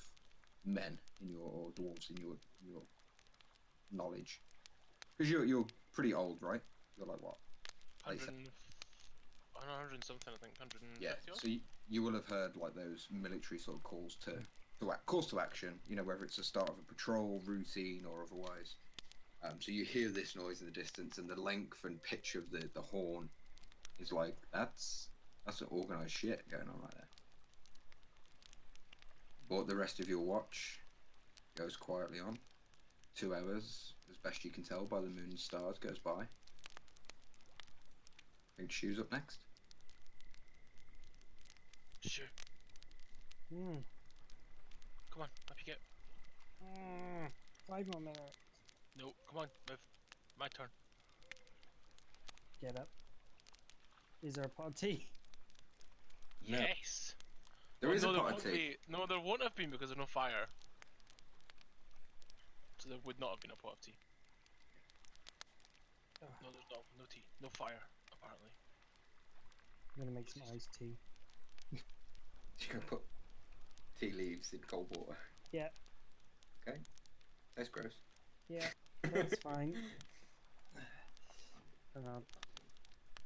men in or dwarves in your knowledge, because you're pretty old, right? You're like what? 100 and something, I think. 150 Yeah. odd? So you will have heard like those military sort of calls to action. Whether it's the start of a patrol routine or otherwise. So you hear this noise in the distance, and the length and pitch of the horn is like that's an organised shit going on right there. But the rest of your watch goes quietly on. 2 hours, as best you can tell by the moon and stars, goes by. Big Shoes up next. Sure. Mm. Come on, up you get. 5 more minutes. No, come on, move. My turn. Get up. Is there a pot of tea? No. Yes. There is no, a there pot of won't tea. be. No, there won't have been because there's no fire. So there would not have been a pot of tea. No, there's no tea, no fire, apparently. I'm gonna make some iced tea. You're gonna put tea leaves in cold water. Yeah. Okay. That's gross. Yeah, that's fine. And I'll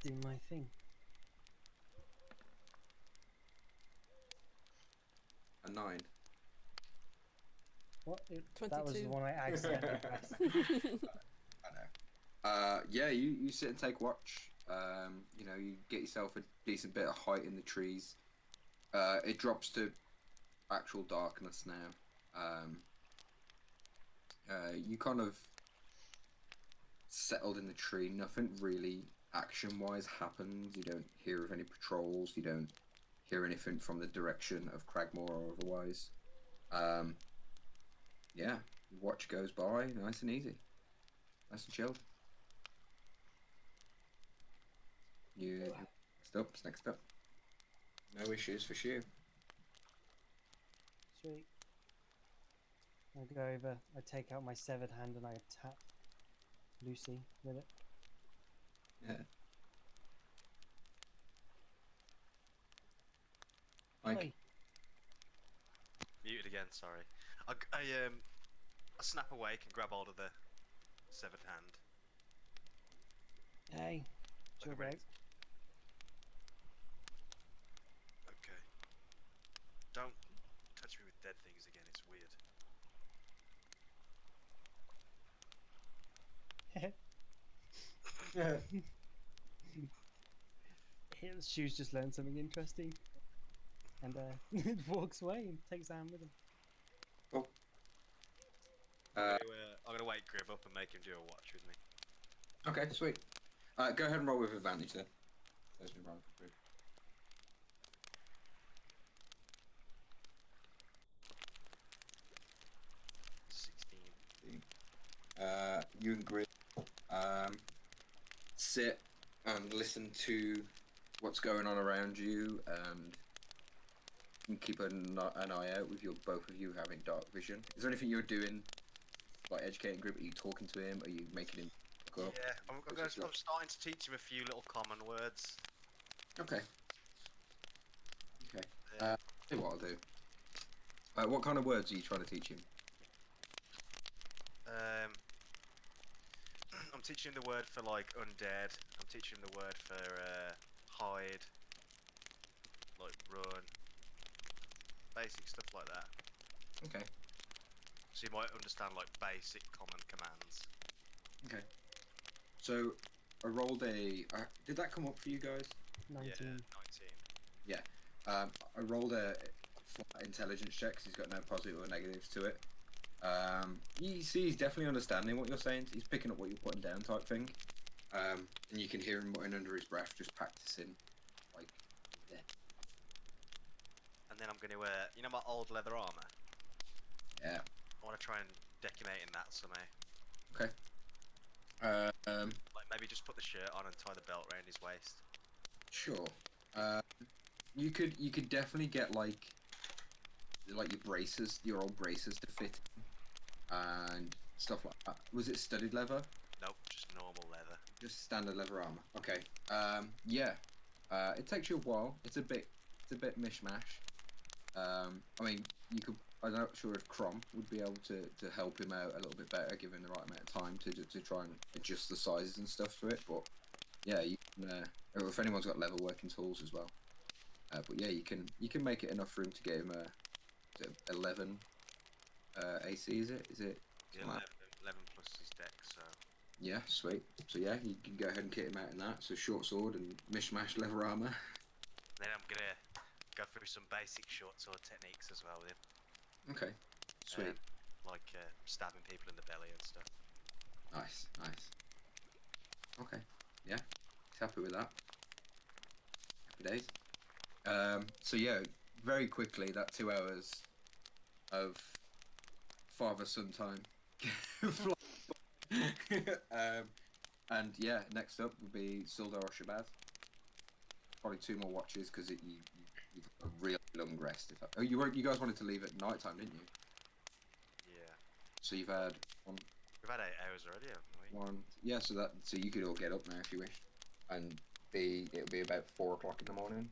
do my thing. A 9. What? That was the 22. one I accidentally pressed. I know. Yeah, you sit and take watch. You know, you get yourself a decent bit of height in the trees. It drops to actual darkness now. You kind of settled in the tree. Nothing really action-wise happens. You don't hear of any patrols. You don't hear anything from the direction of Cragmore or otherwise. Yeah, watch goes by, nice and easy, nice and chilled. Next up. No issues for you. Sweet. I go over, I take out my severed hand and I tap Lucy with it. Yeah. Like, Oi. Muted again, sorry. I snap awake and grab hold of the severed hand. Hey. Chill, Like bro. Okay. Don't touch me with dead things again, it's weird. Shoes just learned something interesting. And it walks away and takes the hand with him. cool. I'm gonna wake Grib up and make him do a watch with me. Okay, sweet. Go ahead and roll with advantage then. There's me rolling for Grid. You and Grid sit and listen to what's going on around you, and keep an eye out with both of you having dark vision. Is there anything you're doing, like educating Grid? Are you talking to him? Are you making him look up? Yeah, I'm starting to teach him a few little common words. Okay. Okay. Yeah. See what I'll do. What kind of words are you trying to teach him? I'm teaching him the word for like undead. I'm teaching him the word for hide, like run, basic stuff like that. Okay. So you might understand like basic common commands. Okay. So I rolled a. Did that come up for you guys? 19. Yeah, 19. I rolled a flat intelligence check 'cause he's got no positive or negatives to it. You see, he's definitely understanding what you're saying. He's picking up what you're putting down, type thing. And you can hear him muttering under his breath, just practicing, like, yeah. And then I'm going to wear, you know, my old leather armor. Yeah. I want to try and decorate in that somehow. Okay. Like maybe just put the shirt on and tie the belt around his waist. Sure. You could definitely get like your braces, your old braces to fit, and stuff like that. Was it studded leather? Nope, just normal leather. Just standard leather armor. Okay. Yeah. It takes you a while. It's a bit mishmash. I mean, you could. I'm not sure if Crom would be able to help him out a little bit better, give him the right amount of time to try and adjust the sizes and stuff to it. But yeah, you can, or if anyone's got leather working tools as well. But yeah, you can make it enough room to get him a 11 AC. Is it? Yeah, 11 plus his deck, so. Yeah, sweet. So yeah, you can go ahead and kit him out in that. So short sword and mishmash leather armor. Then I'm gonna go through some basic short sword techniques as well with him. Okay, sweet. Like stabbing people in the belly and stuff. Nice. Okay, yeah, he's happy with that. Happy days. So yeah, very quickly that 2 hours of father-son time. And yeah, next up would be Sildar or Shabazz. Probably 2 more watches because you've got a real long rest. You guys wanted to leave at night time, didn't you? Yeah. So you've had one, We've had 8 hours already, haven't we? yeah. So you could all get up now if you wish, and it'll be about 4 o'clock in the morning.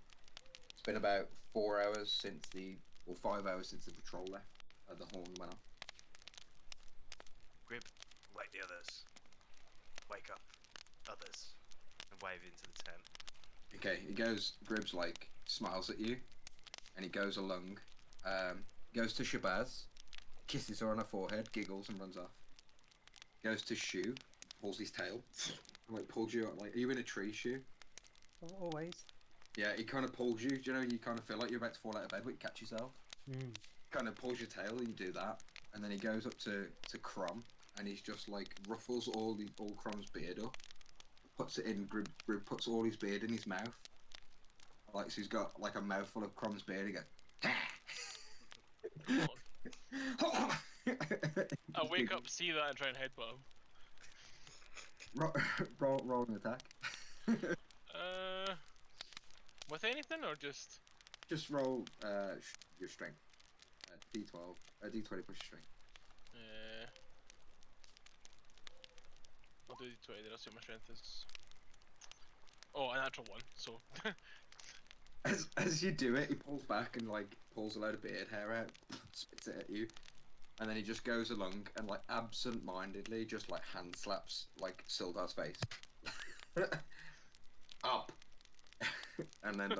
It's been about 4 hours since 5 hours since the patrol left. The horn went off. Grib, wake the others. Wake up, others, and wave into the tent. Okay, Gribs like smiles at you, and he goes along, goes to Shabazz, kisses her on her forehead, giggles, and runs off. Goes to Shu, pulls his tail, and like pulls you out. Like, are you in a tree, Shu? Always. Yeah, he kind of pulls you. Do you know you kind of feel like you're about to fall out of bed, but you catch yourself? Kind of pulls your tail, and you do that, and then he goes up to Crom, and he's just like ruffles all Crom's beard up, puts it in. Grib puts all his beard in his mouth. Like, so he's got like a mouthful of Crom's beard. He goes. I wake up, see that, and try and headbutt him. Roll an attack. With anything or just? Just roll your strength. D12. D20 plus your strength. I'll do D20, then I'll see what my strength is. Oh, a natural 1, so. As you do it, he pulls back and like pulls a load of beard hair out, spits it at you, and then he just goes along and like absent-mindedly just like hand slaps like Sildar's face. Up. And then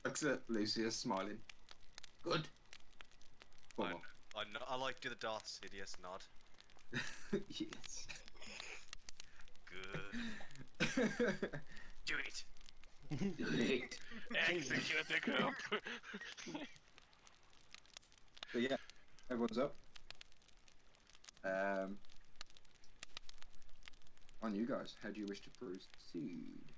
looks at Lucius smiling. Good. I like do the Darth Sidious nod. Yes. Good. Do it. Execute the group! So yeah, everyone's up. On you guys, how do you wish to proceed?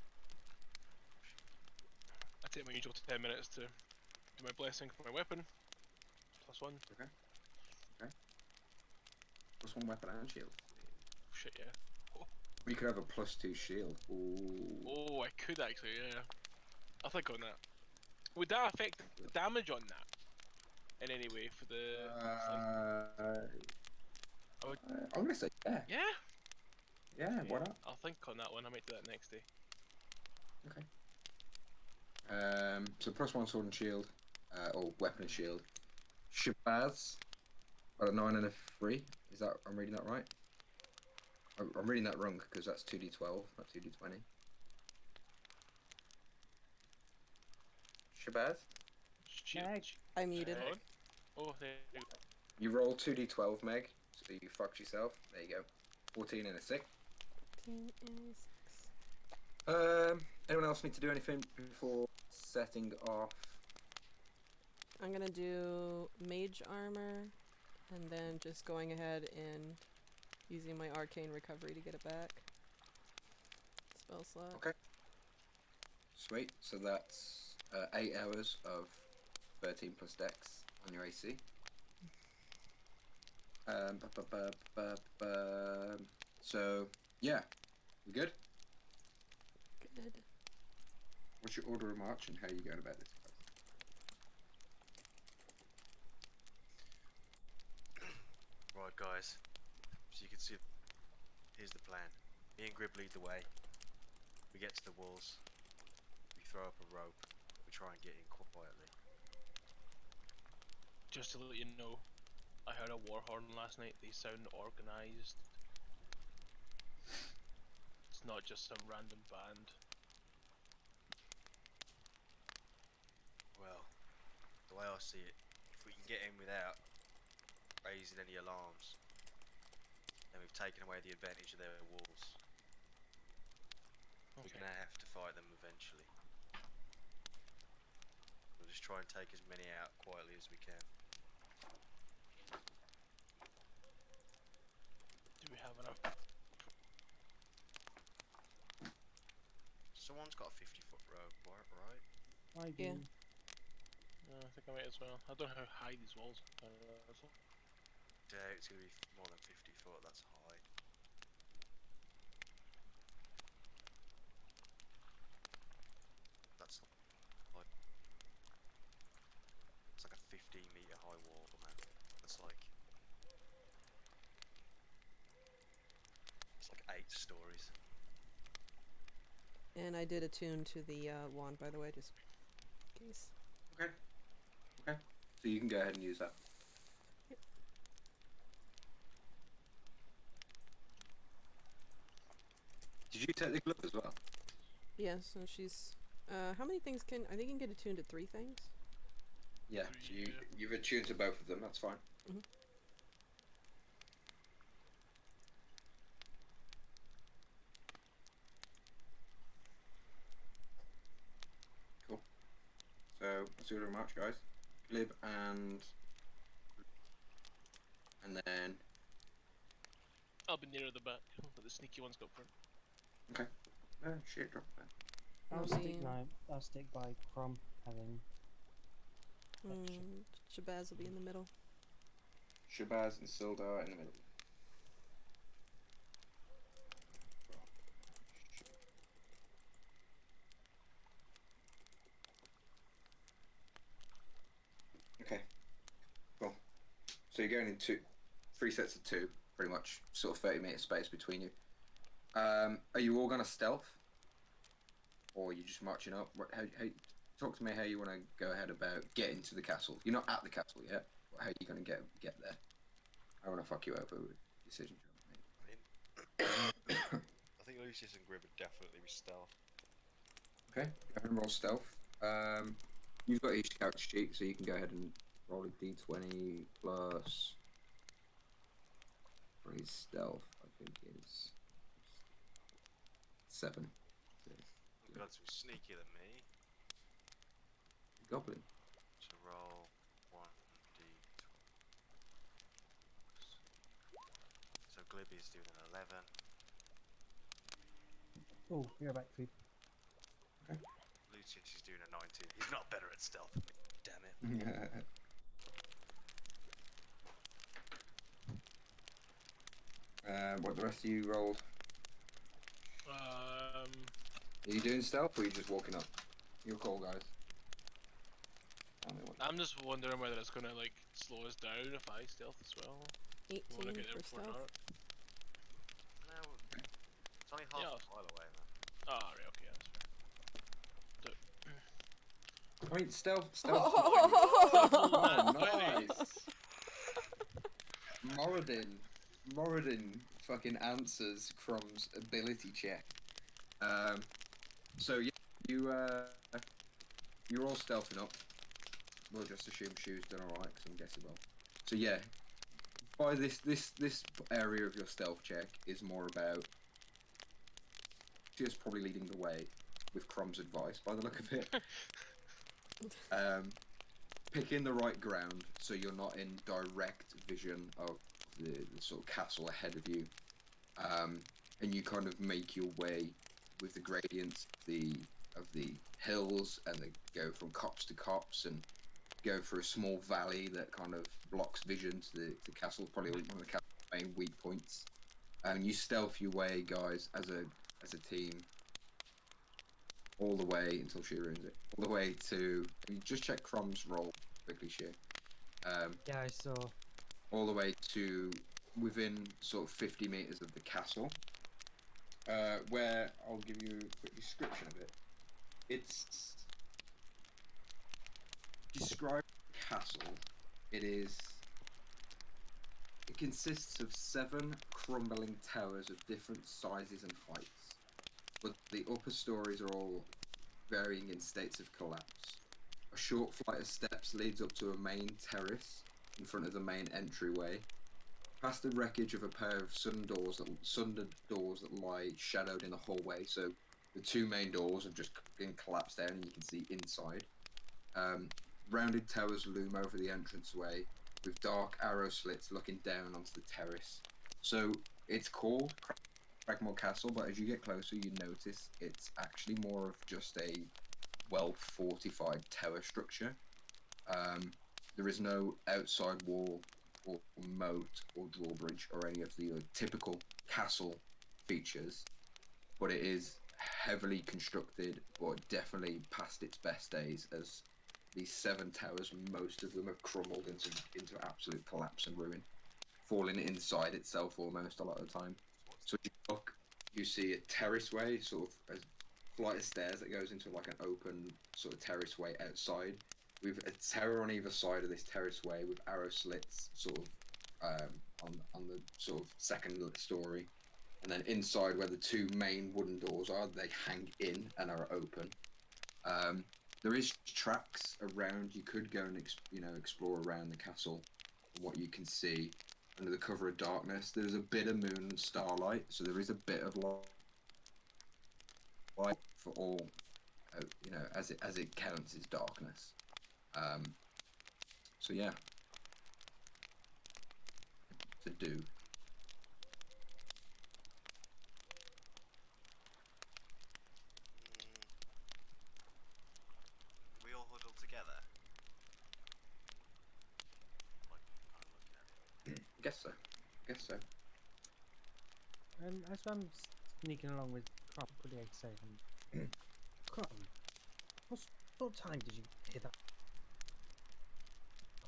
I take my usual 10 minutes to do my blessing for my weapon. +1. Okay. Plus 1 weapon and shield. Shit, yeah. We could have a +2 shield. Ooh. Oh, I could actually, yeah. I'll think on that. Would that affect the damage on that? In any way for the... I'm gonna say yeah. Yeah? Yeah, why not? I'll think on that one, I might do that next day. Okay. So +1 sword and shield, or weapon and shield. Shabazz, got a 9 and a 3. Is that, I'm reading that right? I'm reading that wrong because that's 2d12, not 2d20. Shabazz, Meg. I muted. Oh, there you go. you roll 2d12, Meg, so you fucked yourself. There you go. 14 and a 6. 14 and 6. Anyone else need to do anything before setting off? I'm gonna do mage armor, and then just going ahead and using my arcane recovery to get it back. Spell slot. Okay. Sweet. So that's 8 hours of 13 plus dex on your AC. So yeah, we good? Good. What's your order of march and how are you going about this? Right, guys. So you can see, here's the plan. Me and Grib lead the way. We get to the walls. We throw up a rope. We try and get in quietly. Just to let you know, I heard a war horn last night. They sound organised. It's not just some random band. Well, the way I see it, if we can get in without raising any alarms, then we've taken away the advantage of their walls. We're Okay. gonna have to fight them eventually. We'll just try and take as many out quietly as we can. Do we have enough? Someone's got a 50-foot rope, right? I do. Yeah. I think I might as well. I don't know how high these walls are. Yeah, it's gonna be more than 50 foot. That's high. That's like it's like a 15-meter high wall, man. That's like it's like 8 stories. And I did attune to the wand, by the way, just in case. Okay. Okay. So you can go ahead and use that. Yep. Did you take the glove as well? Yeah, so she's... how many things can... I think you can get attuned to 3 things. Yeah. So you've attuned to both of them. That's fine. Mhm. Cool. So let's do the march, guys. Glib and then I'll be nearer the back, but the sneaky one's got front. okay. Oh shit, drop that. I'll stick by Crom having. Shabazz will be in the middle. Shabazz and Sildar in the middle. Okay. Cool. So you're going in 3 sets of 2, pretty much, sort of 30-meter space between you. Are you all gonna stealth, or are you just marching up? How talk to me how you want to go ahead about getting to the castle. You're not at the castle yet. But how are you gonna get there? I want to fuck you over with decisions you want to make. I think Lucius and Grib would definitely be stealth. Okay, go ahead and roll stealth. You've got each character sheet, so you can go ahead and roll a d20 plus. For his stealth, I think is 7. You've got to be sneakier than me. Goblin. So roll 1d12. So Glibby's doing an 11. Oh, you're back, food. Lucius is doing a 19. He's not better at stealth than me. Damn it. What the rest of you rolled? Are you doing stealth or are you just walking up? Your call, guys. Tell me what. I'm just wondering whether it's gonna like slow us down if I stealth as well. 18 I wanna get there for before stealth. dark. No, it's only half a mile away, man. Ah, right, okay, that's fair. I mean, stealth. Oh, Nice. Moradin fucking answers Crom's ability check. So yeah, you're all stealthing up. We'll just assume Shu's done alright, because I'm guessing well. So yeah, by this area of your stealth check is more about just probably leading the way with Crom's advice, by the look of it. Picking the right ground so you're not in direct vision of the sort of castle ahead of you, and you kind of make your way with the gradients of the hills, and they go from copse to copse and go through a small valley that kind of blocks vision to the castle, probably one of the castle's main weak points. And you stealth your way, guys, as a team, all the way until she ruins it. All the way to, you just check Crom's roll quickly, Shu. Yeah, I saw. All the way to within sort of 50 meters of the castle, where I'll give you a quick description of it. It's described castle. It consists of 7 crumbling towers of different sizes and heights, but the upper stories are all varying in states of collapse. A short flight of steps leads up to a main terrace in front of the main entryway, past the wreckage of a pair of sundered doors that lie shadowed in the hallway. So the 2 main doors have just been collapsed down, and you can see inside. Rounded towers loom over the entranceway, with dark arrow slits looking down onto the terrace. So it's called Cragmore Castle, but as you get closer, you notice it's actually more of just a well-fortified tower structure. There is no outside wall or moat or drawbridge or any of the typical castle features, but it is heavily constructed, but definitely past its best days, as these 7 towers, most of them have crumbled into absolute collapse and ruin, falling inside itself almost a lot of the time. So if you look, you see a terraceway, sort of a flight of stairs that goes into like an open sort of terraceway outside, with a tower on either side of this terraceway with arrow slits sort of on the sort of second story, and then inside where the 2 main wooden doors are, they hang in and are open. There is tracks around. You could go and explore around the castle, and what you can see under the cover of darkness. There's a bit of moon and starlight, so there is a bit of light for all. As it counts as darkness. So yeah, to do. We all huddled together. Like, kind of looking at it. Guess so. Guess so. As I'm sneaking along with Crop, what do I say? Crop, what time did you hear that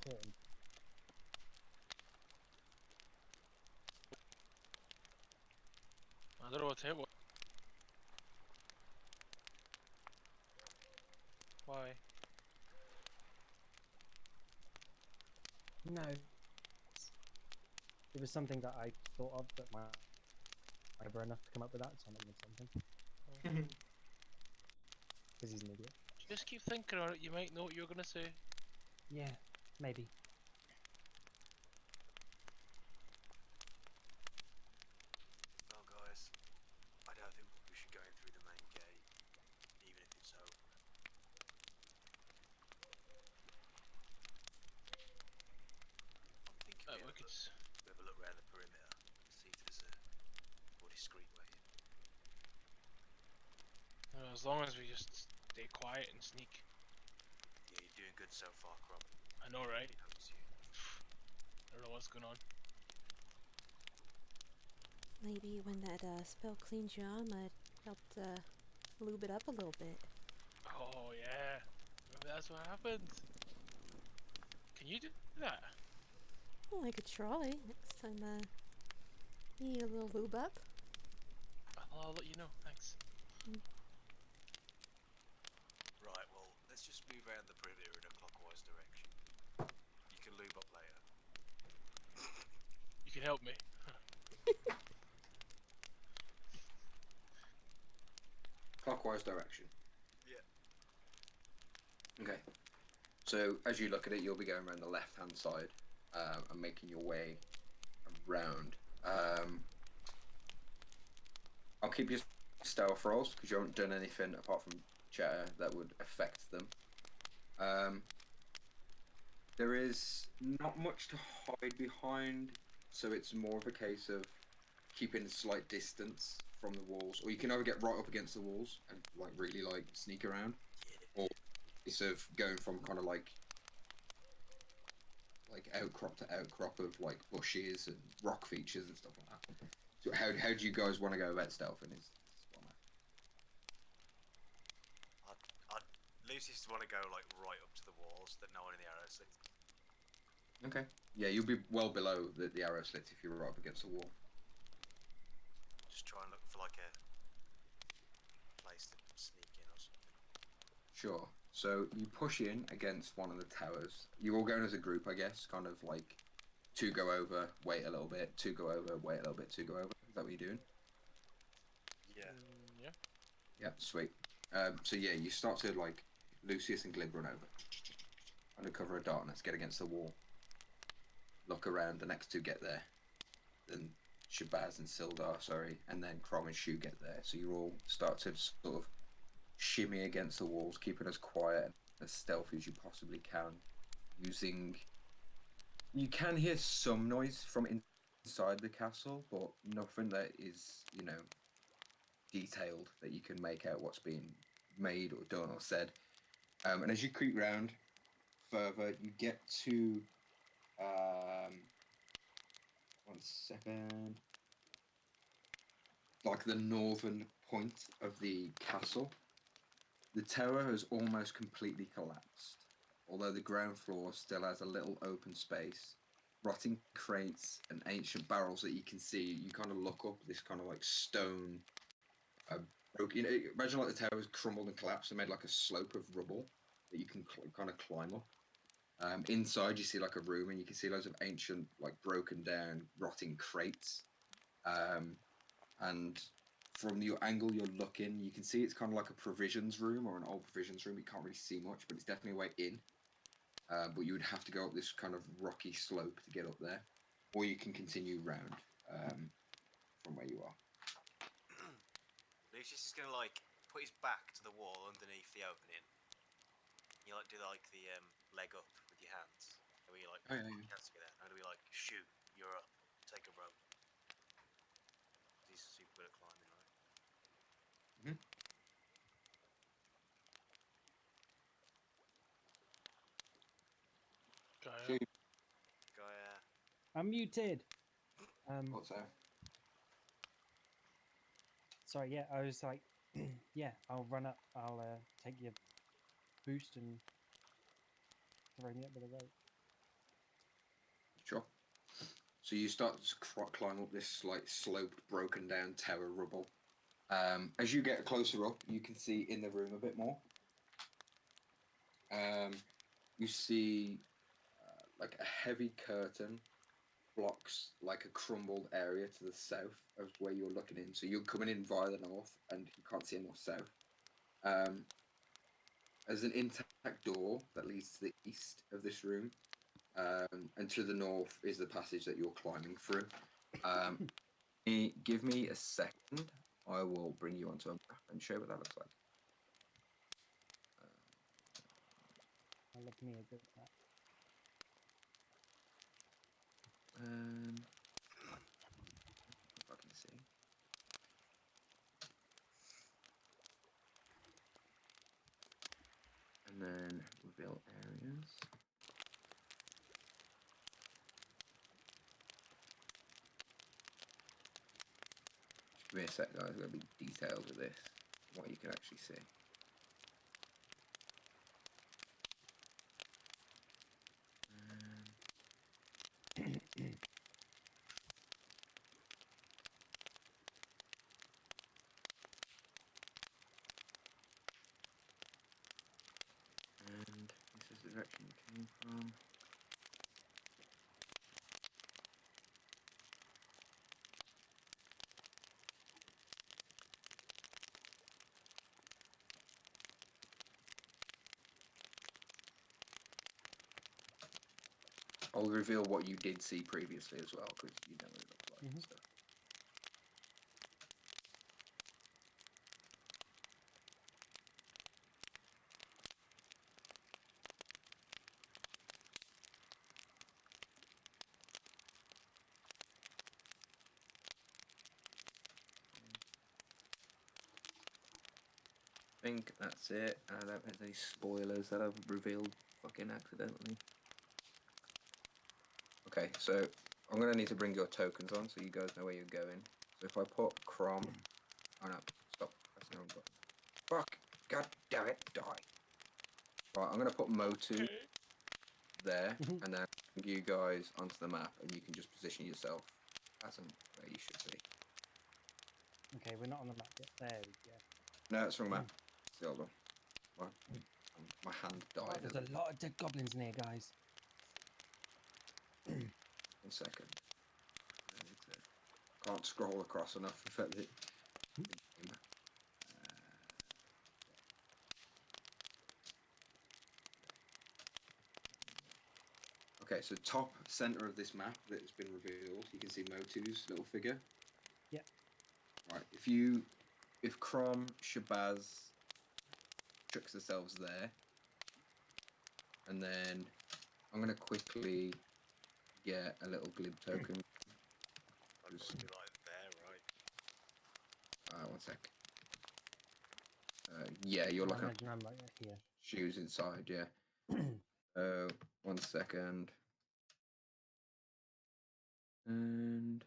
horn? I don't know what it was. Why? No. It was something that I thought of, but my clever enough to come up with that, so I went with something. Because he's an idiot. Just keep thinking on it, you might know what you're gonna say. Yeah, maybe. Well, guys, I don't think we should go in through the main gate, even if it's open. I'm thinking We could. we have a look around the perimeter, see if there's a more discreet way in. As long as we just stay quiet and sneak. Yeah, you're doing good so far, Crop. I know, right? Notice you. I don't know what's going on. Maybe when that spell cleans your armor, it helped lube it up a little bit. Oh yeah, maybe that's what happened. Can you do that? Well, I could try next time. You need a little lube up. I'll let you know. Thanks. Right, well, let's just move around the perimeter in a clockwise direction. You can lube up later. You can help me. Clockwise direction. Yeah. Okay. So as you look at it, you'll be going around the left-hand side and making your way around. I'll keep your stealth rolls because you haven't done anything apart from chatter that would affect them. There is not much to hide behind, so it's more of a case of keeping a slight distance from the walls, or you can either get right up against the walls and really sneak around, or it's of going from kind of like outcrop to outcrop of bushes and rock features and stuff like that. So how do you guys want to go about stealthing? I'd Lucius want to go right up to the walls that no one in the arrow slits. Okay. Yeah, you'll be well below the arrow slits if you're right up against the wall. Just try and look for a place to sneak in or something. Sure. So you push in against one of the towers. You're all going as a group, I guess, kind of like 2 go over, wait a little bit, 2 go over, wait a little bit, 2 go over. Is that what you're doing? Yeah. Yeah. Yeah, sweet. So yeah, you start to Lucius and Glib run over. Under cover of darkness, get against the wall. Look around, the next 2 get there. Then Shabazz and Sildar, sorry, and then Crom and Shu get there. So you all start to sort of shimmy against the walls, keeping as quiet and as stealthy as you possibly can. You can hear some noise from inside the castle, but nothing that is, detailed that you can make out what's being made or done or said. And as you creep round, further, you get to 1 second, like the northern point of the castle. The tower has almost completely collapsed, although the ground floor still has a little open space. Rotting crates and ancient barrels that you can see. You kind of look up this kind of like stone, broken. Imagine like the tower was crumbled and collapsed and made like a slope of rubble that you can kind of climb up. Inside, you see like a room, and you can see loads of ancient, like broken down, rotting crates. And from your angle you're looking, you can see it's kind of like a provisions room or an old provisions room. You can't really see much, but it's definitely a way in. But you would have to go up this kind of rocky slope to get up there, or you can continue round from where you are. Lucius is gonna like put his back to the wall underneath the opening. You like do like the leg up with your hands. Where you like Oh, yeah, put yeah. your hands together. How do we like shoot? You're up. Take a rope. He's super good at climbing, right? Gaia. Shoot. Gaia. I'm muted. What's that? Sorry, yeah, I was like, yeah, I'll run up. I'll take your boost and throw me up with a rope. Sure. So you start to climb up this like sloped, broken down tower rubble. As you get closer up, you can see in the room a bit more. You see like a heavy curtain blocks like a crumbled area to the south of where you're looking in. So you're coming in via the north, and you can't see any more south. There's an intact door that leads to the east of this room, and to the north is the passage that you're climbing through. Give me a second. I will bring you onto a map and show what that looks like. I love me a good map. If I can see. And then reveal areas. Just give me a sec, guys. There's going to be details of this, what you can actually see. And this is the direction we came from. I'll reveal what you did see previously as well, because you know what it looks like and stuff. I think that's it. I don't think there's any spoilers that I've revealed fucking accidentally. Okay, so I'm gonna need to bring your tokens on so you guys know where you're going. So if I put Crom, oh no, stop, that's the wrong button. Fuck, god damn it, die. Right, I'm gonna put Motu there, and then bring you guys onto the map, and you can just position yourself as and where you should be. Okay, we're not on the map yet. There we go. No, it's wrong map. It's the old one. My hand Oh, died. there's a lot of dead goblins in here, guys. 1 second. Can't scroll across enough. In fact, okay, so top center of this map that has been revealed, you can see Motu's little figure. Yeah. Right. If Crom, Shabazz chucks themselves there, and then I'm gonna quickly get a little glib token. I'd probably be like there, right? 1 sec. Yeah, you're I looking at imagine I'm like here. shoes inside, yeah. 1 second. And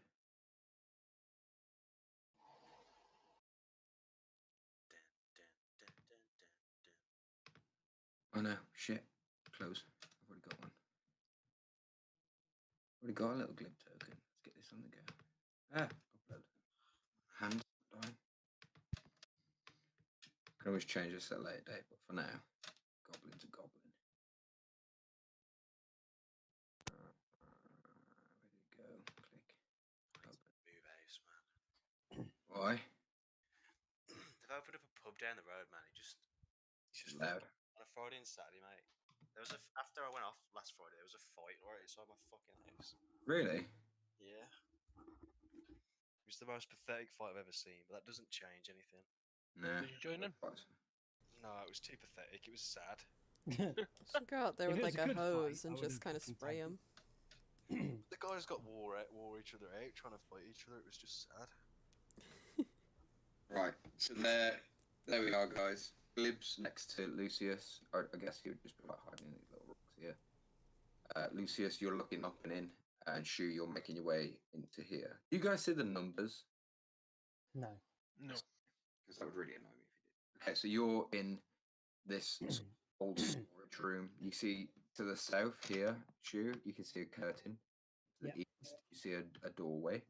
oh no, shit. Close. I've already got one. Already got a little glib token. Let's get this on the go. Upload. Hand. Can always change this at a later date, but for now, goblin to goblin. Ready to go. Click. Open. Move house, man. Why? They've opened up a pub down the road, man. It's just Loud. on a Friday and Saturday, mate. There was after I went off last Friday, there was a fight right outside my fucking house. Really? Yeah. It was the most pathetic fight I've ever seen, but that doesn't change anything. Nah. Did you join in? No, it was too pathetic. It was sad. Should go out there If with it was like a a good fight, hose I and just would've kind of fucking spray taken them. The guys got wore each other out, trying to fight each other. It was just sad. Right. So there we are, guys. Glib's next to Lucius. I guess he would just be like hiding in these little rocks here. Lucius, you're looking up and in, and Shu, you're making your way into here. Do you guys see the numbers? No. No. Because that would really annoy me if you did. Okay, so you're in this old storage room. You see to the south here, Shu, you can see a curtain. To the Yep. east, you see a doorway.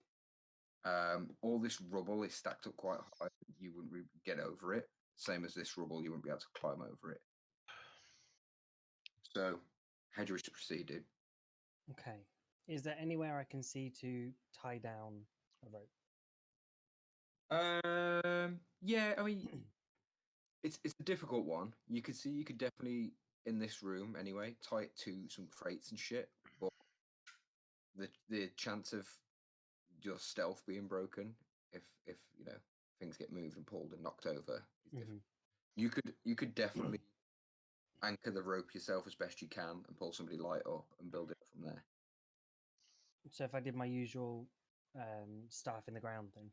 All this rubble is stacked up quite high. You wouldn't get over it. Same as this rubble, you wouldn't be able to climb over it. So, how do you wish to proceed, dude? Okay. Is there anywhere I can see to tie down a rope? Yeah, I mean, it's a difficult one. You could see you could definitely in this room anyway tie it to some crates and shit, but the chance of your stealth being broken if you know things get moved and pulled and knocked over is different. You could definitely anchor the rope yourself as best you can and pull somebody light up and build it from there. So if I did my usual staff in the ground thing,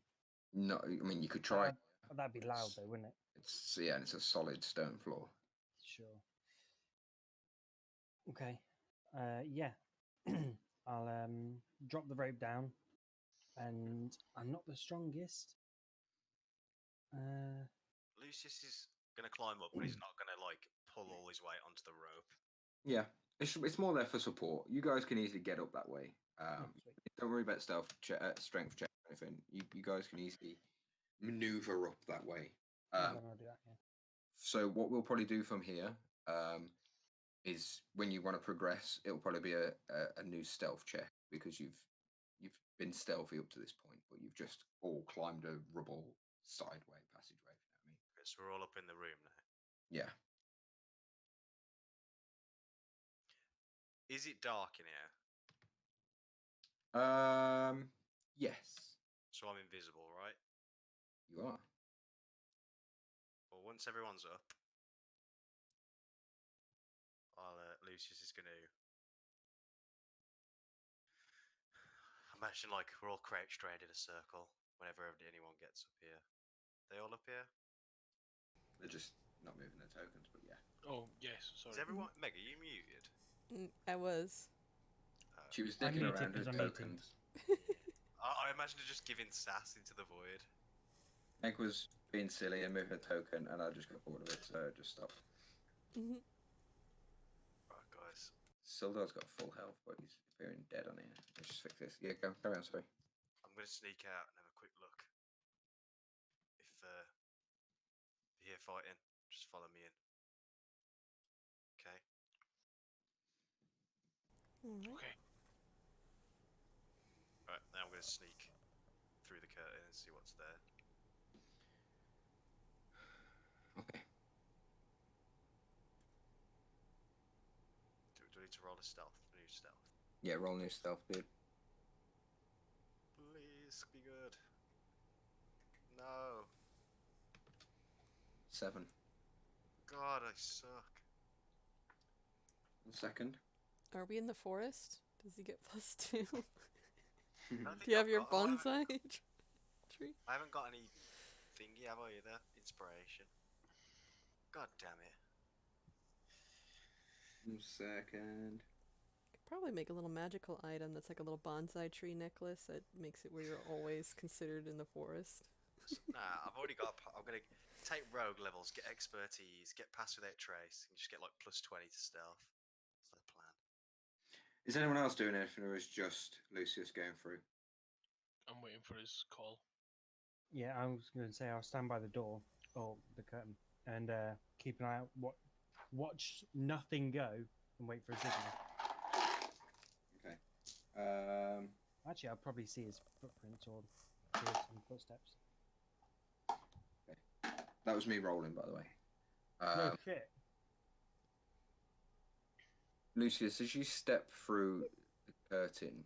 No, I mean you could try. that'd be loud though, wouldn't it? And it's a solid stone floor. Sure. Okay. Yeah. I'll drop the rope down, and I'm not the strongest. Lucius is gonna climb up, but he's not gonna like pull all his weight onto the rope. Yeah, it's more there for support. You guys can easily get up that way. Sweet. Don't worry about strength check or anything. You guys can easily maneuver up that way. Then I'll do that. Yeah. So what we'll probably do from here is when you want to progress, it'll probably be a new stealth check because you've been stealthy up to this point, but you've just all climbed a rubble sideway passageway. If you know what I mean? Okay, so we're all up in the room now. Yeah. Is it dark in here? Yes, So I'm invisible, right? you are. Well, once everyone's up, Lucius is gonna. Imagine like we're all crouched around in a circle whenever anyone gets up here. They all up here? They're just not moving their tokens, but yeah. Oh yes, sorry. Is everyone? Meg, are you muted? I was. She was I'm sticking muted around 'cause her I'm muting. tokens. I imagine her just giving sass into the void. Meg was being silly and moving a token, and I just got bored of it, so I just stopped. Mhm. Right, guys. Sildar's got full health, but he's appearing dead on here. Let's just fix this. Yeah, go. Carry on, sorry. I'm gonna sneak out and have a quick look. If you hear fighting, just follow me in. Okay. Alright. Okay. Right, now I'm gonna sneak through the curtain and see what's there. Okay. Do I need to roll a stealth? New stealth. Yeah, roll new stealth, dude. Please be good. No. 7. God, I suck. 1 second. Are we in the forest? Does he get +2? I don't think Do you have I've your got- oh, I haven't- bonsai tree? I haven't got any thingy, have I, either? Inspiration. God damn it. Second. Could probably make a little magical item that's like a little bonsai tree necklace that makes it where you're always considered in the forest. Nah, I've already got. I'm gonna take rogue levels, get expertise, get pass without trace, and just get like +20 to stealth. That's the plan. Is anyone else doing anything, or is just Lucius going through? I'm waiting for his call. Yeah, I was going to say I'll stand by the door or the curtain and keep an eye out. Watch nothing go and wait for a signal. Okay. Actually, I'll probably see his footprints or hear some footsteps. That was me rolling, by the way. No shit. Lucius, as you step through the curtain,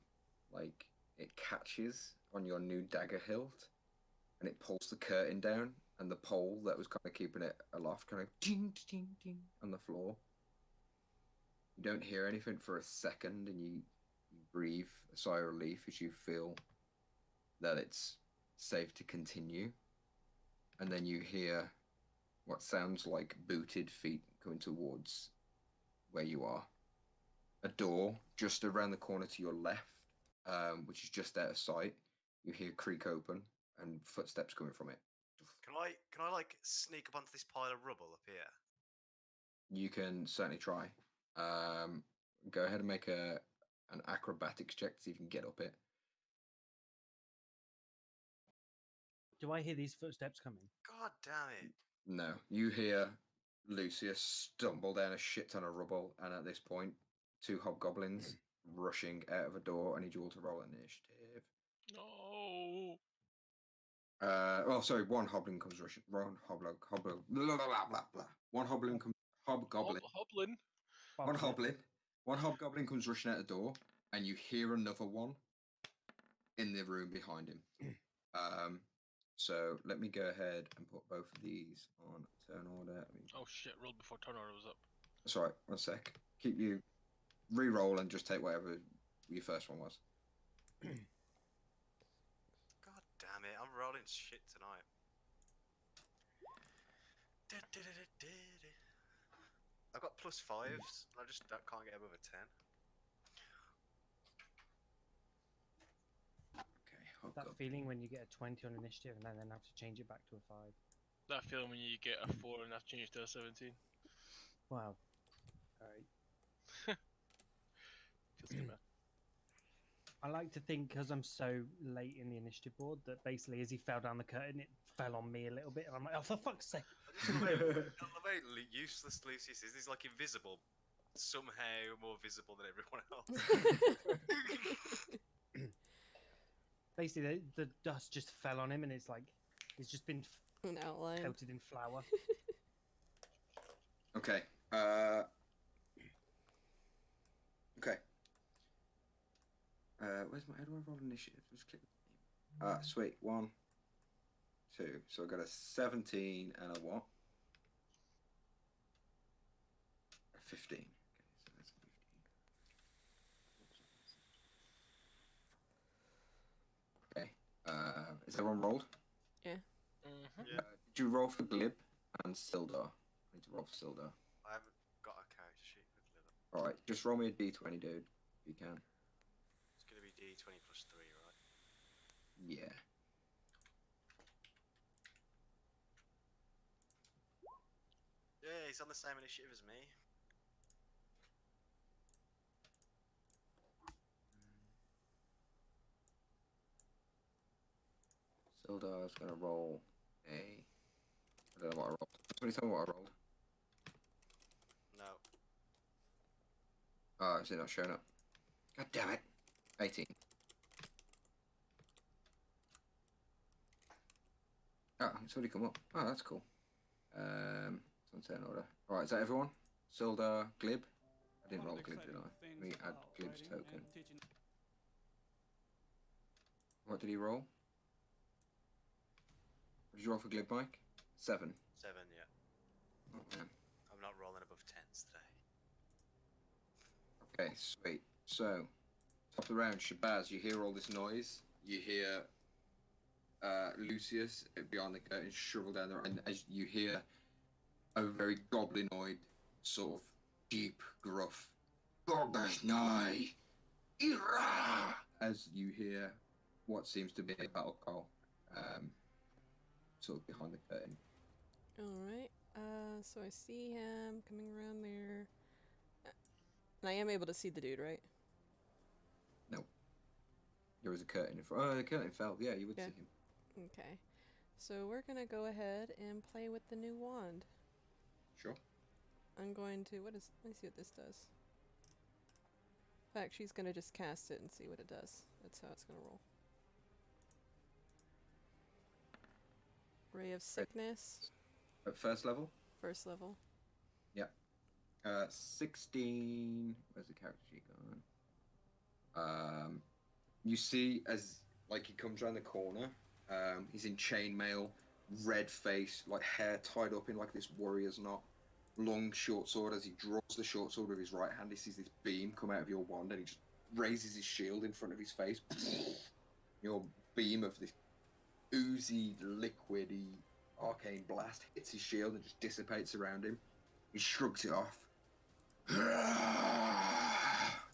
like it catches on your new dagger hilt, and it pulls the curtain down, and the pole that was kind of keeping it aloft kind of ding, ding, ding on the floor. You don't hear anything for a second, and you breathe a sigh of relief as you feel that it's safe to continue. And then you hear what sounds like booted feet coming towards where you are. A door just around the corner to your left, which is just out of sight. You hear creak open and footsteps coming from it. Can I like sneak up onto this pile of rubble up here? You can certainly try. Go ahead and make an acrobatics check to see if you can get up it. Do I hear these footsteps coming? God damn it! No, you hear Lucius stumble down a shit ton of rubble, and at this point, two hobgoblins rushing out of a door. I need you all to roll initiative. No. Sorry. One hoblin comes rushing. One hobgoblin. Blah, blah, blah, blah, blah. One hoblin comes. Hobgoblin. Hoblin. One hoblin. One hobgoblin comes rushing out the door, and you hear another one in the room behind him. So let me go ahead and put both of these on turn order. Oh shit! Rolled before turn order was up. That's all right. 1 sec. Keep you re-roll and just take whatever your first one was. God damn it! I'm rolling shit tonight. I've got +5s, and I just can't get above a 10. Okay. That feeling when you get a 20 on initiative and then have to change it back to a 5. That feeling when you get a 4 and have to change to a 17. Wow. Alright. Feels good, man. I like to think, because I'm so late in the initiative board, that basically as he fell down the curtain, it fell on me a little bit, and I'm like, oh, for fuck's sake. I love how useless Lucius is. He's like invisible. Somehow more visible than everyone else. Basically, the dust just fell on him, and it's like, he's just been An outline. coated in flour. Okay. Okay. Where's my? How do I roll initiative? Just click. Sweet. 1, 2. So I got a 17 and a what? A 15. Okay, so that's a 15. Okay. Is everyone rolled? Yeah. Mm-hmm. Yeah. Did you roll for Glib and Sildar? I need to roll for Sildar. I haven't got a character sheet with Liver. All right. Just roll me a d20, dude, if you can. It's going to be D20 +3, right? Yeah. Yeah, he's on the same initiative as me. Sildar's gonna roll a. I don't know what I rolled. Somebody tell me what I rolled. No. Oh, is it not showing up? God damn it. 18. Oh, it's already come up. Oh, that's cool. It's on turn order. Alright, is that everyone? Sildar, Glib? I didn't roll Glib, did I? Let me add Glib's token. What did he roll? What did you roll for Glib, Mike? 7. 7, yeah. Oh, man. I'm not rolling above 10s today. Okay, sweet. So, top of the round, Shabazz, you hear all this noise. You hear Lucius behind the curtain shovel down there, and as you hear a very goblinoid sort of deep, gruff, God is nigh, Ira! As you hear what seems to be a battle call, sort of behind the curtain. Alright, so I see him coming around there. And I am able to see the dude, right? No. There was a curtain in front. Oh, the curtain fell. Yeah, you would Yeah. see him. Okay. So we're gonna go ahead and play with the new wand. Sure. I'm going to, let me see what this does. In fact, she's gonna just cast it and see what it does. That's how it's gonna roll. Ray of Sickness, At first level? first level. Yeah. 16. Where's the character sheet gone? You see as like he comes around the corner. He's in chainmail, red face, like hair tied up in like this warrior's knot, long short sword. As he draws the short sword with his right hand, he sees this beam come out of your wand, and he just raises his shield in front of his face. Your beam of this oozy, liquidy, arcane blast hits his shield and just dissipates around him. He shrugs it off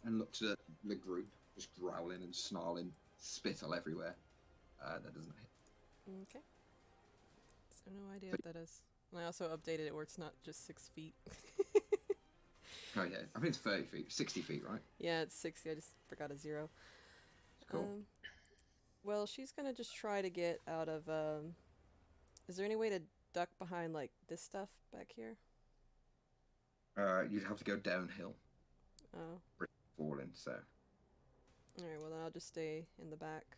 and looks at the group, just growling and snarling, spittle everywhere. That doesn't hit. Okay. So no idea what that is. And I also updated it where it's not just 6 feet. Oh yeah, I think it's 30 feet, 60 feet, right? Yeah, it's 60. I just forgot a 0. Cool. Well, she's gonna just try to get out of, is there any way to duck behind, like, this stuff back here? You'd have to go downhill, Oh. falling. So Alright, well then I'll just stay in the back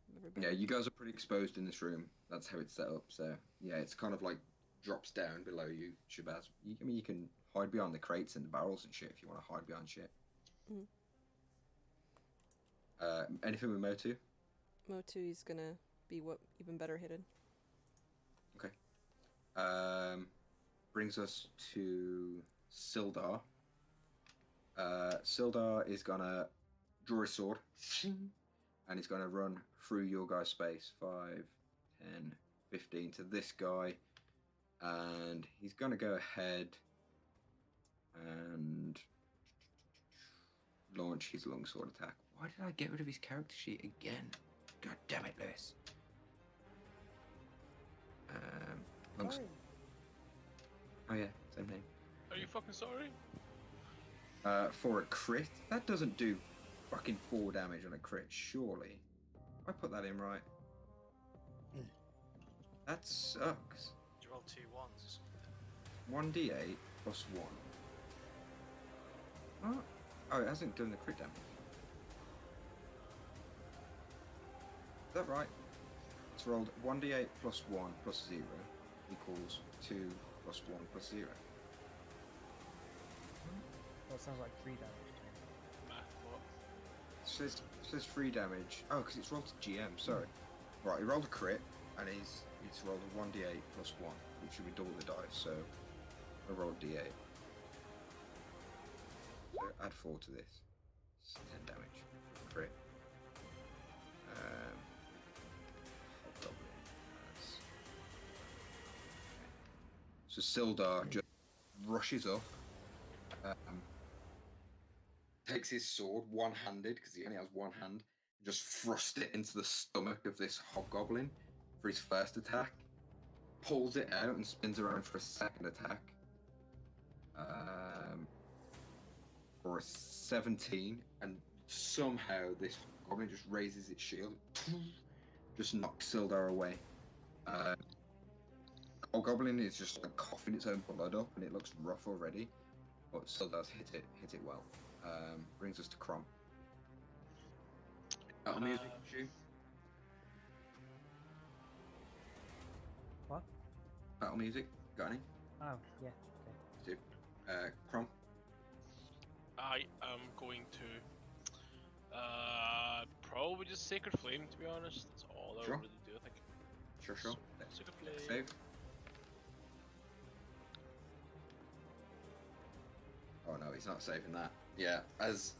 of everybody. yeah, you guys are pretty exposed in this room. That's how it's set up. So yeah, it's kind of like drops down below you, Shabazz. I mean, you can hide behind the crates and the barrels and shit if you want to hide behind shit. Mhm. Anything with Motu? Motui's gonna be even better hidden. Okay. Brings us to Sildar. Sildar is gonna draw his sword, and he's gonna run through your guy's space. 5, 10, 15 to this guy, and he's gonna go ahead and launch his longsword attack. Why did I get rid of his character sheet again? God damn it, Lewis. Sorry. Oh yeah, same name. Are you fucking sorry? For a crit, that doesn't do fucking 4 damage on a crit, surely. I put that in right. That sucks. You roll 2 1s or something. 1d8 plus 1. What? Oh, it hasn't done the crit damage. Is that right? It's rolled 1d8 plus 1 plus 0 equals 2 plus 1 plus 0. Well, it sounds like 3 damage to me. Math what? It says 3 damage. Oh, because it's rolled to GM, sorry. Right, he rolled a crit, and it's rolled a 1d8 plus 1, which would be double the dice, so I rolled d8. So add 4 to this. It's 10 damage. Crit. Hobgoblin. So Sildar just rushes up, takes his sword one-handed, because he only has one hand, and just thrusts it into the stomach of this hobgoblin for his first attack, pulls it out and spins around for a second attack. For a 17, and somehow this goblin just raises its shield, just knocks Sildar away. Goblin is just like coughing its own blood up, and it looks rough already, but Sildar's hit it well. Brings us to Crom. Battle music, Shu? What? Battle music, got any? Oh, yeah. Okay. Crom. I am going to probably just Sacred Flame, to be honest. That's all I Sure. really do, I think. Sure. Sacred Flame. Save. Oh no, he's not saving that. Yeah, as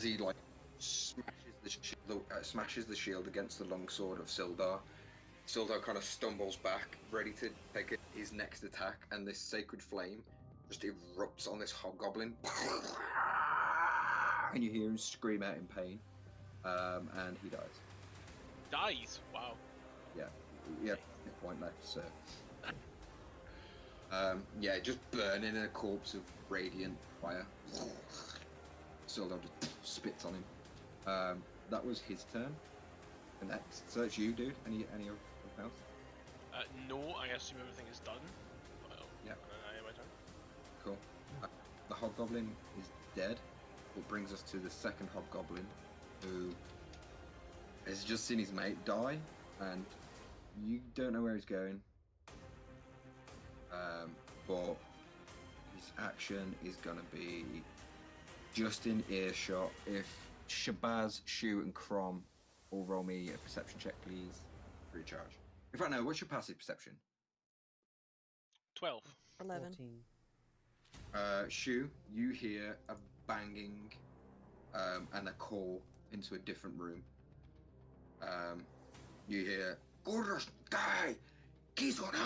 he like smashes the shield against the longsword of Sildar. Sildar kind of stumbles back, ready to take his next attack, and this Sacred Flame just erupts on this hobgoblin, and you hear him scream out in pain, and he dies. Dies. Wow. Yeah, hit point left, so. Yeah, just burning in a corpse of radiant fire. Sildar just spits on him. That was his turn. And next, so it's you, dude. Any of else? No, I assume everything is done. Well, Yeah. I am my turn. Cool. The hobgoblin is dead. It brings us to the second hobgoblin, who has just seen his mate die, and you don't know where he's going. But his action is gonna be just in earshot. If Shabazz, Shu, and Crom all roll me a perception check, please. Free of charge. In fact, no. What's your passive perception? 12. 11. 14. Shu, you hear a banging and a call into a different room. You hear "Gordas guy, Kizona,"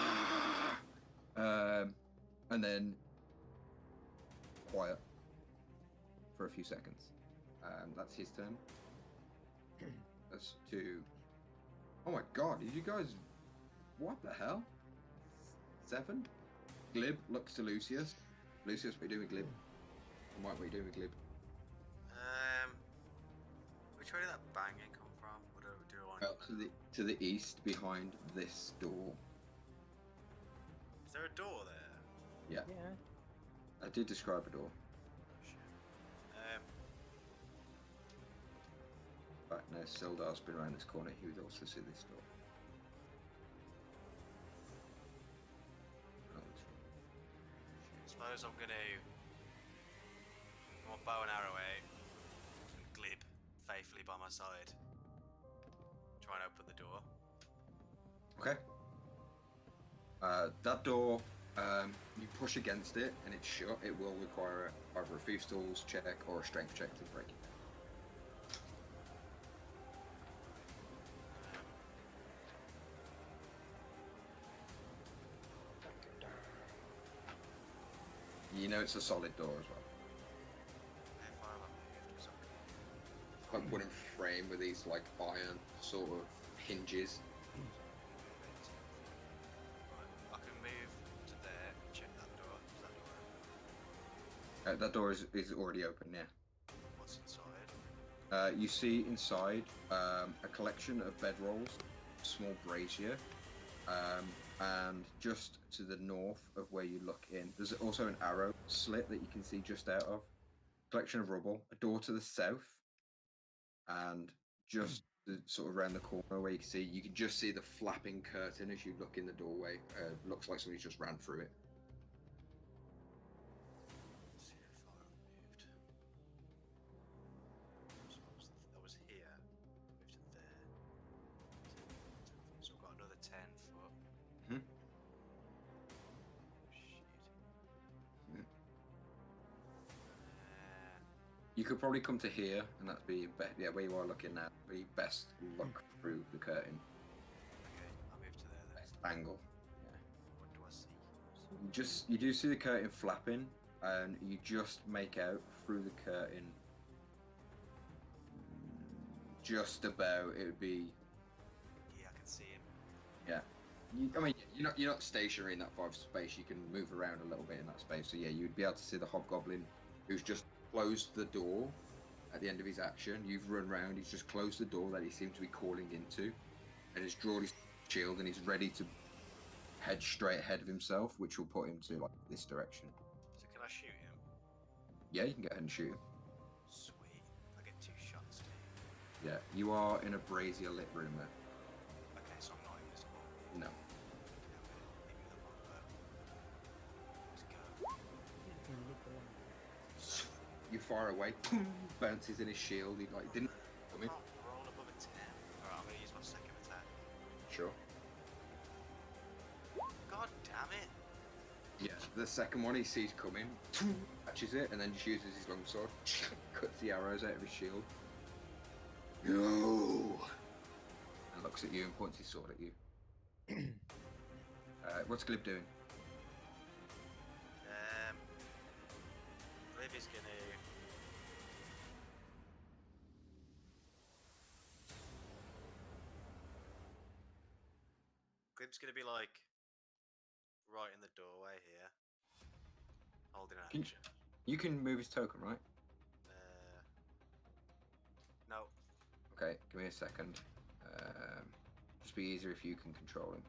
and then quiet for a few seconds. That's his turn. That's two. Oh my god, did you guys... What the hell? 7? Glib looks to Lucius. Lucius, what are you doing with Glib? And what are you doing with Glib? Which way did that banging come from? What do I want To the east, behind this door. Is there a door there? Yeah, Yeah. I did describe a door. Oh shit. But no, Sildar's been around this corner. He would also see this door. Suppose I'm gonna my bow and arrow out and Glib faithfully by my side. Try and open the door. Okay. That door, you push against it and it's shut. It will require either a Thieves' Tools check or a Strength check to break it. You know it's a solid door as well. How far have I moved or something? Like wooden frame with these like iron sort of hinges. Right, I can move to there and check that door. Is that door open? That door is already open, yeah. What's inside? You see inside a collection of bedrolls, a small brazier, and just to the north of where you look in, there's also an arrow slit that you can see just out of. Collection of rubble, a door to the south, and just sort of around the corner where you can just see the flapping curtain as you look in the doorway. Looks like somebody's just ran through it. Let's see how far I've moved. So I was here. Moved to there. So I've got another 10 foot. Mhm. Shit. Yeah. Uh, You could probably come to here, and that'd be where you are looking now. Be best look through the curtain, okay, I'll move to there then. best angle. Yeah. What do I see? You do see the curtain flapping, and you just make out through the curtain. Just about, it would be, Yeah, I can see him. yeah. You're not stationary in that 5 space. You can move around a little bit in that space. So yeah, you'd be able to see the hobgoblin, who's just closed the door at the end of his action. You've run round. He's just closed the door that he seemed to be calling into, and he's drawn his shield and he's ready to head straight ahead of himself, which will put him to like this direction. So can I shoot him? Yeah, you can go ahead and shoot him. Sweet. I get 2 shots. Yeah, you are in a brazier lit room there. Okay, so I'm not invisible. No. Maybe the wrong Let's go. You fire away, bounces in his shield. He like didn't come in. Roll above a 10. Alright, I'm gonna use my second attack. Sure. God damn it! Yeah. The second one he sees coming, catches it, and then just uses his longsword, cuts the arrows out of his shield. No. And looks at you and points his sword at you. What's Glib doing? Glib's gonna be like right in the doorway here, holding an Can- action. You can move his token, right? No, Okay, give me a second. Just be easier if you can control him.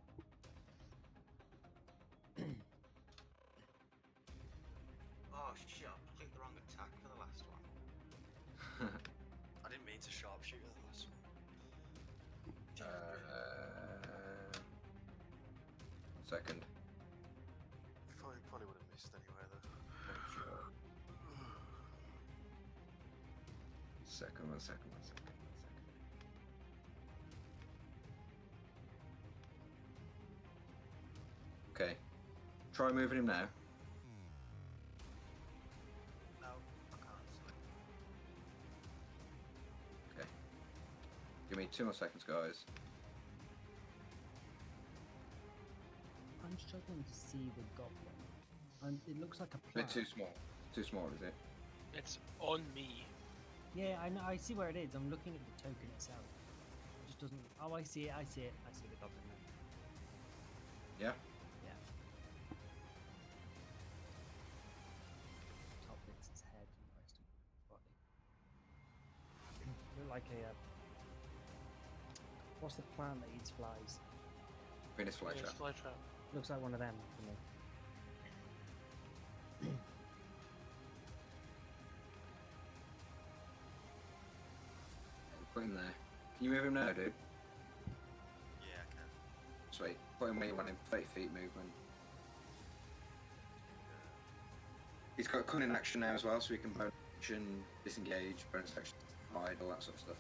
oh shit! I clicked the wrong attack for the last one. I didn't mean to sharpshoot the last one. Second. Probably would have missed anyway though. Second, one second. Okay. Try moving him now. No, I can't. Okay. Give me 2 more seconds, guys. I'm struggling to see the goblin. It looks like a A bit plant. too small. Too small, is it? It's on me. Yeah, I know. I see where it is. I'm looking at the token itself. It just doesn't. Oh, I see it. I see the goblin now. Yeah? Yeah. Top bit's his head and the rest of his body. Look like a. What's the plant that eats flies? Venus flytrap. Flytrap. Looks like one of them to me. Put him there. Can you move him now, dude? Yeah, I can. Sweet. Put him where you want him. 30 feet movement. He's got cunning action now as well, so he can bonus action, disengage, bonus action, hide, all that sort of stuff.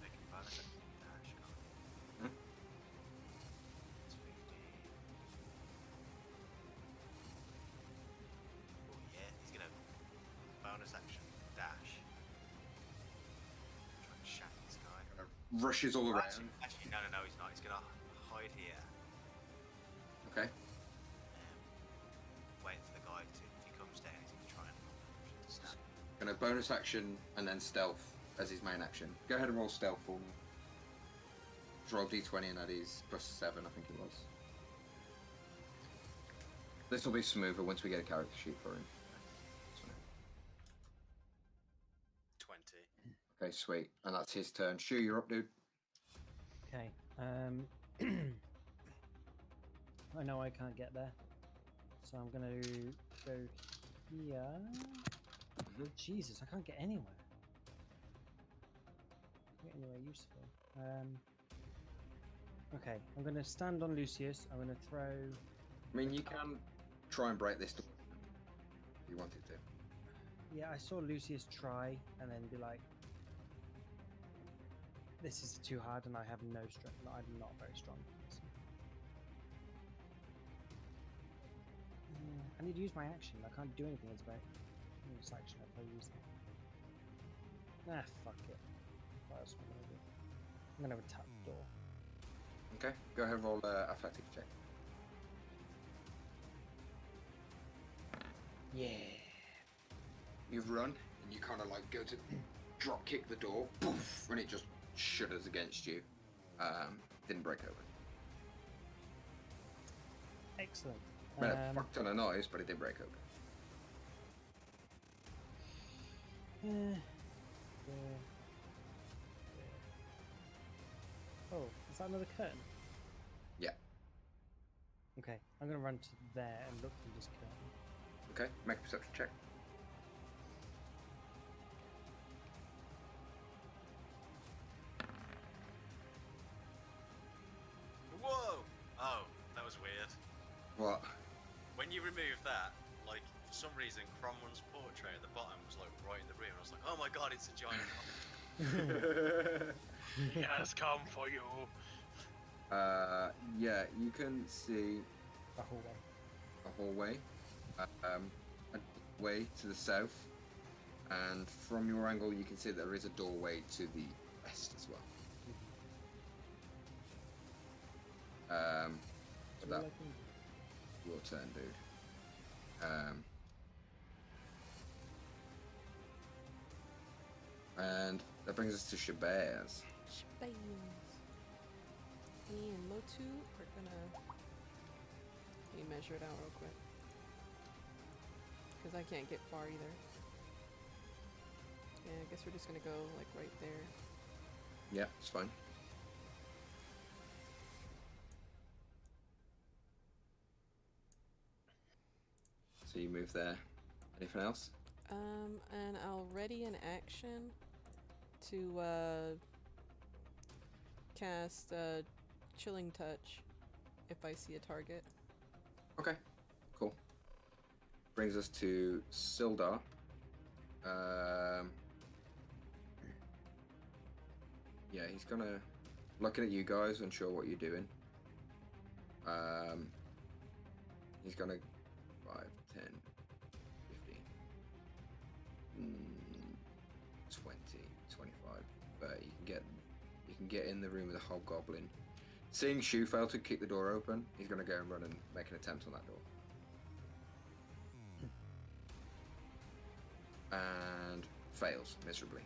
They can bonus it. Dash, can't Hmm? they? It's 50. Oh yeah, he's gonna bonus action dash. Try and shank this guy. Rushes all around. Actually, no, he's not. He's gonna hide here. Okay. Wait for the guy to, if he comes down, he's gonna try and stab. Gonna bonus action and then stealth as his main action. Go ahead and roll stealth for me. Just roll d20 and that is +7, I think it was. This will be smoother once we get a character sheet for him. 20. Okay, sweet. And that's his turn. Shu, you're up, dude. Okay. I know I can't get there, so I'm gonna go here. Jesus, I can't get anywhere. Can't get anywhere useful. Okay, I'm gonna stand on Lucius. I'm gonna throw. I mean, you can try and break this door if you wanted to. Yeah, I saw Lucius try and then be like, "This is too hard," and I have no strength. I'm not very strong for this. I need to use my action. I can't do anything. It's about this action if I use that. Ah, fuck it. What else am I gonna do? I'm gonna attack the door. Okay, go ahead and roll athletics check. Yeah. You've run and you kind of like go to drop kick the door, poof, and it just shudders against you. Didn't break open. Excellent. Made a fuck ton of noise, but it did break open. Oh, is that another curtain? Yeah. Okay, I'm gonna run to there and look through this curtain. Okay, make a perception check. Whoa! Oh, that was weird. What? When you remove that, like, for some reason, Cromwell's portrait at the bottom was, like, right in the room. I was like, oh my god, it's a giant He has come for you. Yeah, you can see The hallway. a hallway, a way to the south, and from your angle you can see there is a doorway to the west as well. So that your turn, dude. And that brings us to Shabazz. Spains. Me and Motu are gonna measure it out real quick. Because I can't get far either. Yeah, I guess we're just gonna go like right there. Yeah, it's fine. So you move there. Anything else? And I'll ready an action to cast Chilling Touch if I see a target. Okay, cool. Brings us to Sildar. Yeah, he's gonna looking at you guys, unsure what you're doing. He's gonna 5, 10, 15, 20, 25, 30. You can get in the room with a hobgoblin. Seeing Shu fail to kick the door open, he's gonna go and run and make an attempt on that door. And fails miserably.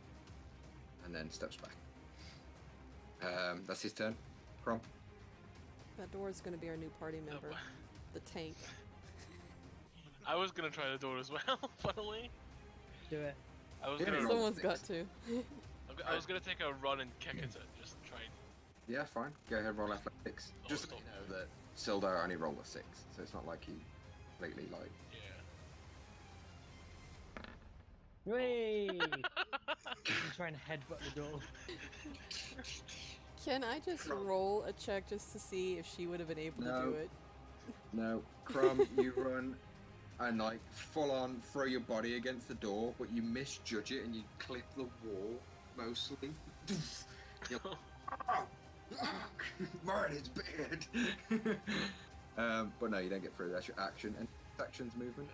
And then steps back. That's his turn. Crom. That door is gonna be our new party member. The tank. I was gonna try the door as well, funnily. Do it. I was Yeah, gonna. roll Someone's six. got to. I was gonna take a run and kick at it, just try. Yeah, fine. Go ahead, roll athletics. Oh, Just it's so not- you know that Sildar only rolled a 6, so it's not like he completely like. Yeah. Whee! I'm trying to headbutt the door. Can I just roll a check just to see if she would have been able to No. do it? No, Crumb, you run and like full on throw your body against the door, but you misjudge it and you clip the wall mostly. You're like, "Ah, ah, man, it's bad." But no, you don't get through. That's your action. And actions movement.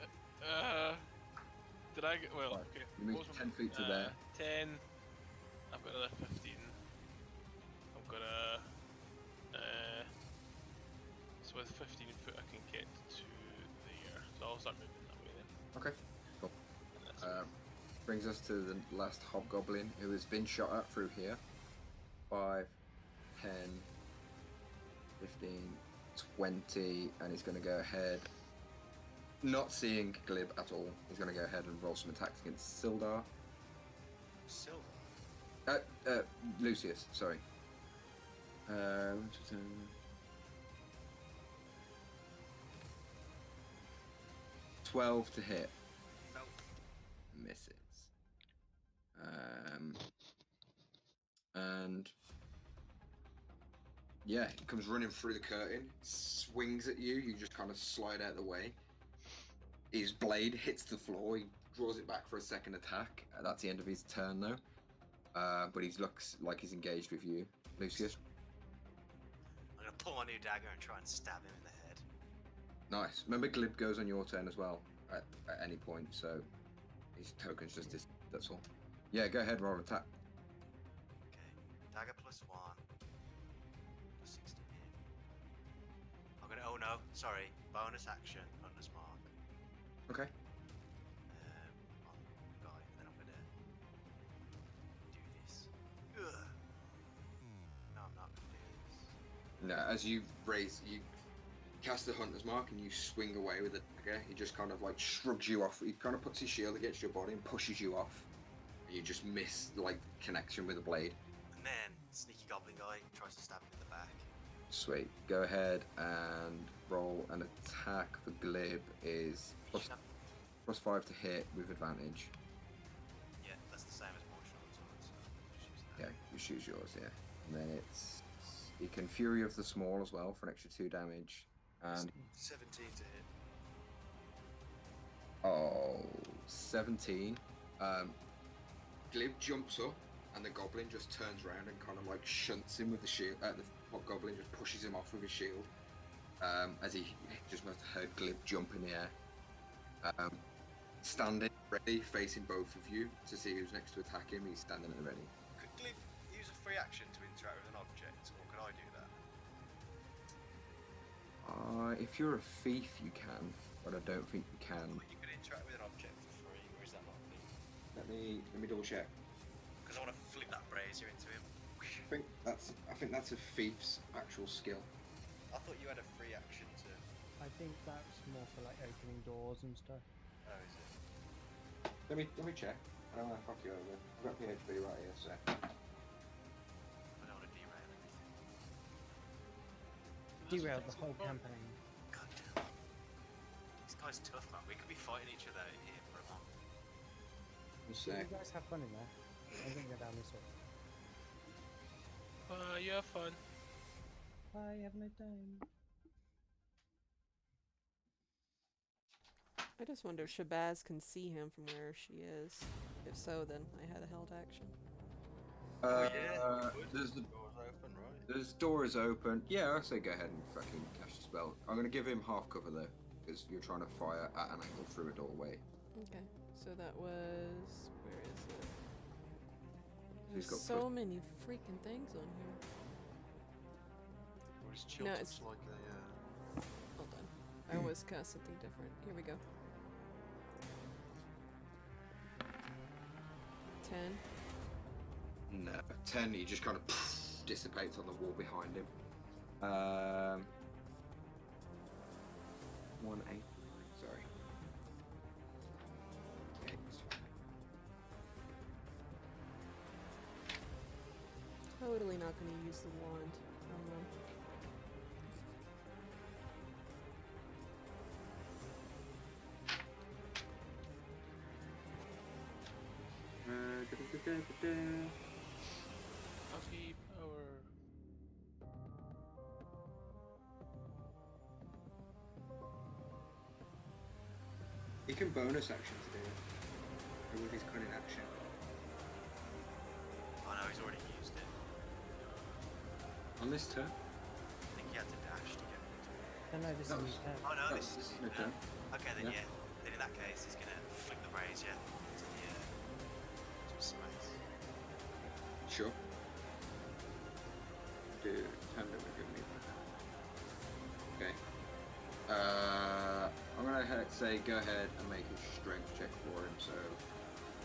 Did I get well? Right. Okay. You move what was 10 my- feet to there. 10. I've got another 15. I'm gonna. So with 15 foot, I can get to there. So I'll start moving that way then. Okay, cool. And that's Brings us to the last hobgoblin who has been shot at through here. 5, 10, 15, 20, and he's going to go ahead. Not seeing Glib at all, he's going to go ahead and roll some attacks against Sildar. Silver. Lucius, sorry. 12 to hit. No. Misses. And yeah, he comes running through the curtain, swings at you, you just kind of slide out of the way. His blade hits the floor, he draws it back for a second attack. That's the end of his turn though. But he looks like he's engaged with you. Lucius, I'm gonna pull my new dagger and try and stab him in the head. nice. Remember Glib goes on your turn as well at any point, so his token's just this, that's all. Yeah, go ahead, roll attack. Okay. Dagger +1. +6 to hit. I'm gonna. Oh no, sorry. Bonus action, Hunter's Mark. Okay. On the guy, and then I'm gonna do this. Ugh. No, I'm not gonna do this. No, as you cast the hunter's mark and you swing away with the dagger, he just kind of like shrugs you off. He kind of puts his shield against your body and pushes you off. And you just miss like connection with the blade. And then sneaky goblin guy tries to stab him in the back. Sweet. Go ahead and roll an attack for Glib is +5 to hit with advantage. Yeah, that's the same as martial arts. So Yeah, you choose yours, yeah. And then he can Fury of the Small as well for an extra 2 damage. And 17 to hit. 17. Glib jumps up and the goblin just turns around and kind of like shunts him with the shield. The hobgoblin just pushes him off with his shield. As he just must have heard Glib jump in the air. Standing ready, facing both of you to see who's next to attack him. He's standing at the ready. Could Glib use a free action to interact with an object, or could I do that? If you're a thief, you can, but I don't think you can. You could interact with an object for free, or is that not free? Let me double check. Because I want to flip that brazier into him. I think that's a thief's actual skill. I thought you had a free action to. I think that's more for like opening doors and stuff. Oh, is it? Let me check. I don't want to fuck you over. I've got PHP right here, so. I don't want to derail everything. Derailed the whole campaign. God damn. This guy's tough, man. We could be fighting each other in here for a month. One You sec. guys have fun in there. I'm gonna go down this way. You have fun. Bye, have a nice time. I just wonder if Shabazz can see him from where she is. If so, then I had a held action. There's the door's open, right? There's doors open. Yeah, I say go ahead and fucking cast a spell. I'm gonna give him half cover though, because you're trying to fire at an angle through a doorway. Okay, so that was... where is it? He's There's got so many freaking things on here. Or is chill No, touch it's- like a Hold on. I always cast something different. Here we go. 10. No, 10. He just kind of dissipates on the wall behind him. 1, 8, sorry. Okay, Totally not going to use the wand. Happy power. He can bonus action to do it. With his cunning action. Oh no, he's already used it. On this turn? I think he had to dash to get it. No, this That is was- his turn. Oh no, This this is is no turn. Okay, then Yeah. yeah. Then in that case, he's gonna flick the brazier into the to space. Sure. Dude, time that would give me that. Okay. I'm gonna say go ahead and make a strength check for him. So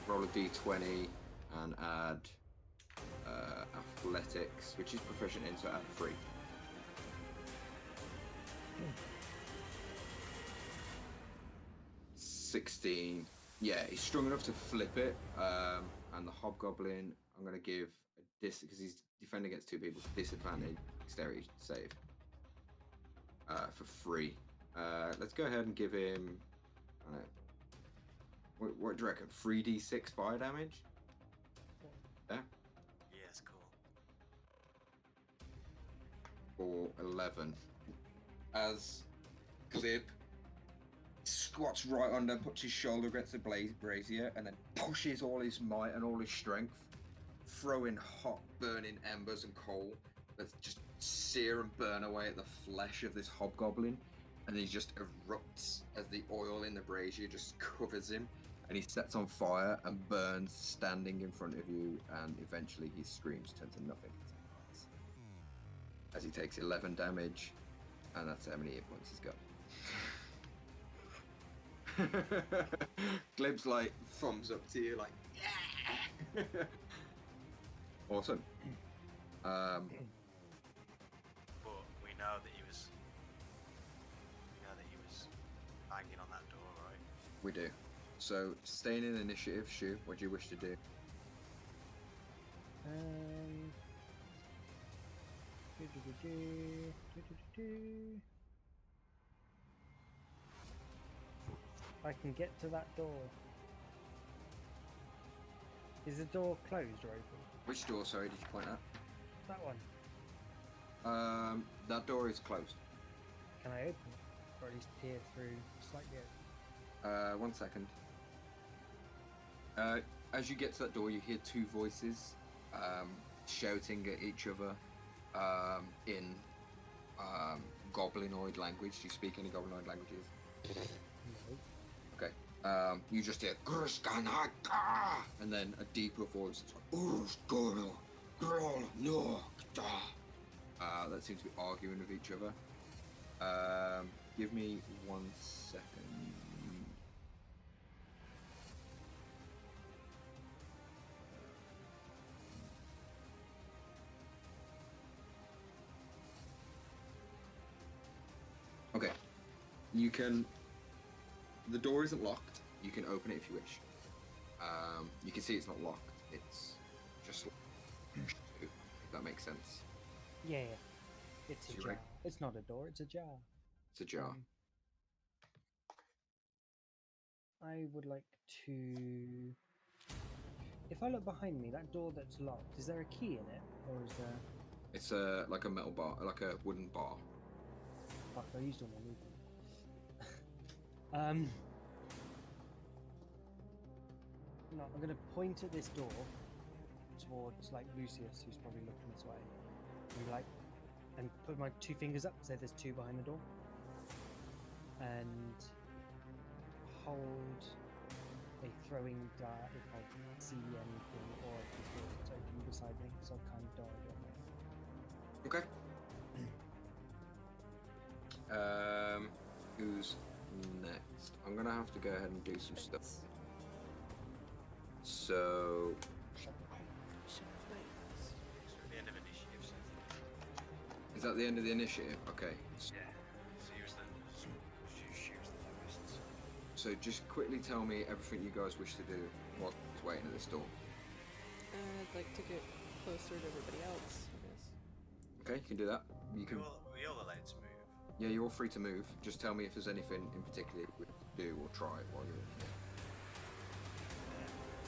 roll a d20 and add athletics, which is proficient in, so add 3. Hmm. 16. Yeah, he's strong enough to flip it. And the hobgoblin, I'm gonna give a because he's defending against 2 people, disadvantage dexterity save for 3. Let's go ahead and give him. What do you reckon? 3d6 fire damage? Yeah. Yes, cool. Or 11. As Glib squats right under, puts his shoulder against the brazier, and then pushes all his might and all his strength, throwing hot, burning embers and coal that just sear and burn away at the flesh of this hobgoblin, and he just erupts as the oil in the brazier just covers him, and he sets on fire and burns standing in front of you, and eventually his screams turn to nothing as he takes 11 damage, and that's how many hit points he's got. Glib's like thumbs up to you, like yeah. Awesome. But we know that he was. Banging on that door, right? We do. So, staying in initiative, Shu, what do you wish to do? I can get to that door. Is the door closed or open? Which door, sorry, did you point at? That one. That door is closed. Can I open it? Or at least peer through slightly open? 1 second. As you get to that door, you hear 2 voices shouting at each other in goblinoid language. Do you speak any goblinoid languages? No. Okay. You just hear Grishkanaka, and then a deeper voice. Uskoro, Grol, no, that seems to be arguing with each other. Give me 1 second. Okay. You can. The door isn't locked. You can open it if you wish. You can see it's not locked. It's just locked, if that makes sense. Yeah, it's a You're jar. right. It's not a door. It's a jar. It's a jar. I would like to. If I look behind me, that door that's locked, is there a key in it, or is there? It's like a metal bar, like a wooden bar. Fuck, I used all my movement. No, I'm gonna point at this door towards like Lucius, who's probably looking this way, and be like, and put my 2 fingers up, say there's 2 behind the door, and hold a throwing dart if I see anything or if the door is open beside me, so I've kind of died on it. Okay. Who's next? I'm gonna have to go ahead and do some stuff. So So at the end of initiative, so is that the end of the initiative? Okay. yeah. So use the choose the lowest. So just quickly tell me everything you guys wish to do while he's waiting at this door. I'd like to get closer to everybody else, I guess. Okay, you can do that. You can. We all allowed to move. Yeah, you're all free to move. Just tell me if there's anything in particular you would do or try while you're in here.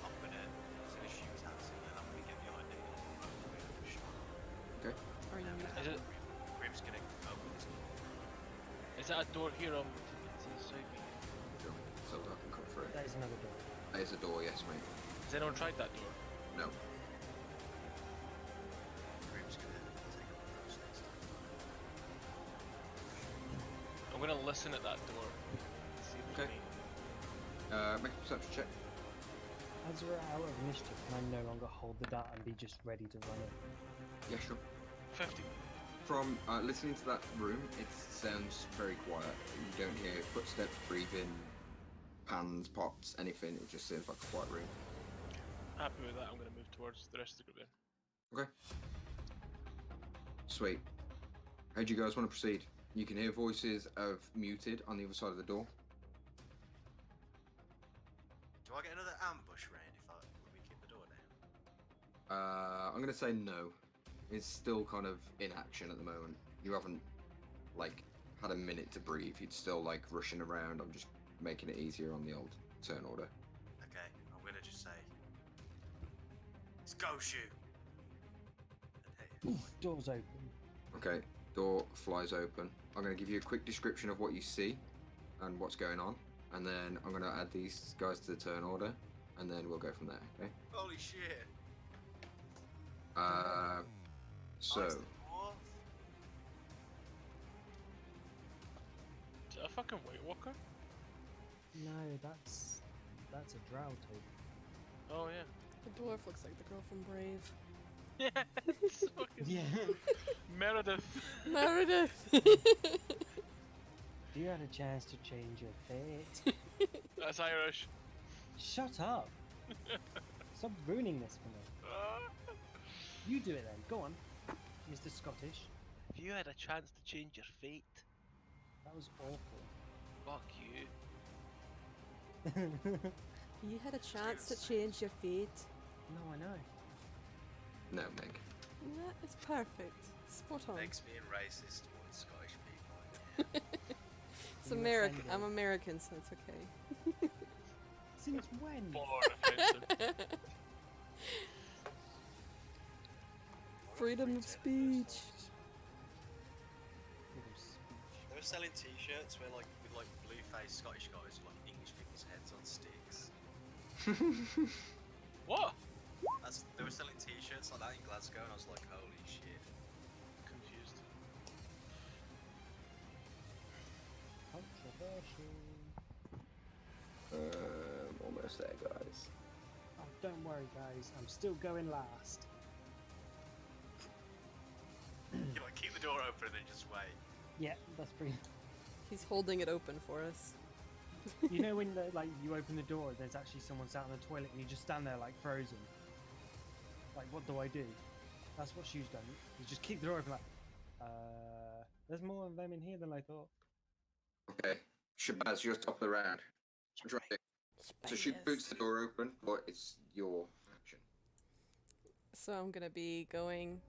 I'm gonna sort of shoot at it, and then I'm gonna get the idea of a shot. Okay. Are you? Is it? Grim's gonna open this door. Is that a door here on inside me? Sure. So I can come through. That is another door. There's a door, yes, mate. Has anyone tried that door? No. Grim's gonna take a look next time. I'm gonna listen at that door. See if there's Okay. any- Make a perception check. As we're out of initiative, can I no longer hold the dart and be just ready to run it? Yeah, sure. 50. From listening to that room, it sounds very quiet. You don't hear footsteps, breathing, pans, pots, anything. It just seems like a quiet room. Happy with that, I'm gonna move towards the rest of the group then. Okay. Sweet. How do you guys want to proceed? You can hear voices of muted on the other side of the door. Do I get another ambush round if we keep the door down? I'm gonna say no. It's still kind of in action at the moment. You haven't like had a minute to breathe. You'd still like rushing around. I'm just making it easier on the old turn order. Okay, I'm gonna just say, let's go shoot. And hey, Door's open. Okay, door flies open. I'm gonna give you a quick description of what you see and what's going on, and then I'm gonna add these guys to the turn order, and then we'll go from there. Okay. holy shit! So Nice dwarf. Is that a fucking White Walker? No, that's a drow toad. Oh yeah. The dwarf looks like the girl from Brave. Yeah, it's fucking Yeah. Meredith. Meredith! You had a chance to change your fate. That's Irish. Shut up! Stop ruining this for me. You do it then. Go on, Mr. Scottish. If you had a chance to change your fate, That was awful. fuck you. You had a chance to change your fate. No, I know. no, Meg. That is perfect. Spot on. Makes me racist towards Scottish people. It's You American. offended. I'm American, so it's okay. Since when? Born offensive. Freedom of speech. Freedom of speech. They were selling T-shirts where with blue-faced Scottish guys with like English people's heads on sticks. What? They were selling T-shirts like that in Glasgow, and I was like, holy shit. Confused. Controversial. Almost there, guys. Oh, don't worry, guys. I'm still going last. You like keep the door open and then just wait. Yeah, that's pretty. He's holding it open for us. You know when you open the door, there's actually someone sat on the toilet, and you just stand there like frozen. Like, what do I do? That's what she's done. You just keep the door open, like, there's more of them in here than I thought. Okay. Shabazz, you're top of the round. Right. So she boots the door open, but it's your action. So I'm gonna be going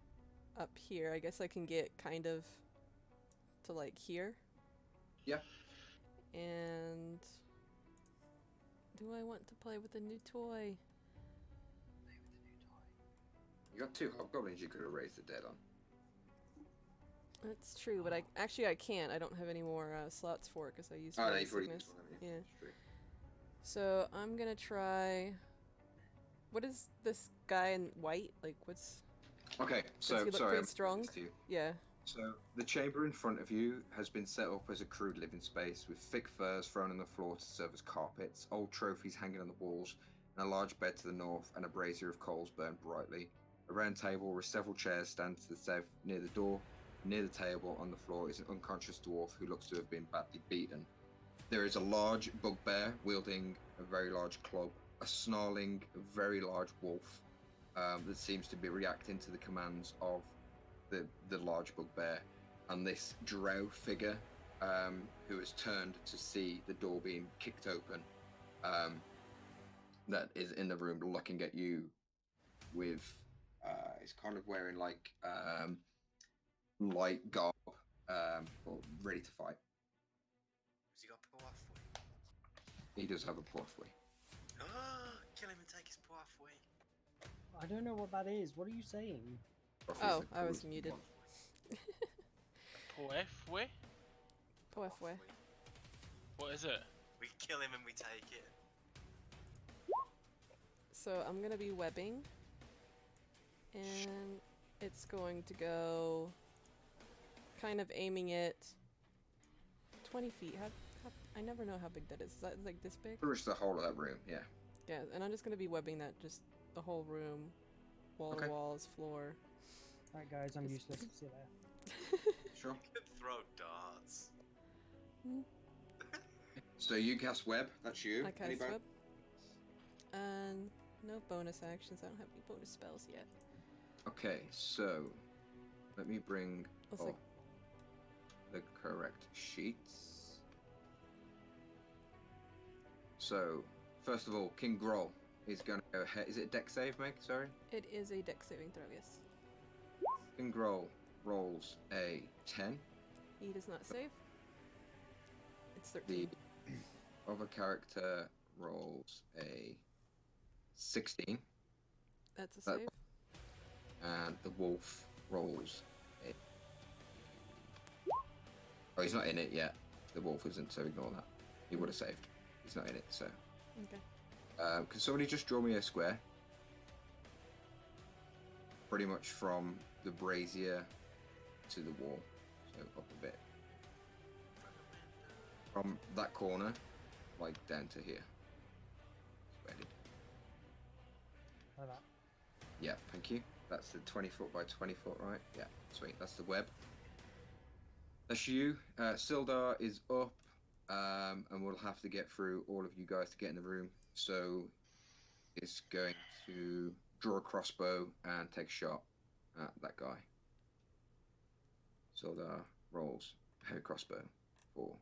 up here. I guess I can get kind of to like here. Yeah. And do I want to play with a new toy? You got 2 hobgoblins you could have raised the dead on. That's true, but I can't. I don't have any more slots for it because I used Oh, no, my you've already sickness. used one, haven't you? Yeah. That's true. So I'm gonna try. What is this guy in white? Like, what's? Okay, so Does he look sorry, pretty I'm strong? to you. Yeah. So the chamber in front of you has been set up as a crude living space with thick furs thrown on the floor to serve as carpets, old trophies hanging on the walls, and a large bed to the north and a brazier of coals burned brightly. A round table with several chairs stand to the south near the door. Near the table on the floor is an unconscious dwarf who looks to have been badly beaten. There is a large bugbear wielding a very large club, a snarling, very large wolf that seems to be reacting to the commands of the large bugbear, and this drow figure who has turned to see the door being kicked open, that is in the room looking at you with is kind of wearing like light garb, or ready to fight. Has he got Poafwe? He does have a pathway. Kill him and take his Poafwe. I don't know what that is. What are you saying? Oh, I was muted. Poefwe? Poefwe. What is it? We kill him and we take it. So I'm gonna be webbing, and it's going to go kind of aiming it 20 feet. How, I never know how big that is. Is that like this big? Pretty much the whole of that room, yeah. Yeah, and I'm just gonna be webbing that just the whole room, wall to walls, floor. Alright guys, I'm useless. See you later. Sure. You could throw darts. So you cast web. That's you. I cast Any web. And no bonus actions. I don't have any bonus spells yet. Okay, so let me bring Looks up like- the correct sheets. So, first of all, King Groll is going to go ahead. Is it a deck save, Meg? Sorry? It is a dex saving throw, yes. King Groll rolls a 10. He does not save. It's 13. The other character rolls a 16. That's a save. And the wolf rolls a... Oh, he's not in it yet. The wolf isn't, so ignore that. He would have saved. He's not in it, so... Okay. Can somebody just draw me a square? Pretty much from the brazier to the wall. So up a bit. From that corner, like down to here. Squared. Like that. Yeah, thank you. That's the 20 foot by 20 foot, right? Yeah, sweet. That's the web. That's you. Sildar is up, and we'll have to get through all of you guys to get in the room. So it's going to draw a crossbow and take a shot at that guy. Sildar rolls a heavy crossbow for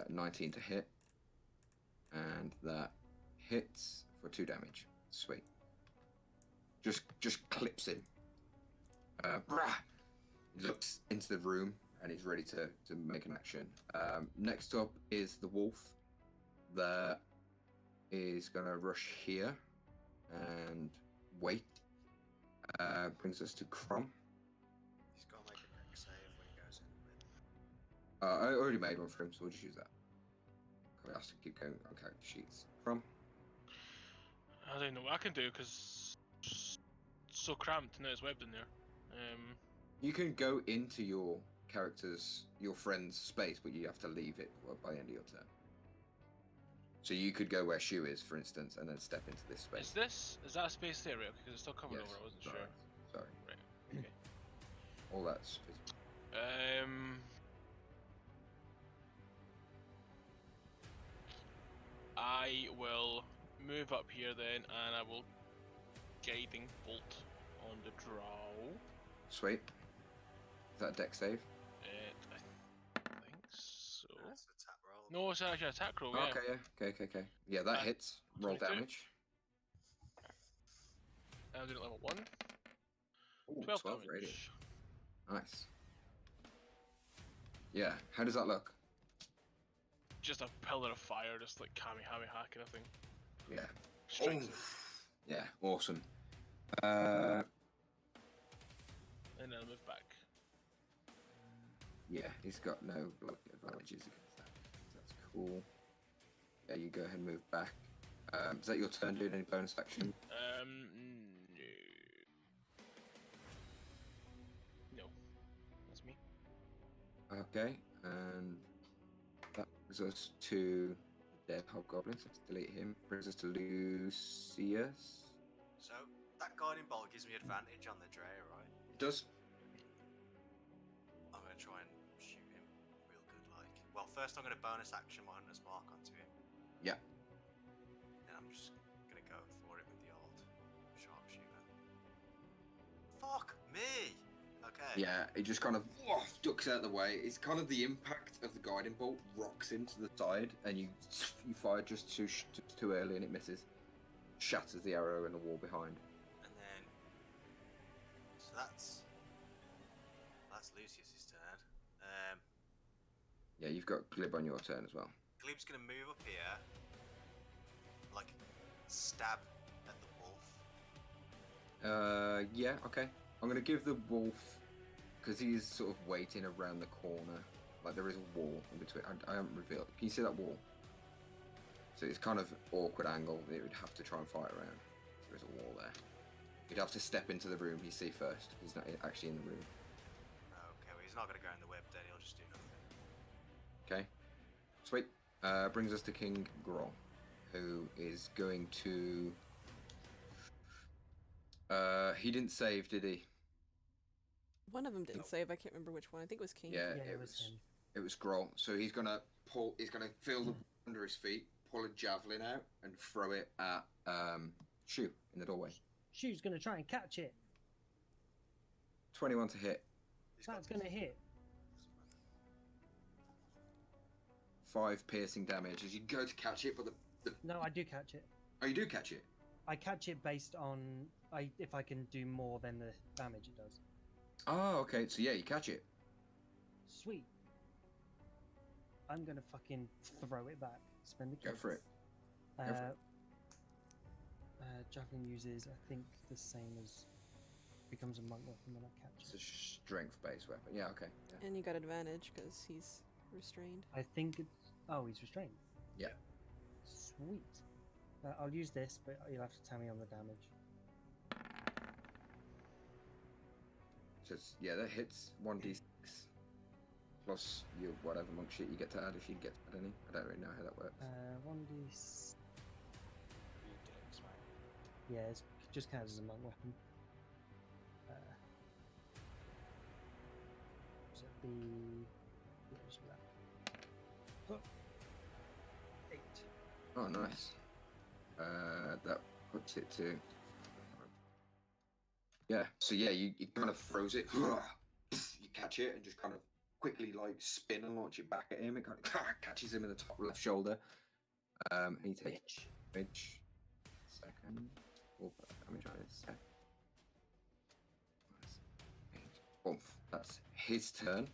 19 to hit, and that hits for 2 damage. Sweet. Just clips him. He looks into the room and he's ready to make an action. Next up is the wolf that is going to rush here and wait. Brings us to Crom. He's got to make a deck save when he goes in with. I already made one for him, so we'll just use that. I have to keep going on character sheets. Crom. I don't know what I can do because so cramped and there's webbed in there. You can go into your friend's space, but you have to leave it by the end of your turn. So you could go where Shu is, for instance, and then step into this space. Is that a space area? Because it's still covered Yes, over. I wasn't sorry. sure. Sorry. Right. Okay. All that's. I will move up here then, and I will guiding bolt on the drow. Sweet. Is that a deck save? I think so. That's a tap roll. No, it's actually an attack roll, yeah. Okay. Yeah, that hits. Roll 22. damage. I'm doing it level 1. Ooh, 12 12 damage. radiant. Nice. Yeah, how does that look? Just a pillar of fire, just like Kamehameha kind of thing. Yeah. Strikes it. Yeah, awesome. And then I'll move back. Yeah, he's got no block advantages against that. That's cool. Yeah, you go ahead and move back. Is that your turn, doing any bonus action? No. That's me. Okay, and that brings us to the dead hobgoblin, so let's delete him. Brings us to Lucius. So that guiding bolt gives me advantage on the Dre, right? It does. I'm gonna try and shoot him real good, like. Well, first I'm gonna bonus action my hunter's mark onto him. Yeah. Then I'm just gonna go for it with the old sharpshooter. Fuck me! Okay. Yeah, it just kind of ducks out of the way. It's kind of the impact of the guiding bolt rocks into the side, and you fire just too early, and it misses. Shatters the arrow in the wall behind. And then, so that's Lucius's turn. Yeah, you've got Glib on your turn as well. Glib's gonna move up here, like stab at the wolf. Yeah, okay. I'm gonna give the wolf, because he's sort of waiting around the corner. Like there is a wall in between. I haven't revealed. Can you see that wall? So it's kind of awkward angle that it would have to try and fight around. There is a wall there. You'd have to step into the room you see first. He's not actually in the room. Okay, well he's not gonna go in the web then. He'll just do nothing. Okay. Sweet. Brings us to King Groll, who is going to. He didn't save, did he? One of them didn't save. I can't remember which one. I think it was King. Yeah, it was him. It was Groll. So he's gonna pull. He's gonna feel the under his feet, pull a javelin out, and throw it at Shu in the doorway. Shu's gonna try and catch it. 21 to hit. That's gonna hit. 5 piercing damage as you go to catch it, but the No, I do catch it. oh, you do catch it. I catch it based on if I can do more than the damage it does. Oh, okay. So yeah, you catch it. Sweet. I'm gonna fucking throw it back. Spend the Go for it. Go for it. Javelin uses, I think, the same as becomes a monk weapon when I catch It's it. a strength-based weapon. Yeah. Okay. Yeah. And you got advantage because he's restrained. I think it's. Oh, he's restrained. Yeah. Sweet. I'll use this, but you'll have to tell me on the damage. So yeah, that hits 1d6 plus your whatever monk shit you get to add if you get to add any. I don't really know how that works. 1d6. Yeah, it just counts as a monk weapon. So it'd be. Yeah, just that. Oh. 8. Oh, nice. That puts it to. Yeah. So yeah, you kind of throws it. You catch it and just kind of quickly like spin and launch it back at him. It kind of catches him in the top left shoulder. And he takes damage. Second. Oh, damage on his second. Boom. That's his turn.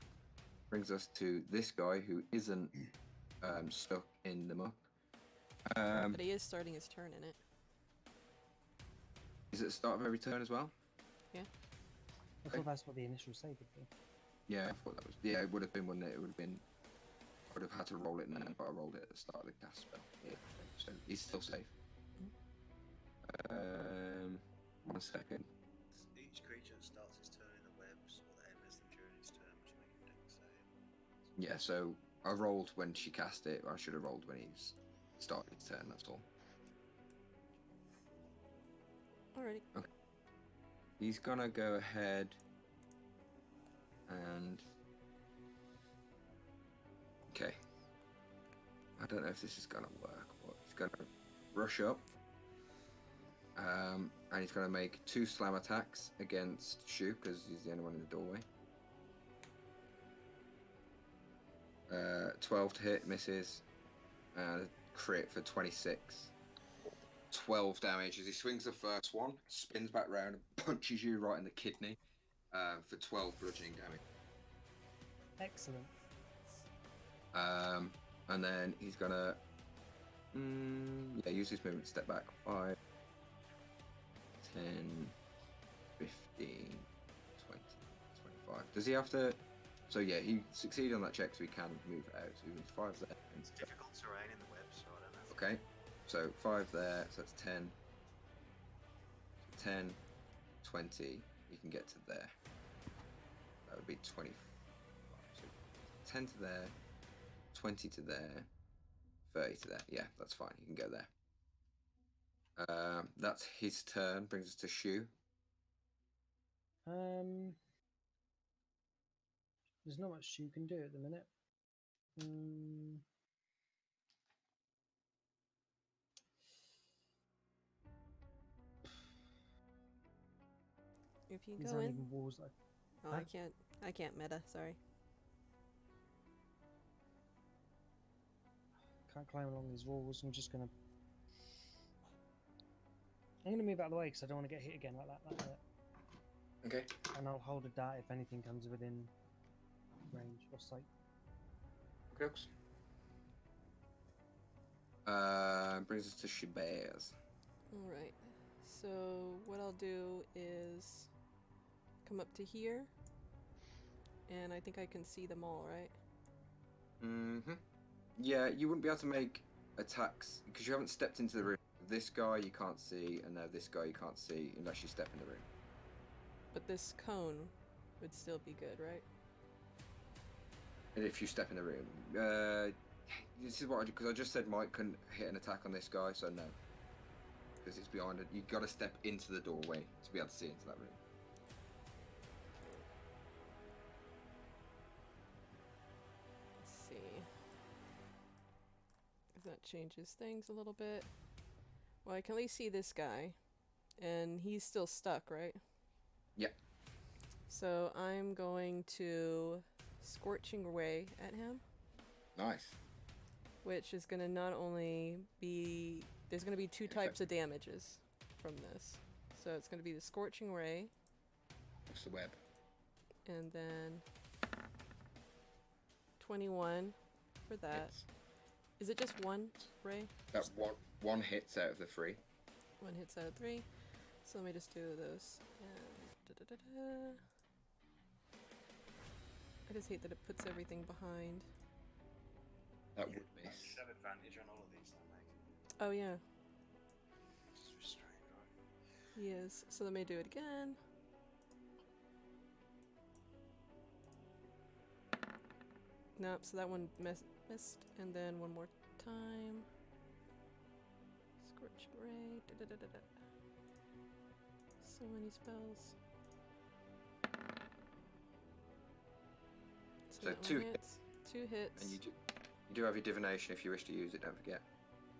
Brings us to this guy who isn't stuck in the muck. But he is starting his turn in it. Is it the start of every turn as well? Yeah. I thought that's what the initial save would be. Yeah, I thought that was. Yeah, it would have been, wouldn't it? It would have been. I would have had to roll it now, but I rolled it at the start of the cast spell. Yeah, so he's still safe. 1 second. Each creature that starts its turn in the webs or that enters them during its turn must make a dex save. Yeah, so I rolled when she cast it. I should have rolled when he's started his turn. That's all. Alrighty. Okay. He's gonna go ahead and. Okay. I don't know if this is gonna work, but he's gonna rush up. And he's gonna make 2 slam attacks against Shu because he's the only one in the doorway. 12 to hit, misses. Crit for 26. 12 damage as he swings the first one, spins back round, and punches you right in the kidney for 12 bludgeoning damage. Excellent. And then he's gonna use his movement to step back. 5, 10, 15, 20, 25. Does he have to? So yeah, he succeeded on that check, so he can move out. So he moves 5 there. It's difficult terrain in the web, so I don't know. Okay, so 5 there, so that's 10. 10, 20, you can get to there. That would be 25. So 10 to there, 20 to there, 30 to there. Yeah, that's fine. You can go there. That's his turn. Brings us to Shu. There's not much you can do at the minute. If you These go aren't in. even walls. Like, Oh, Huh? I can't meta. Sorry. can't climb along these walls. I'm gonna move out of the way because I don't want to get hit again like that. Okay. And I'll hold a dart if anything comes within range or sight. Okay. Brings us to Shabazz. Alright. So what I'll do is come up to here. And I think I can see them all, right? Mm-hmm. Yeah, you wouldn't be able to make attacks because you haven't stepped into the room. This guy you can't see, and now this guy you can't see unless you step in the room. But this cone would still be good, right? And if you step in the room, this is what because I just said Mike couldn't hit an attack on this guy, so no, because it's behind it. You got to step into the doorway to be able to see into that room. Let's see. If that changes things a little bit. Well, I can at least see this guy. And he's still stuck, right? Yeah. So I'm going to Scorching Ray at him. Nice. Which is going to not only be... There's going to be 2 types of damages from this. So it's going to be the Scorching Ray. What's the web? And then 21 for that. Hits. Is it just 1 ray? That one hits out of the 3. 1 hits out of 3. So let me just do those. And I just hate that it puts everything behind. That would You miss. have advantage on all of these, then, mate. Oh yeah, Just restrained, right? he is. So let me do it again. Nope, so that one missed. And then one more time. Scorch Ray. So many spells. So that 2 one hits. 2 hits. And you do have your divination if you wish to use it. Don't forget.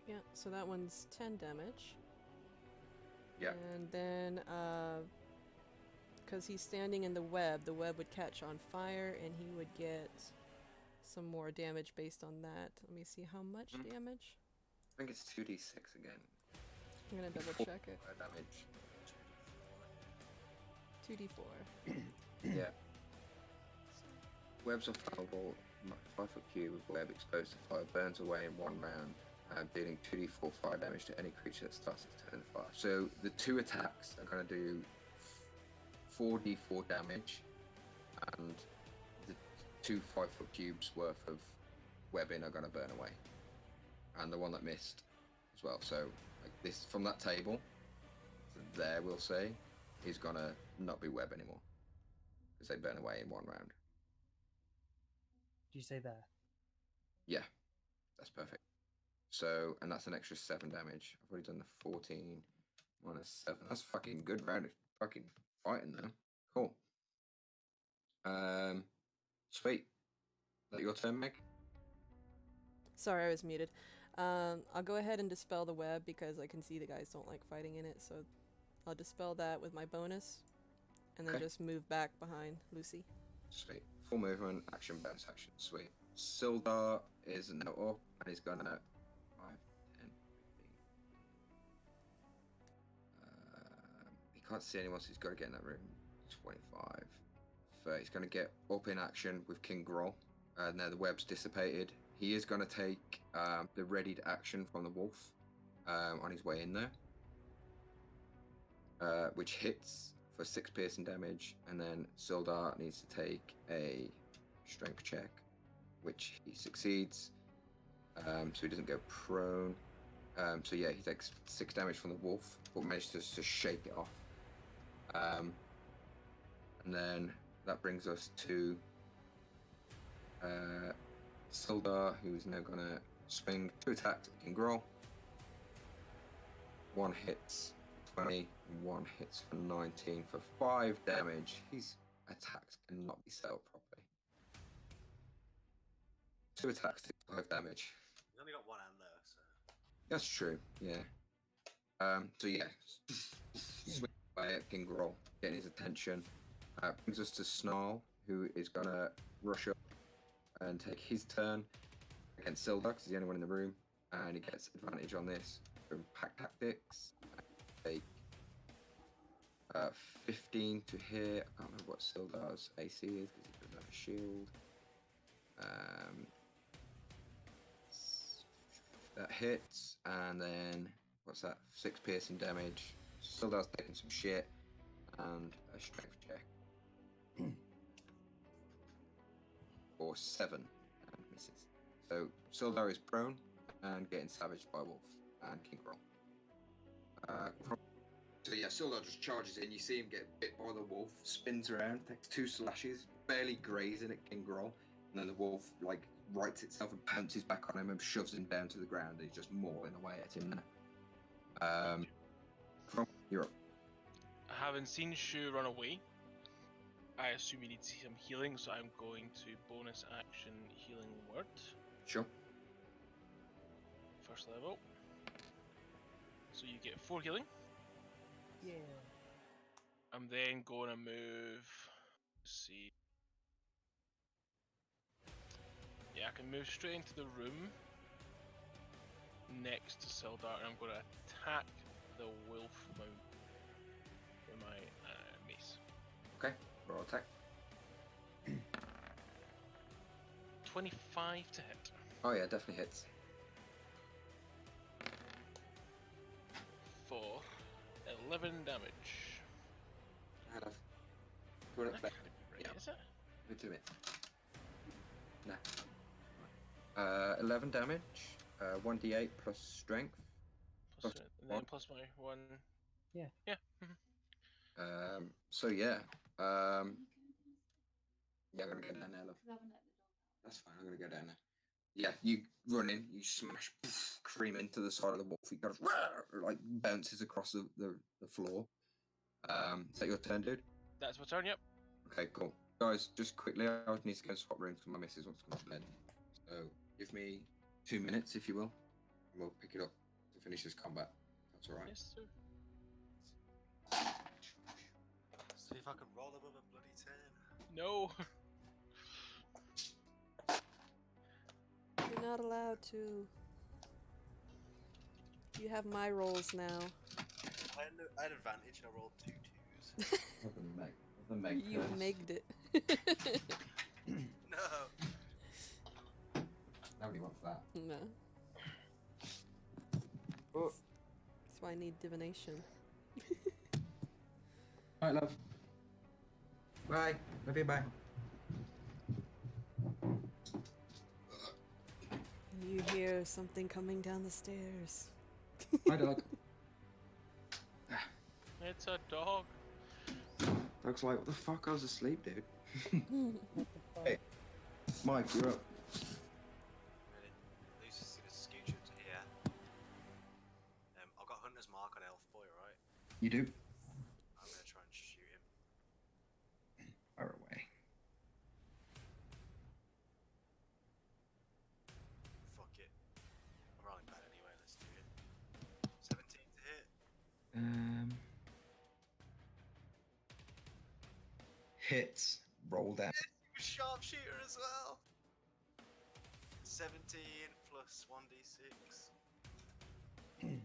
Yeah, so that one's 10 damage. Yeah. And then, because he's standing in the web would catch on fire and he would get some more damage based on that. Let me see how much damage. I think it's 2d6 again. I'm gonna double check it. Damage. 2d4. Yeah. Webs are flammable. 5-foot cube of web exposed to fire burns away in 1 round, dealing 2d4 fire damage to any creature that starts its turn fire. So the 2 attacks are going to do 4d4 damage, and the 2 5-foot cubes worth of webbing are going to burn away, and the one that missed as well. So like this from that table, there we'll say, is going to not be web anymore because they burn away in 1 round. Do you say there? Yeah, that's perfect. So, and that's an extra 7 damage. I've already done the 14 minus 7. That's fucking good round of fucking fighting there. Cool. Sweet. Is that your turn, Meg? Sorry, I was muted. I'll go ahead and dispel the web because I can see the guys don't like fighting in it, so I'll dispel that with my bonus, and then just move back behind Lucy. Sweet. Full movement, action, bonus action. Sweet. Sildar is now up, and he's gonna can't see anyone, so he's got to get in that room. 25. He's going to get up in action with King Groll. Now the web's dissipated. He is going to take the readied action from the wolf on his way in there, which hits for 6 piercing damage, and then Sildar needs to take a strength check, which he succeeds, so he doesn't go prone. So yeah, he takes 6 damage from the wolf, but manages to shake it off. And then that brings us to Sildar, who's now going to swing 2 attacks at King Groll. 1 hits for 20, and 1 hits for 19 for 5 damage. His attacks cannot be set up properly. 2 attacks, 5 damage. He's only got 1 hand though, so. That's true, yeah. So yeah, swing by at King Groll, getting his attention. Brings us to Snarl, who is gonna rush up and take his turn against Sildar, because he's the only one in the room, and he gets advantage on this from Pack Tactics. Take 15 to hit. I can't remember what Sildar's AC is because he doesn't have a shield. That hits, and then what's that? 6 piercing damage. Sildar's taking some shit, and a strength check. For 7 and misses. So Sildar is prone and getting savaged by Wolf and King Groll. So yeah, Sildar just charges in. You see him get bit by the wolf, spins around, takes 2 slashes, barely grazing at King Groll, and then the wolf like rights itself and pounces back on him and shoves him down to the ground. And he's just mauling away at him there. You're up. Having seen Shu run away, I assume you need some healing, so I'm going to bonus action healing word. Sure. First level. So you get 4 healing. Yeah. I'm then going to move. Let's see. Yeah, I can move straight into the room next to Sildar, and I'm going to attack the wolf with my mace. Okay. Roll attack. 25 to hit. Oh yeah, definitely hits. For 11 damage. I'd have put it That back. can't be right, Yeah. is it? Give it to me. No. 11 damage. 1d8 plus strength. Plus, Plus and then one. plus my 1. Yeah. Yeah. So yeah. Yeah, I'm gonna go down there, love. That's fine, I'm gonna go down there. Yeah, you run in, you smash cream into the side of the wolf, he goes like bounces across the floor. Is that your turn, dude? That's my turn, yep. Okay, cool. Guys, just quickly, I need to go swap rooms because my missus wants to come to bed. So give me 2 minutes, if you will, and we'll pick it up to finish this combat. That's alright. Yes, sir. See if I can roll above a bloody 10. No. You're not allowed to. You have my rolls now. I had advantage and I rolled 2 2s. The Meg You curse. megged it. No! Nobody wants that. No. Oh. That's why I need divination. Alright, love. Bye. Love you, bye. You hear something coming down the stairs. My dog. It's a dog. Dog's like, what the fuck? I was asleep, dude. Hey, Mike, you're up. Really? Lucy's gonna scooch up to here. I've got Hunter's Mark on Elf Boy, right? You do? I'm gonna try and shoot him. Fire away. Fuck it. I'm rolling bad anyway, let's do it. 17 to hit. Hits. Roll down. Sharpshooter as well. 17 plus 1d6. 18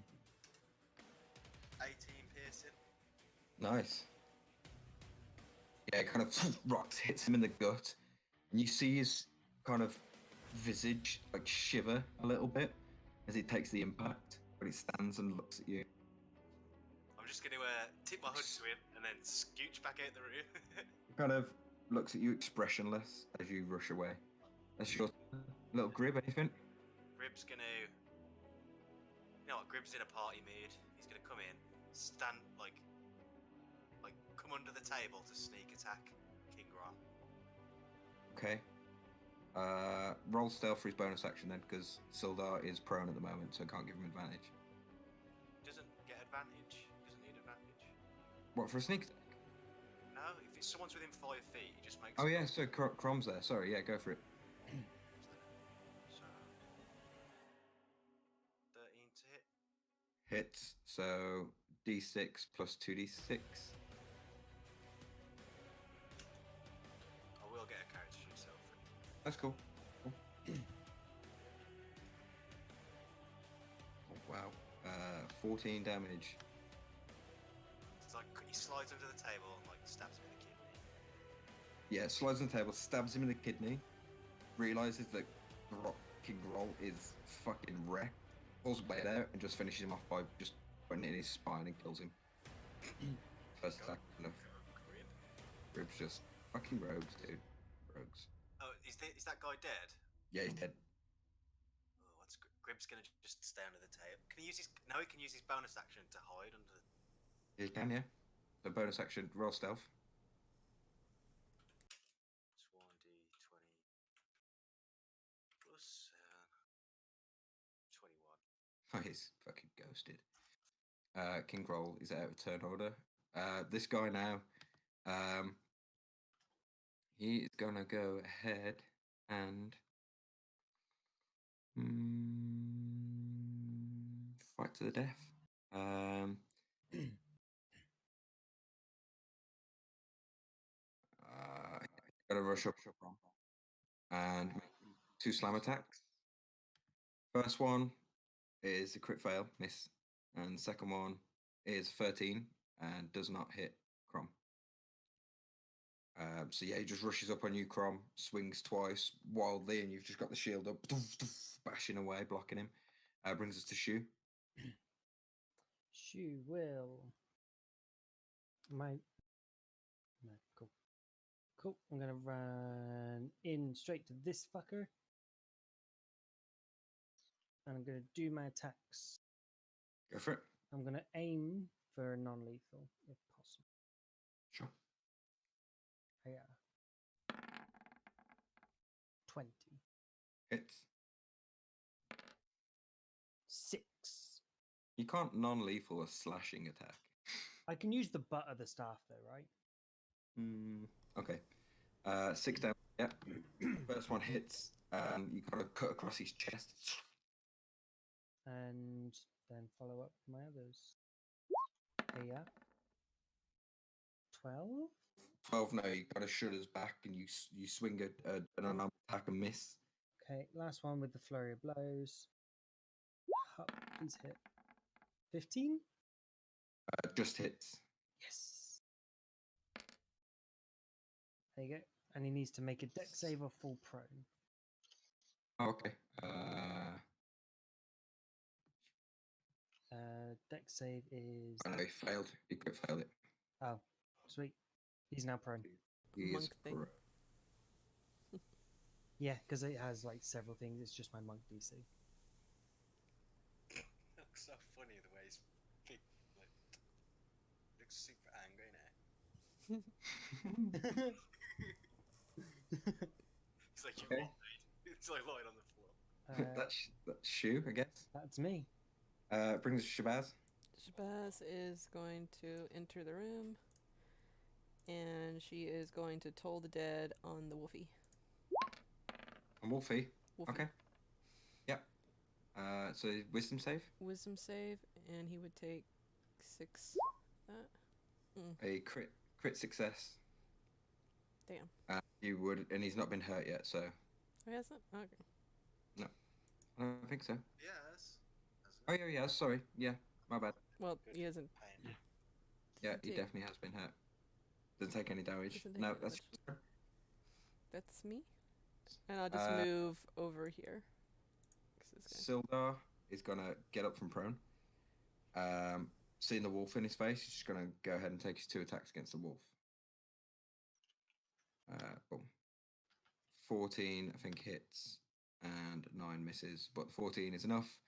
piercing. Nice. Yeah, it kind of rocks, hits him in the gut, and you see his kind of visage like shiver a little bit as he takes the impact, but he stands and looks at you. I'm just going to tip my hood to him and then scooch back out the room. He kind of looks at you expressionless as you rush away. That's your little Grib, anything? Grib's going to... You know what, Grib's in a party mood. He's going to come in, stand, like come under the table to sneak attack King Ron. Okay. Roll stealth for his bonus action then, because Sildar is prone at the moment, so I can't give him advantage. Doesn't get advantage. Doesn't need advantage. What, for a sneak attack? No, if it's someone's within 5 feet, he just makes... Oh yeah, so Crom's there. Sorry, yeah, go for it. So... 13 to hit. Hits, so D6 plus 2D6. I will get a character sheet self. That's cool. Oh, wow. 14 damage. It's like he slides under the table and like stabs him in the kidney. Yeah, slides on the table, stabs him in the kidney, realizes that King Groll is fucking wrecked, pulls a blade out and just finishes him off by just putting it in his spine and kills him. First attack of Grib. Grib's just fucking rogues, dude. Rogues. Oh, is that guy dead? Yeah, he's dead. Oh, what's Grib's gonna just stay under the table? Can he use his? No, he can use his bonus action to hide under. You can, yeah. So bonus action, roll stealth. It's 1d20 plus 21. Oh, he's fucking ghosted. King Groll is out of turn order. This guy now, he is gonna go ahead and fight to the death. Gonna rush up and make 2 slam attacks. First one is a crit fail, miss, and the second one is 13 and does not hit Crom. So yeah, he just rushes up on you, Crom, swings twice wildly, and you've just got the shield up, bashing away, blocking him. Brings us to Shu. Shu will. No, cool. Cool. I'm gonna run in straight to this fucker. And I'm gonna do my attacks. Go for it. I'm gonna aim for non-lethal, if possible. Sure. Yeah. 20. Hits. 6. You can't non-lethal a slashing attack. I can use the butt of the staff though, right? Okay. 6 damage. Yeah. First one hits, and you kind of cut across his chest. And then follow up my others. Yeah. 12? 12. No, he kind of shudders back, and you swing an unarmed attack and miss. Okay, last one with the flurry of blows. Please hit. 15? Just hits. Yes. There you go. And he needs to make a dex save or fall prone. Oh, okay. Dex save is. I know he failed. He could fail it. Oh, sweet. He's now prone. He Monk is thing. prone. Yeah, because it has like several things. It's just my monk DC. Looks so funny the way he's big. Like, looks super angry now. He's like, you Okay. what, mate? It's like lying on the floor. That's Shu, I guess. That's me. Brings us Shabazz. Shabazz is going to enter the room, and she is going to toll the dead on the Wolfie. And Wolfie. Wolfie. Okay. Yep. So wisdom save. Wisdom save, and he would take 6. That. A crit success. Damn. You would, and he's not been hurt yet, so Oh, he hasn't? Okay. no, I don't think so. Yes. Oh yeah, sorry, yeah, my bad. Well, Good. he hasn't. Pain. Yeah, Doesn't he take- definitely has been hurt. Doesn't take any damage. Doesn't take No, any that's damage. your turn. That's me. And I'll just move over here. 'Cause this guy- Sildar is gonna get up from prone. Seeing the wolf in his face, he's just gonna go ahead and take his 2 attacks against the wolf. Boom. 14, I think, hits, and 9 misses, but 14 is enough.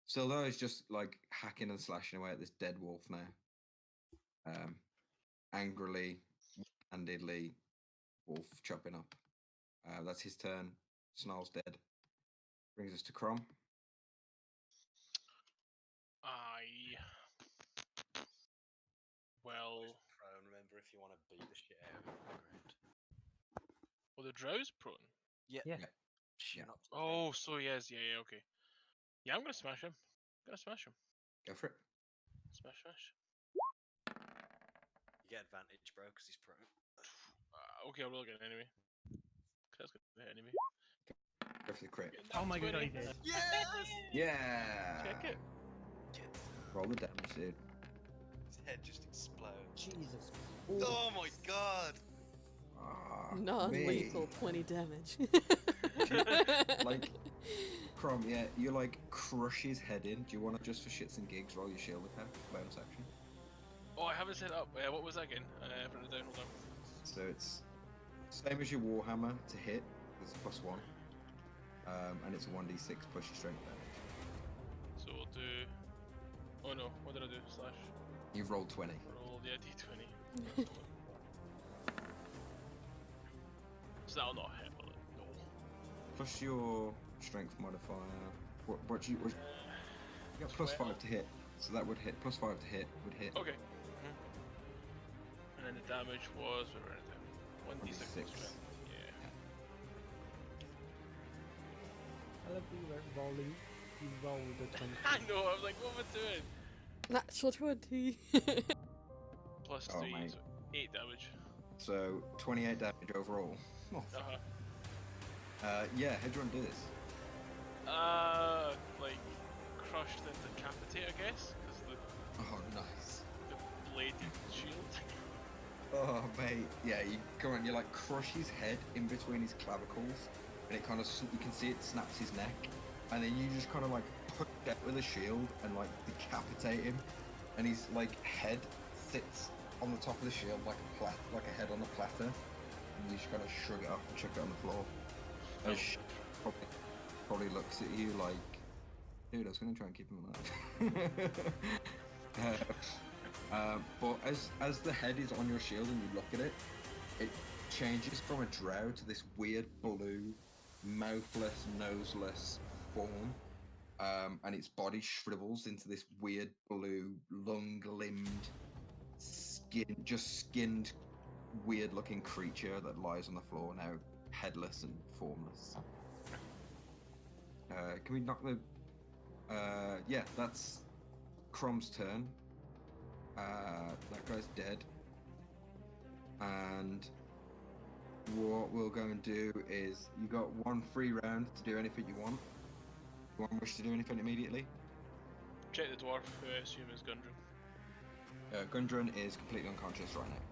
Sildar is just like hacking and slashing away at this dead wolf now. Angrily, handedly, wolf chopping up. That's his turn. Snarl's dead. Brings us to Crom. Well, Always prone, remember, if you want to beat the shit out of it on the ground. well, the drow's prone. Yeah. Shit up to the Oh, so yes, yeah, okay. Yeah, I'm gonna smash him. Gonna smash him. Go for it. Smash, smash. You get advantage, bro, because he's prone. Okay, I will get an enemy. That's gonna hit enemy. Go for the crit. Oh my god, he did. Yes! Yeah. Check it. Roll the damage, dude. His head just explodes. Jesus. Oh my god! Ah, Non-lethal, mate. 20 damage. Like, Crom, yeah, you like crush his head in. Do you want to just for shits and gigs roll your shield attack? Bonus action. Oh, I haven't set up. What was that again? Put it down, hold on. So it's same as your Warhammer to hit. It's +1. And it's a 1d6 plus your strength damage. So we'll do. Oh no, what did I do? Slash. You've rolled 20. Roll, yeah, d20. So that'll not hit, will it? No. Plus your strength modifier. What you got? +5 to hit. So that would hit. +5 to hit would hit. Okay. And then the damage was. What were it? 1d6 plus 1d6. strength. Yeah. I love you rolling. You rolled a 20. I know, I was like, what am I doing? Natural 20. Plus Oh, 3, mate. so 8 damage. So 28 damage overall. Oh, yeah, how do you want to do this? Like, crushed and decapitate, I guess? Because Oh, nice. the bladed shield. Oh, mate. Yeah, you go on, you like crush his head in between his clavicles, and it kind of, you can see it snaps his neck, and then you just kind of like push it with a shield and like decapitate him, and his like head sits on the top of the shield like a head on a platter, and you just kind of shrug it off and chuck it on the floor. And she probably looks at you like, dude, I was going to try and keep him alive. But as the head is on your shield and you look at it, it changes from a drow to this weird blue, mouthless, noseless form, and its body shrivels into this weird blue, lung-limbed, skinned, weird-looking creature that lies on the floor now, headless and formless. Can we knock the? Yeah, that's Crom's turn. That guy's dead. And what we'll go and do is, you got 1 free round to do anything you want. You want wish to do anything immediately? Check the dwarf, who I assume is Gundren. Gundren is completely unconscious right now.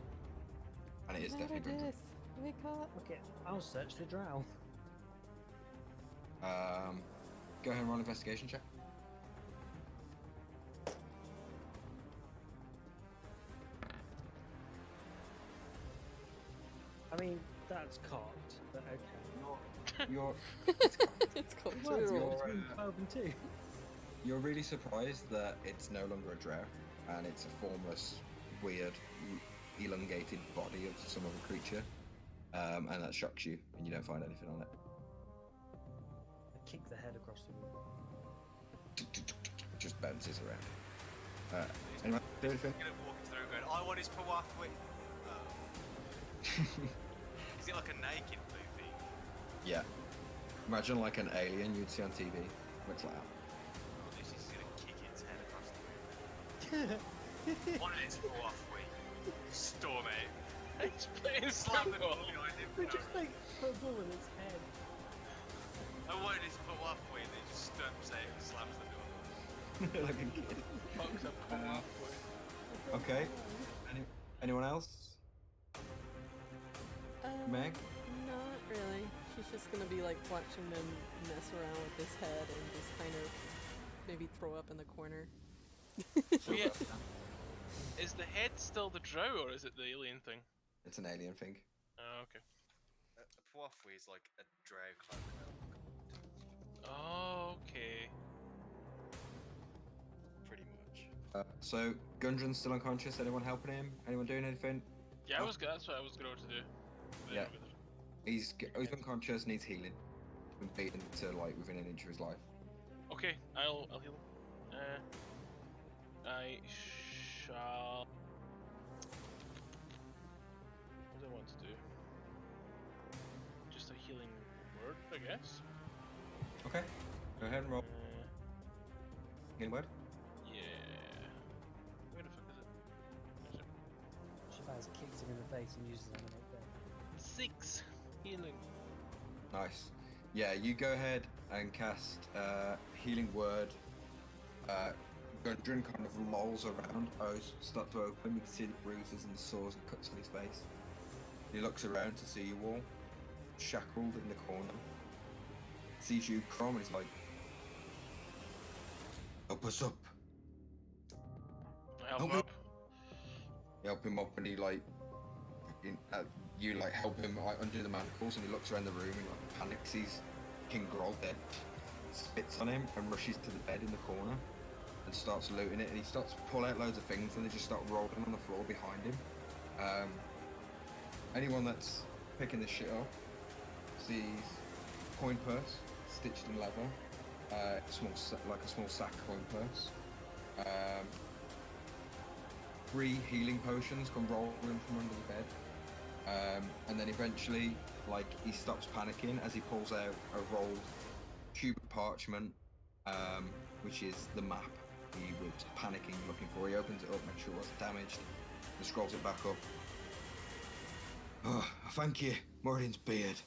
And it is definitely Gundren. Meredith, wake up. Okay, I'll search the drow. Go ahead and roll investigation check. I mean, that's cocked, but okay. You're It's called Well, it's two You're, between 12 and 2. you're really surprised that it's no longer a drow, and it's a formless, weird, elongated body of some other creature, and that shocks you, and you don't find anything on it. I kick the head across the room. It just bounces around. Anyone do anything? I'm gonna walk through going, I want his Pawafwi. Is it like a naked blue thing? Yeah. Imagine like an alien you'd see on TV. Looks like that. Or this is gonna kick its head across the room. One of its Pawafwi. Storm it. It's playing Slam the football. ball behind him. We just like put a ball in its head. I wanted his Pawafwi and then just stumps it and slams the door. Like a kid. Fucks up cool halfway. Okay. Anyone else? Meg? Not really. She's just gonna be like watching them mess around with this head and just kind of maybe throw up in the corner. Oh, yeah. Is the head still the drow or is it the alien thing? It's an alien thing. Oh, okay. A Puafui is like a drow clone elk, Oh, okay. pretty much. So Gundren's still unconscious. Anyone helping him? Anyone doing anything? Yeah, Oh. that's what I was going to do. But Yeah. anyway, He's unconscious. Needs healing. Been beaten to like within an inch of his life. okay, I'll heal him. I shall. What do I want to do? Just a healing word, I guess. Okay. Go ahead and roll. Healing word. Yeah. Where the fuck is it? Shabazz kicks him in the face and uses animate there. 6 healing. Nice. Yeah, you go ahead and cast healing word. Gundren kind of lolls around. Eyes start to open. You can see the bruises and the sores and cuts on his face. He looks around to see you all shackled in the corner. Sees you, Crom, and he's like, "Help us up." I help Help him me. up. You help him up, and he like, you like help him like undo the manacles, and he looks around the room and like panics. Sees King Groll dead, spits on him, and rushes to the bed in the corner and starts looting it. And he starts to pull out loads of things, and they just start rolling on the floor behind him. Anyone that's picking this shit up sees coin purse stitched in leather, like a small sack coin purse. 3 healing potions come rolling from under the bed, and then eventually, like, he stops panicking as he pulls out a rolled tube of parchment, which is the map he was panicking looking for. He opens it up, makes sure it wasn't damaged, and scrolls it back up. "Oh, thank you, Moradin's beard.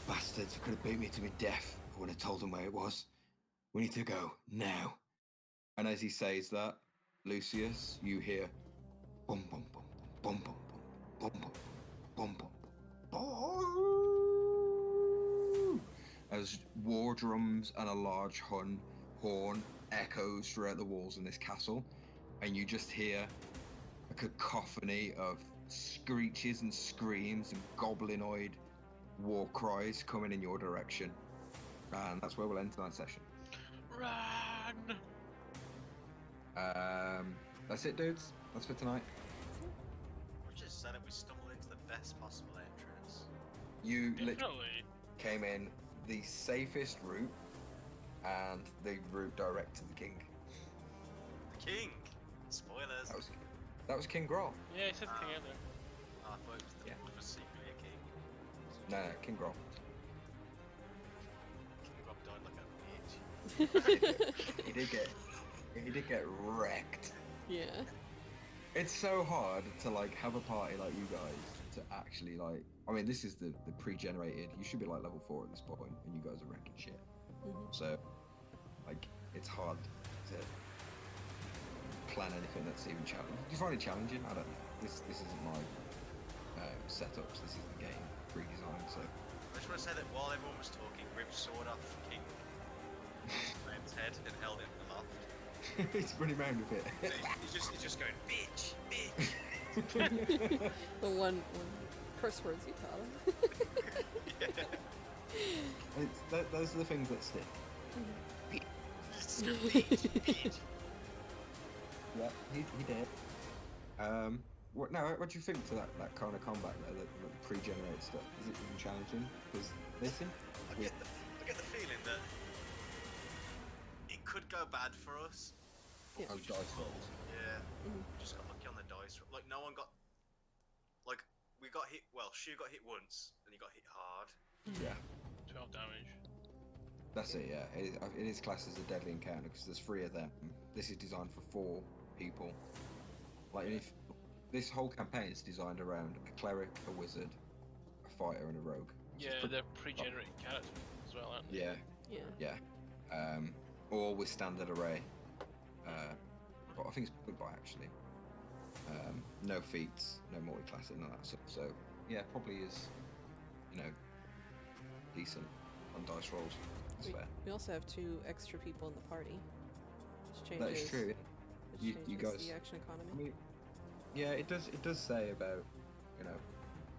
Bastards could have beat me to my death. I would have told them where it was. We need to go now." And as he says that, Lucius, you hear bum bum bum bum bum bum bum bum bum bum bum, as war drums and a large horn echoes throughout the walls in this castle, and you just hear a cacophony of screeches and screams and goblinoid war cries coming in your direction. And that's where we'll end tonight's session. Run! That's it, dudes. That's for tonight. We just said it. We stumbled into the best possible entrance. You literally Definitely. came in the safest route and the route direct to the king. The king. Spoilers. That was King Groll. Yeah, he said the king earlier. Oh, I thought it was secretly a king. No, King Groll. King Rob died like a bitch. He did get wrecked. Yeah. It's so hard to like have a party like you guys to actually like. I mean, this is the pre-generated. You should be like level 4 at this point, and you guys are wrecking shit. Mm-hmm. So, like, it's hard to plan anything that's even challenging. Do you find it challenging? I don't know. This isn't my setups. This is the game pre-designed. So. I just want to say that while everyone was talking, ripped sword off King Graham's head and held it aloft. He's running around with it. He's just going, bitch, bitch. The one curse words you taught him. Those are the things that stick. Bitch. Yeah, he did. What do you think to that kind of combat there, that pre-generated stuff? Is it even challenging? Because listen, I get the feeling that it could go bad for us. Yeah. oh, dice rolls. Yeah. Mhm. We just got lucky on the dice. Like, no one got. Like, we got hit. Well, Shu got hit once, and he got hit hard. Yeah, 12 damage. that's it. Yeah, it is classed as a deadly encounter because there's 3 of them. This is designed for 4 people. Like, if this whole campaign is designed around a cleric, a wizard, a fighter, and a rogue. Yeah, they're pre-generated characters as well, aren't they? Yeah, Yeah. all with standard array. But I think it's good by actually. No feats, no multi-classing, none of that stuff. So yeah, probably is, decent on dice rolls. That's fair. We also have 2 extra people in the party, which changes. That is true. Which You changes guys. the action economy. I mean, yeah, it does. It does say about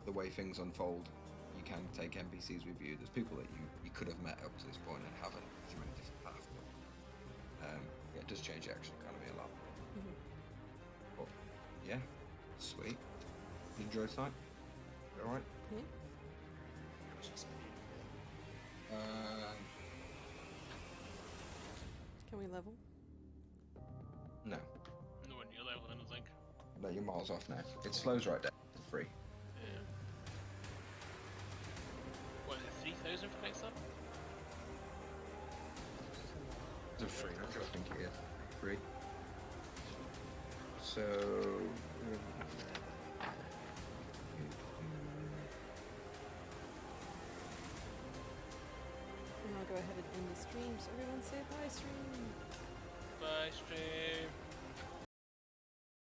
the way things unfold. You can take NPCs with you. There's people that you could have met up to this point and haven't through a different path. But, yeah, it does change the action economy a lot. Mhm. But yeah, sweet. You enjoy tonight? All right. Yeah. Can we level? No, Nowhere near level, I don't think. no, you're miles off now. It slows right down to 3. Yeah. What is it, 3,000 for next level? Is it 3? I think it is 3. So. And I'll go ahead and end the stream, so everyone say bye, stream! Bye, stream.